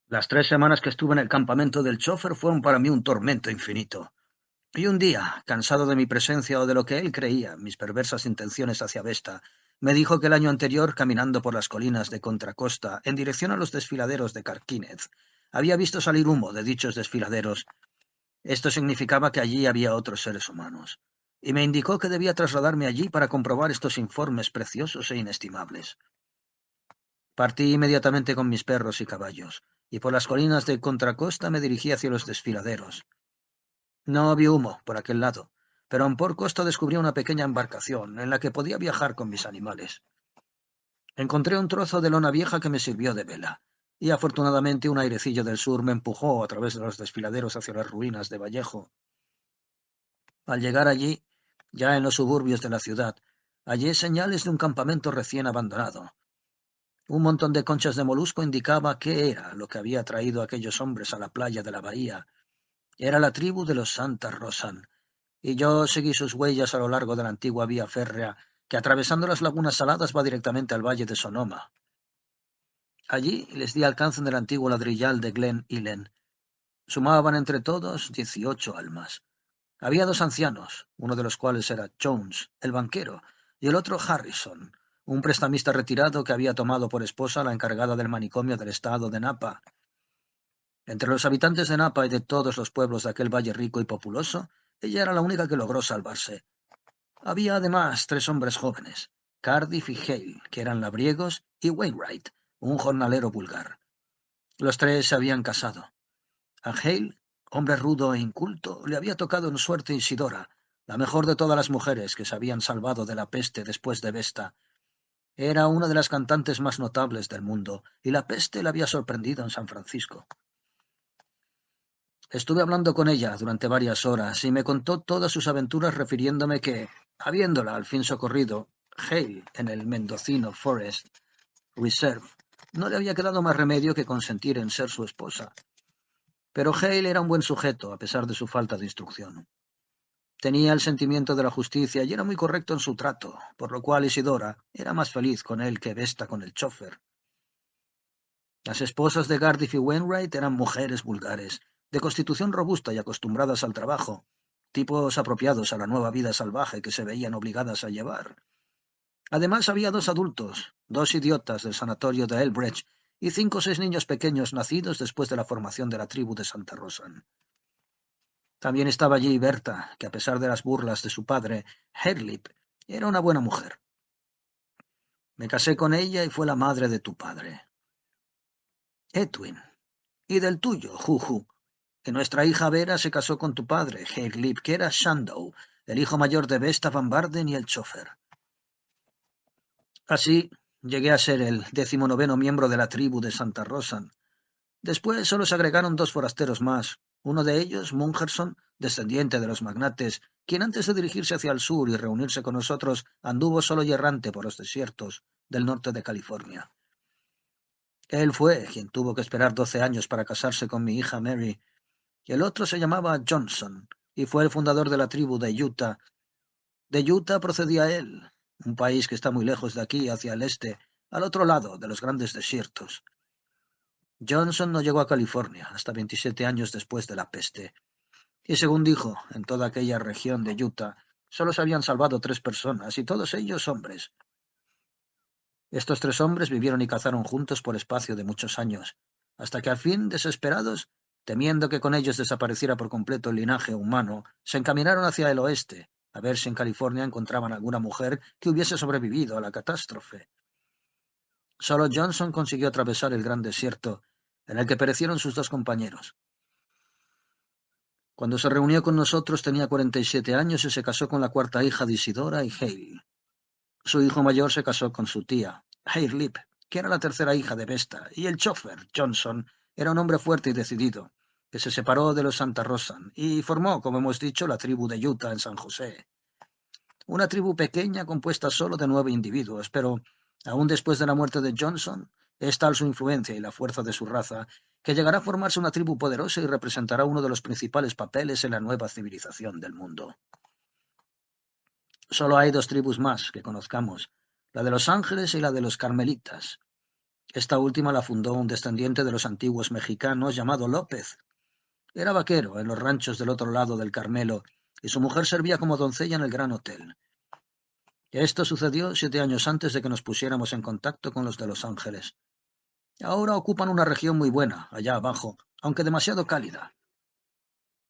Las 3 semanas que estuve en el campamento del chofer fueron para mí un tormento infinito. Y un día, cansado de mi presencia o de lo que él creía, mis perversas intenciones hacia Vesta, me dijo que el año anterior, caminando por las colinas de Contracosta, en dirección a los desfiladeros de Carquínez, había visto salir humo de dichos desfiladeros. Esto significaba que allí había otros seres humanos, y me indicó que debía trasladarme allí para comprobar estos informes preciosos e inestimables. Partí inmediatamente con mis perros y caballos, y por las colinas de Contracosta me dirigí hacia los desfiladeros. No vi humo por aquel lado, pero en Port Costa descubrí una pequeña embarcación en la que podía viajar con mis animales. Encontré un trozo de lona vieja que me sirvió de vela, y afortunadamente un airecillo del sur me empujó a través de los desfiladeros hacia las ruinas de Vallejo. Al llegar allí, ya en los suburbios de la ciudad, hallé señales de un campamento recién abandonado. Un montón de conchas de molusco indicaba qué era lo que había traído a aquellos hombres a la playa de la bahía. Era la tribu de los Santa Rosan, y yo seguí sus huellas a lo largo de la antigua vía férrea que, atravesando las lagunas saladas, va directamente al valle de Sonoma. Allí les di alcance en el antiguo ladrillal de Glen Ellen. Sumaban entre todos 18 almas. Había dos ancianos, uno de los cuales era Jones, el banquero, y el otro Harrison, un prestamista retirado que había tomado por esposa a la encargada del manicomio del estado de Napa. Entre los habitantes de Napa y de todos los pueblos de aquel valle rico y populoso, ella era la única que logró salvarse. Había además 3 hombres jóvenes, Cardiff y Hale, que eran labriegos, y Wainwright, un jornalero vulgar. Los 3 se habían casado. A Hale, hombre rudo e inculto, le había tocado en suerte Isidora, la mejor de todas las mujeres que se habían salvado de la peste después de Vesta. Era una de las cantantes más notables del mundo, y la peste la había sorprendido en San Francisco. Estuve hablando con ella durante varias horas y me contó todas sus aventuras refiriéndome que, habiéndola al fin socorrido, Hale en el Mendocino Forest Reserve, no le había quedado más remedio que consentir en ser su esposa. Pero Hale era un buen sujeto, a pesar de su falta de instrucción. Tenía el sentimiento de la justicia y era muy correcto en su trato, por lo cual Isidora era más feliz con él que Vesta con el chofer. Las esposas de Cardiff y Wainwright eran mujeres vulgares, de constitución robusta y acostumbradas al trabajo, tipos apropiados a la nueva vida salvaje que se veían obligadas a llevar. Además había dos adultos, dos idiotas del sanatorio de Elbridge y 5 o 6 niños pequeños nacidos después de la formación de la tribu de Santa Rosa. También estaba allí Berta, que a pesar de las burlas de su padre, Herlip, era una buena mujer. Me casé con ella y fue la madre de tu padre. Edwin. Y del tuyo, Juju, que nuestra hija Vera se casó con tu padre, Herlip, que era Shandow, el hijo mayor de Vesta Van Barden y el chofer. Así llegué a ser el 19º miembro de la tribu de Santa Rosa. Después solo se agregaron 2 forasteros más, uno de ellos, Mungerson, descendiente de los magnates, quien antes de dirigirse hacia el sur y reunirse con nosotros anduvo solo y errante por los desiertos del norte de California. Él fue quien tuvo que esperar 12 años para casarse con mi hija Mary, y el otro se llamaba Johnson, y fue el fundador de la tribu de Utah. De Utah procedía él, un país que está muy lejos de aquí, hacia el este, al otro lado de los grandes desiertos. Johnson no llegó a California hasta 27 años después de la peste, y según dijo, en toda aquella región de Utah solo se habían salvado 3 personas, y todos ellos hombres. Estos 3 hombres vivieron y cazaron juntos por espacio de muchos años, hasta que al fin, desesperados, temiendo que con ellos desapareciera por completo el linaje humano, se encaminaron hacia el oeste, a ver si en California encontraban alguna mujer que hubiese sobrevivido a la catástrofe. Solo Johnson consiguió atravesar el gran desierto, en el que perecieron sus 2 compañeros. Cuando se reunió con nosotros tenía 47 años y se casó con la 4ª hija de Isidora y Hale. Su hijo mayor se casó con su tía, Hairlip, que era la 3ª hija de Vesta, y el chofer, Johnson, era un hombre fuerte y decidido, que se separó de los Santa Rosa y formó, como hemos dicho, la tribu de Utah en San José. Una tribu pequeña compuesta solo de 9 individuos, pero aún después de la muerte de Johnson, es tal su influencia y la fuerza de su raza que llegará a formarse una tribu poderosa y representará uno de los principales papeles en la nueva civilización del mundo. Solo hay 2 tribus más que conozcamos, la de los Ángeles y la de los Carmelitas. Esta última la fundó un descendiente de los antiguos mexicanos llamado López. Era vaquero en los ranchos del otro lado del Carmelo y su mujer servía como doncella en el Gran Hotel. Esto sucedió 7 años antes de que nos pusiéramos en contacto con los de Los Ángeles. Ahora ocupan una región muy buena, allá abajo, aunque demasiado cálida.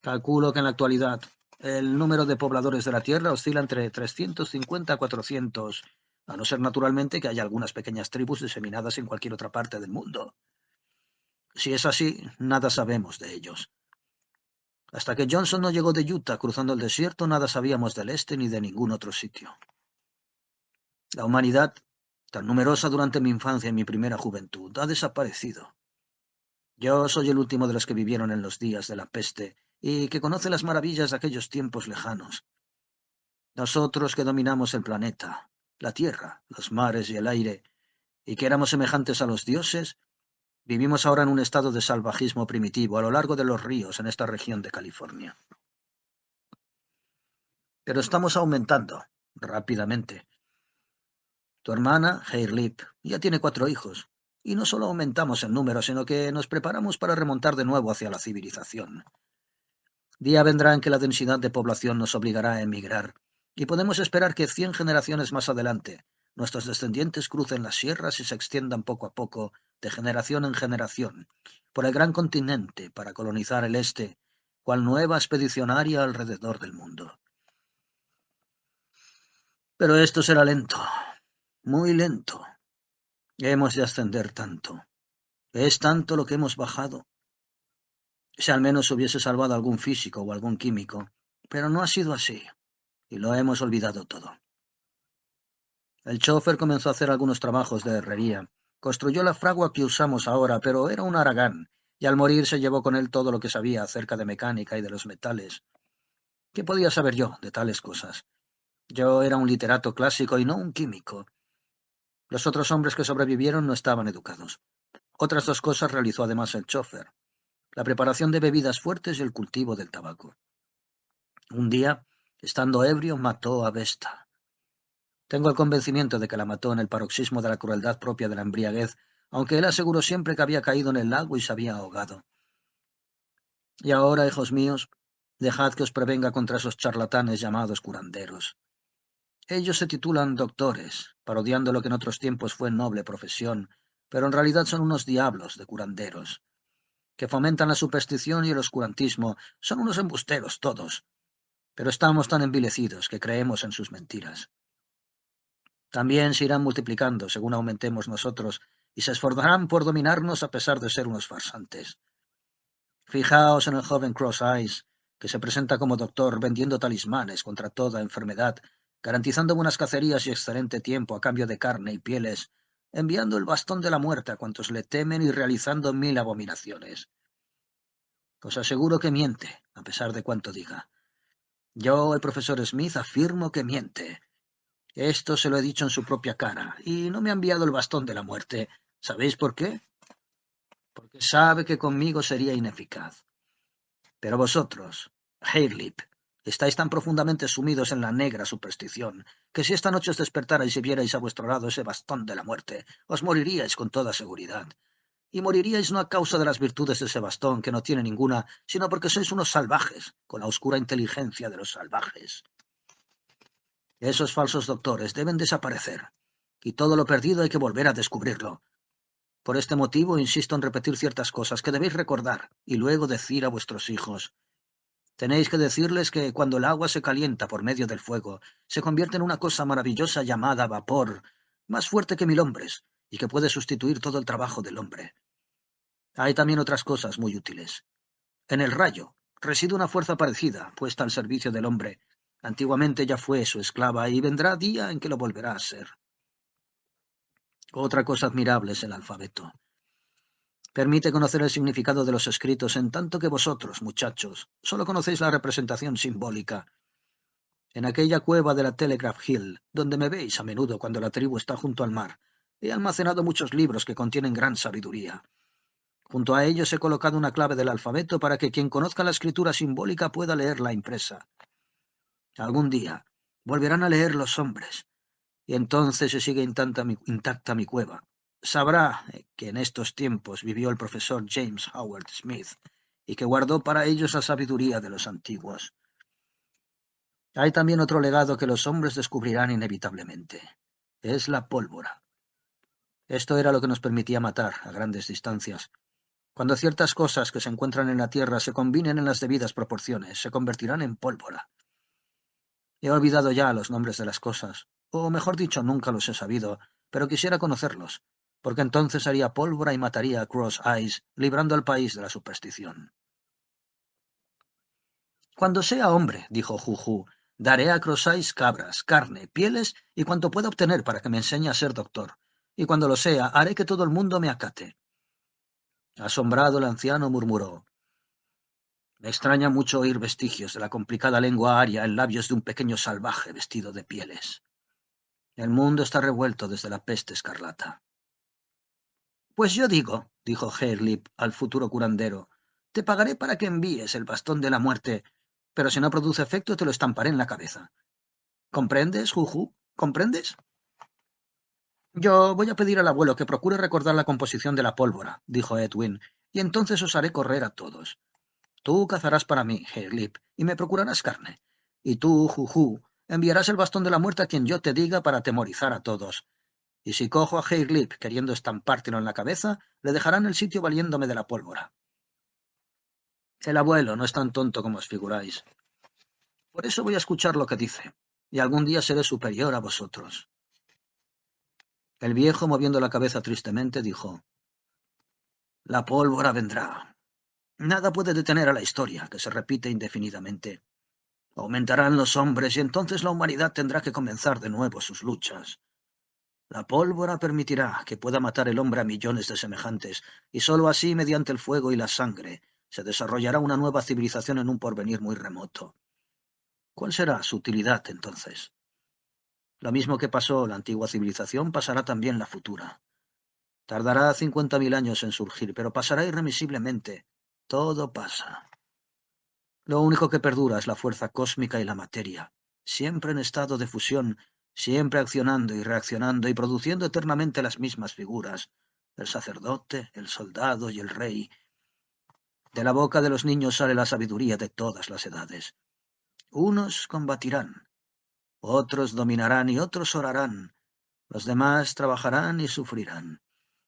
Calculo que en la actualidad el número de pobladores de la Tierra oscila entre 350 a 400, a no ser naturalmente que haya algunas pequeñas tribus diseminadas en cualquier otra parte del mundo. Si es así, nada sabemos de ellos. Hasta que Johnson no llegó de Utah cruzando el desierto, nada sabíamos del este ni de ningún otro sitio. La humanidad, tan numerosa durante mi infancia y mi primera juventud, ha desaparecido. Yo soy el último de los que vivieron en los días de la peste y que conoce las maravillas de aquellos tiempos lejanos. Nosotros que dominamos el planeta, la tierra, los mares y el aire, y que éramos semejantes a los dioses, vivimos ahora en un estado de salvajismo primitivo a lo largo de los ríos en esta región de California. Pero estamos aumentando rápidamente. Tu hermana, Hairlip, ya tiene 4 hijos, y no solo aumentamos en número, sino que nos preparamos para remontar de nuevo hacia la civilización. Día vendrá en que la densidad de población nos obligará a emigrar, y podemos esperar que 100 generaciones más adelante nuestros descendientes crucen las sierras y se extiendan poco a poco, de generación en generación, por el gran continente para colonizar el este, cual nueva expedicionaria alrededor del mundo. Pero esto será lento, muy lento. Hemos de ascender tanto. Es tanto lo que hemos bajado. Si al menos hubiese salvado algún físico o algún químico, pero no ha sido así, y lo hemos olvidado todo. El chofer comenzó a hacer algunos trabajos de herrería. Construyó la fragua que usamos ahora, pero era un haragán, y al morir se llevó con él todo lo que sabía acerca de mecánica y de los metales. ¿Qué podía saber yo de tales cosas? Yo era un literato clásico y no un químico. Los otros hombres que sobrevivieron no estaban educados. Otras dos cosas realizó además el chofer: la preparación de bebidas fuertes y el cultivo del tabaco. Un día, estando ebrio, mató a Vesta. Tengo el convencimiento de que la mató en el paroxismo de la crueldad propia de la embriaguez, aunque él aseguró siempre que había caído en el lago y se había ahogado. Y ahora, hijos míos, dejad que os prevenga contra esos charlatanes llamados curanderos. Ellos se titulan doctores, parodiando lo que en otros tiempos fue noble profesión, pero en realidad son unos diablos de curanderos, que fomentan la superstición y el oscurantismo. Son unos embusteros todos, pero estamos tan envilecidos que creemos en sus mentiras. También se irán multiplicando según aumentemos nosotros, y se esforzarán por dominarnos a pesar de ser unos farsantes. Fijaos en el joven Cross Eyes, que se presenta como doctor vendiendo talismanes contra toda enfermedad, garantizando buenas cacerías y excelente tiempo a cambio de carne y pieles, enviando el bastón de la muerte a cuantos le temen y realizando 1000 abominaciones. Os aseguro que miente, a pesar de cuanto diga. Yo, el profesor Smith, afirmo que miente. Esto se lo he dicho en su propia cara, y no me ha enviado el bastón de la muerte. ¿Sabéis por qué? Porque sabe que conmigo sería ineficaz. Pero vosotros, Hairlip, estáis tan profundamente sumidos en la negra superstición, que si esta noche os despertarais y vierais a vuestro lado ese bastón de la muerte, os moriríais con toda seguridad. Y moriríais no a causa de las virtudes de ese bastón, que no tiene ninguna, sino porque sois unos salvajes, con la oscura inteligencia de los salvajes. Esos falsos doctores deben desaparecer, y todo lo perdido hay que volver a descubrirlo. Por este motivo insisto en repetir ciertas cosas que debéis recordar y luego decir a vuestros hijos. Tenéis que decirles que cuando el agua se calienta por medio del fuego, se convierte en una cosa maravillosa llamada vapor, más fuerte que 1000 hombres, y que puede sustituir todo el trabajo del hombre. Hay también otras cosas muy útiles. En el rayo reside una fuerza parecida, puesta al servicio del hombre. Antiguamente ya fue su esclava y vendrá día en que lo volverá a ser. Otra cosa admirable es el alfabeto. Permite conocer el significado de los escritos, en tanto que vosotros, muchachos, solo conocéis la representación simbólica. En aquella cueva de la Telegraph Hill, donde me veis a menudo cuando la tribu está junto al mar, he almacenado muchos libros que contienen gran sabiduría. Junto a ellos he colocado una clave del alfabeto para que quien conozca la escritura simbólica pueda leerla impresa. Algún día volverán a leer los hombres, y entonces se sigue intacta mi cueva. Sabrá que en estos tiempos vivió el profesor James Howard Smith, y que guardó para ellos la sabiduría de los antiguos. Hay también otro legado que los hombres descubrirán inevitablemente. Es la pólvora. Esto era lo que nos permitía matar a grandes distancias. Cuando ciertas cosas que se encuentran en la tierra se combinen en las debidas proporciones, se convertirán en pólvora. He olvidado ya los nombres de las cosas, o mejor dicho, nunca los he sabido, pero quisiera conocerlos, porque entonces haría pólvora y mataría a Cross Eyes, librando al país de la superstición. Cuando sea hombre, dijo Juju, daré a Cross Eyes cabras, carne, pieles y cuanto pueda obtener para que me enseñe a ser doctor. Y cuando lo sea, haré que todo el mundo me acate. Asombrado, el anciano murmuró: me extraña mucho oír vestigios de la complicada lengua aria en labios de un pequeño salvaje vestido de pieles. El mundo está revuelto desde la peste escarlata. Pues yo digo, dijo Hairlip al futuro curandero, te pagaré para que envíes el bastón de la muerte, pero si no produce efecto te lo estamparé en la cabeza. ¿Comprendes, Juju? ¿Comprendes? Yo voy a pedir al abuelo que procure recordar la composición de la pólvora, dijo Edwin, y entonces os haré correr a todos. Tú cazarás para mí, Hairlip, y me procurarás carne. Y tú, Juju, enviarás el bastón de la muerte a quien yo te diga para atemorizar a todos. Y si cojo a Hairlip queriendo estampártelo en la cabeza, le dejarán el sitio valiéndome de la pólvora. El abuelo no es tan tonto como os figuráis. Por eso voy a escuchar lo que dice, y algún día seré superior a vosotros. El viejo, moviendo la cabeza tristemente, dijo: la pólvora vendrá. Nada puede detener a la historia, que se repite indefinidamente. Aumentarán los hombres y entonces la humanidad tendrá que comenzar de nuevo sus luchas. La pólvora permitirá que pueda matar el hombre a millones de semejantes, y sólo así, mediante el fuego y la sangre, se desarrollará una nueva civilización en un porvenir muy remoto. ¿Cuál será su utilidad entonces? Lo mismo que pasó la antigua civilización, pasará también la futura. Tardará 50.000 años en surgir, pero pasará irremisiblemente. Todo pasa. Lo único que perdura es la fuerza cósmica y la materia, siempre en estado de fusión, siempre accionando y reaccionando y produciendo eternamente las mismas figuras, el sacerdote, el soldado y el rey. De la boca de los niños sale la sabiduría de todas las edades. Unos combatirán, otros dominarán y otros orarán. Los demás trabajarán y sufrirán.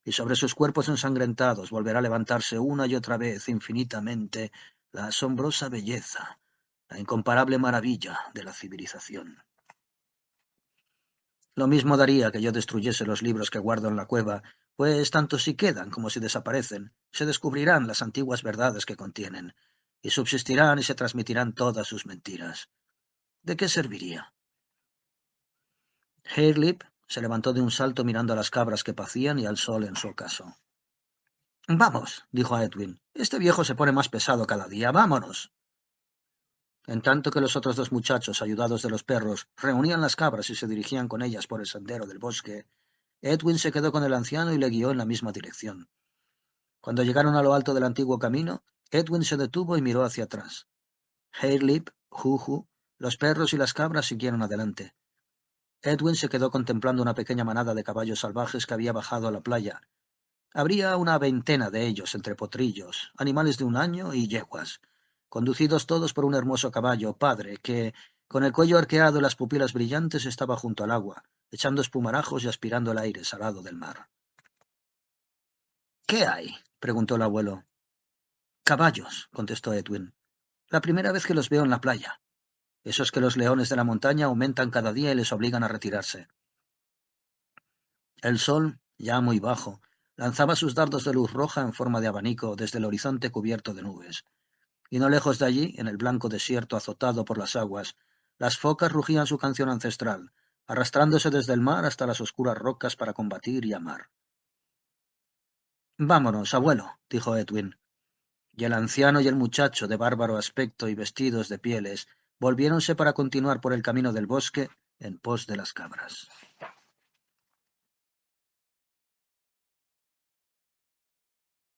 Y sobre sus cuerpos ensangrentados volverá a levantarse una y otra vez infinitamente la asombrosa belleza, la incomparable maravilla de la civilización. Lo mismo daría que yo destruyese los libros que guardo en la cueva, pues tanto si quedan como si desaparecen, se descubrirán las antiguas verdades que contienen, y subsistirán y se transmitirán todas sus mentiras. ¿De qué serviría? Hairlip se levantó de un salto mirando a las cabras que pacían y al sol en su ocaso. Vamos, dijo a Edwin, este viejo se pone más pesado cada día, vámonos. En tanto que los otros dos muchachos, ayudados de los perros, reunían las cabras y se dirigían con ellas por el sendero del bosque, Edwin se quedó con el anciano y le guió en la misma dirección. Cuando llegaron a lo alto del antiguo camino, Edwin se detuvo y miró hacia atrás. Hairlip, Juju, los perros y las cabras siguieron adelante. Edwin se quedó contemplando una pequeña manada de caballos salvajes que había bajado a la playa. Habría una veintena de ellos entre potrillos, animales de un año y yeguas, conducidos todos por un hermoso caballo padre que, con el cuello arqueado y las pupilas brillantes, estaba junto al agua, echando espumarajos y aspirando el aire salado del mar. ¿Qué hay? Preguntó el abuelo. Caballos, contestó Edwin. La primera vez que los veo en la playa. Esos que los leones de la montaña aumentan cada día y les obligan a retirarse. El sol, ya muy bajo, lanzaba sus dardos de luz roja en forma de abanico desde el horizonte cubierto de nubes. Y no lejos de allí, en el blanco desierto azotado por las aguas, las focas rugían su canción ancestral, arrastrándose desde el mar hasta las oscuras rocas para combatir y amar. Vámonos, abuelo, dijo Edwin. Y el anciano y el muchacho, de bárbaro aspecto y vestidos de pieles, volviéronse para continuar por el camino del bosque en pos de las cabras.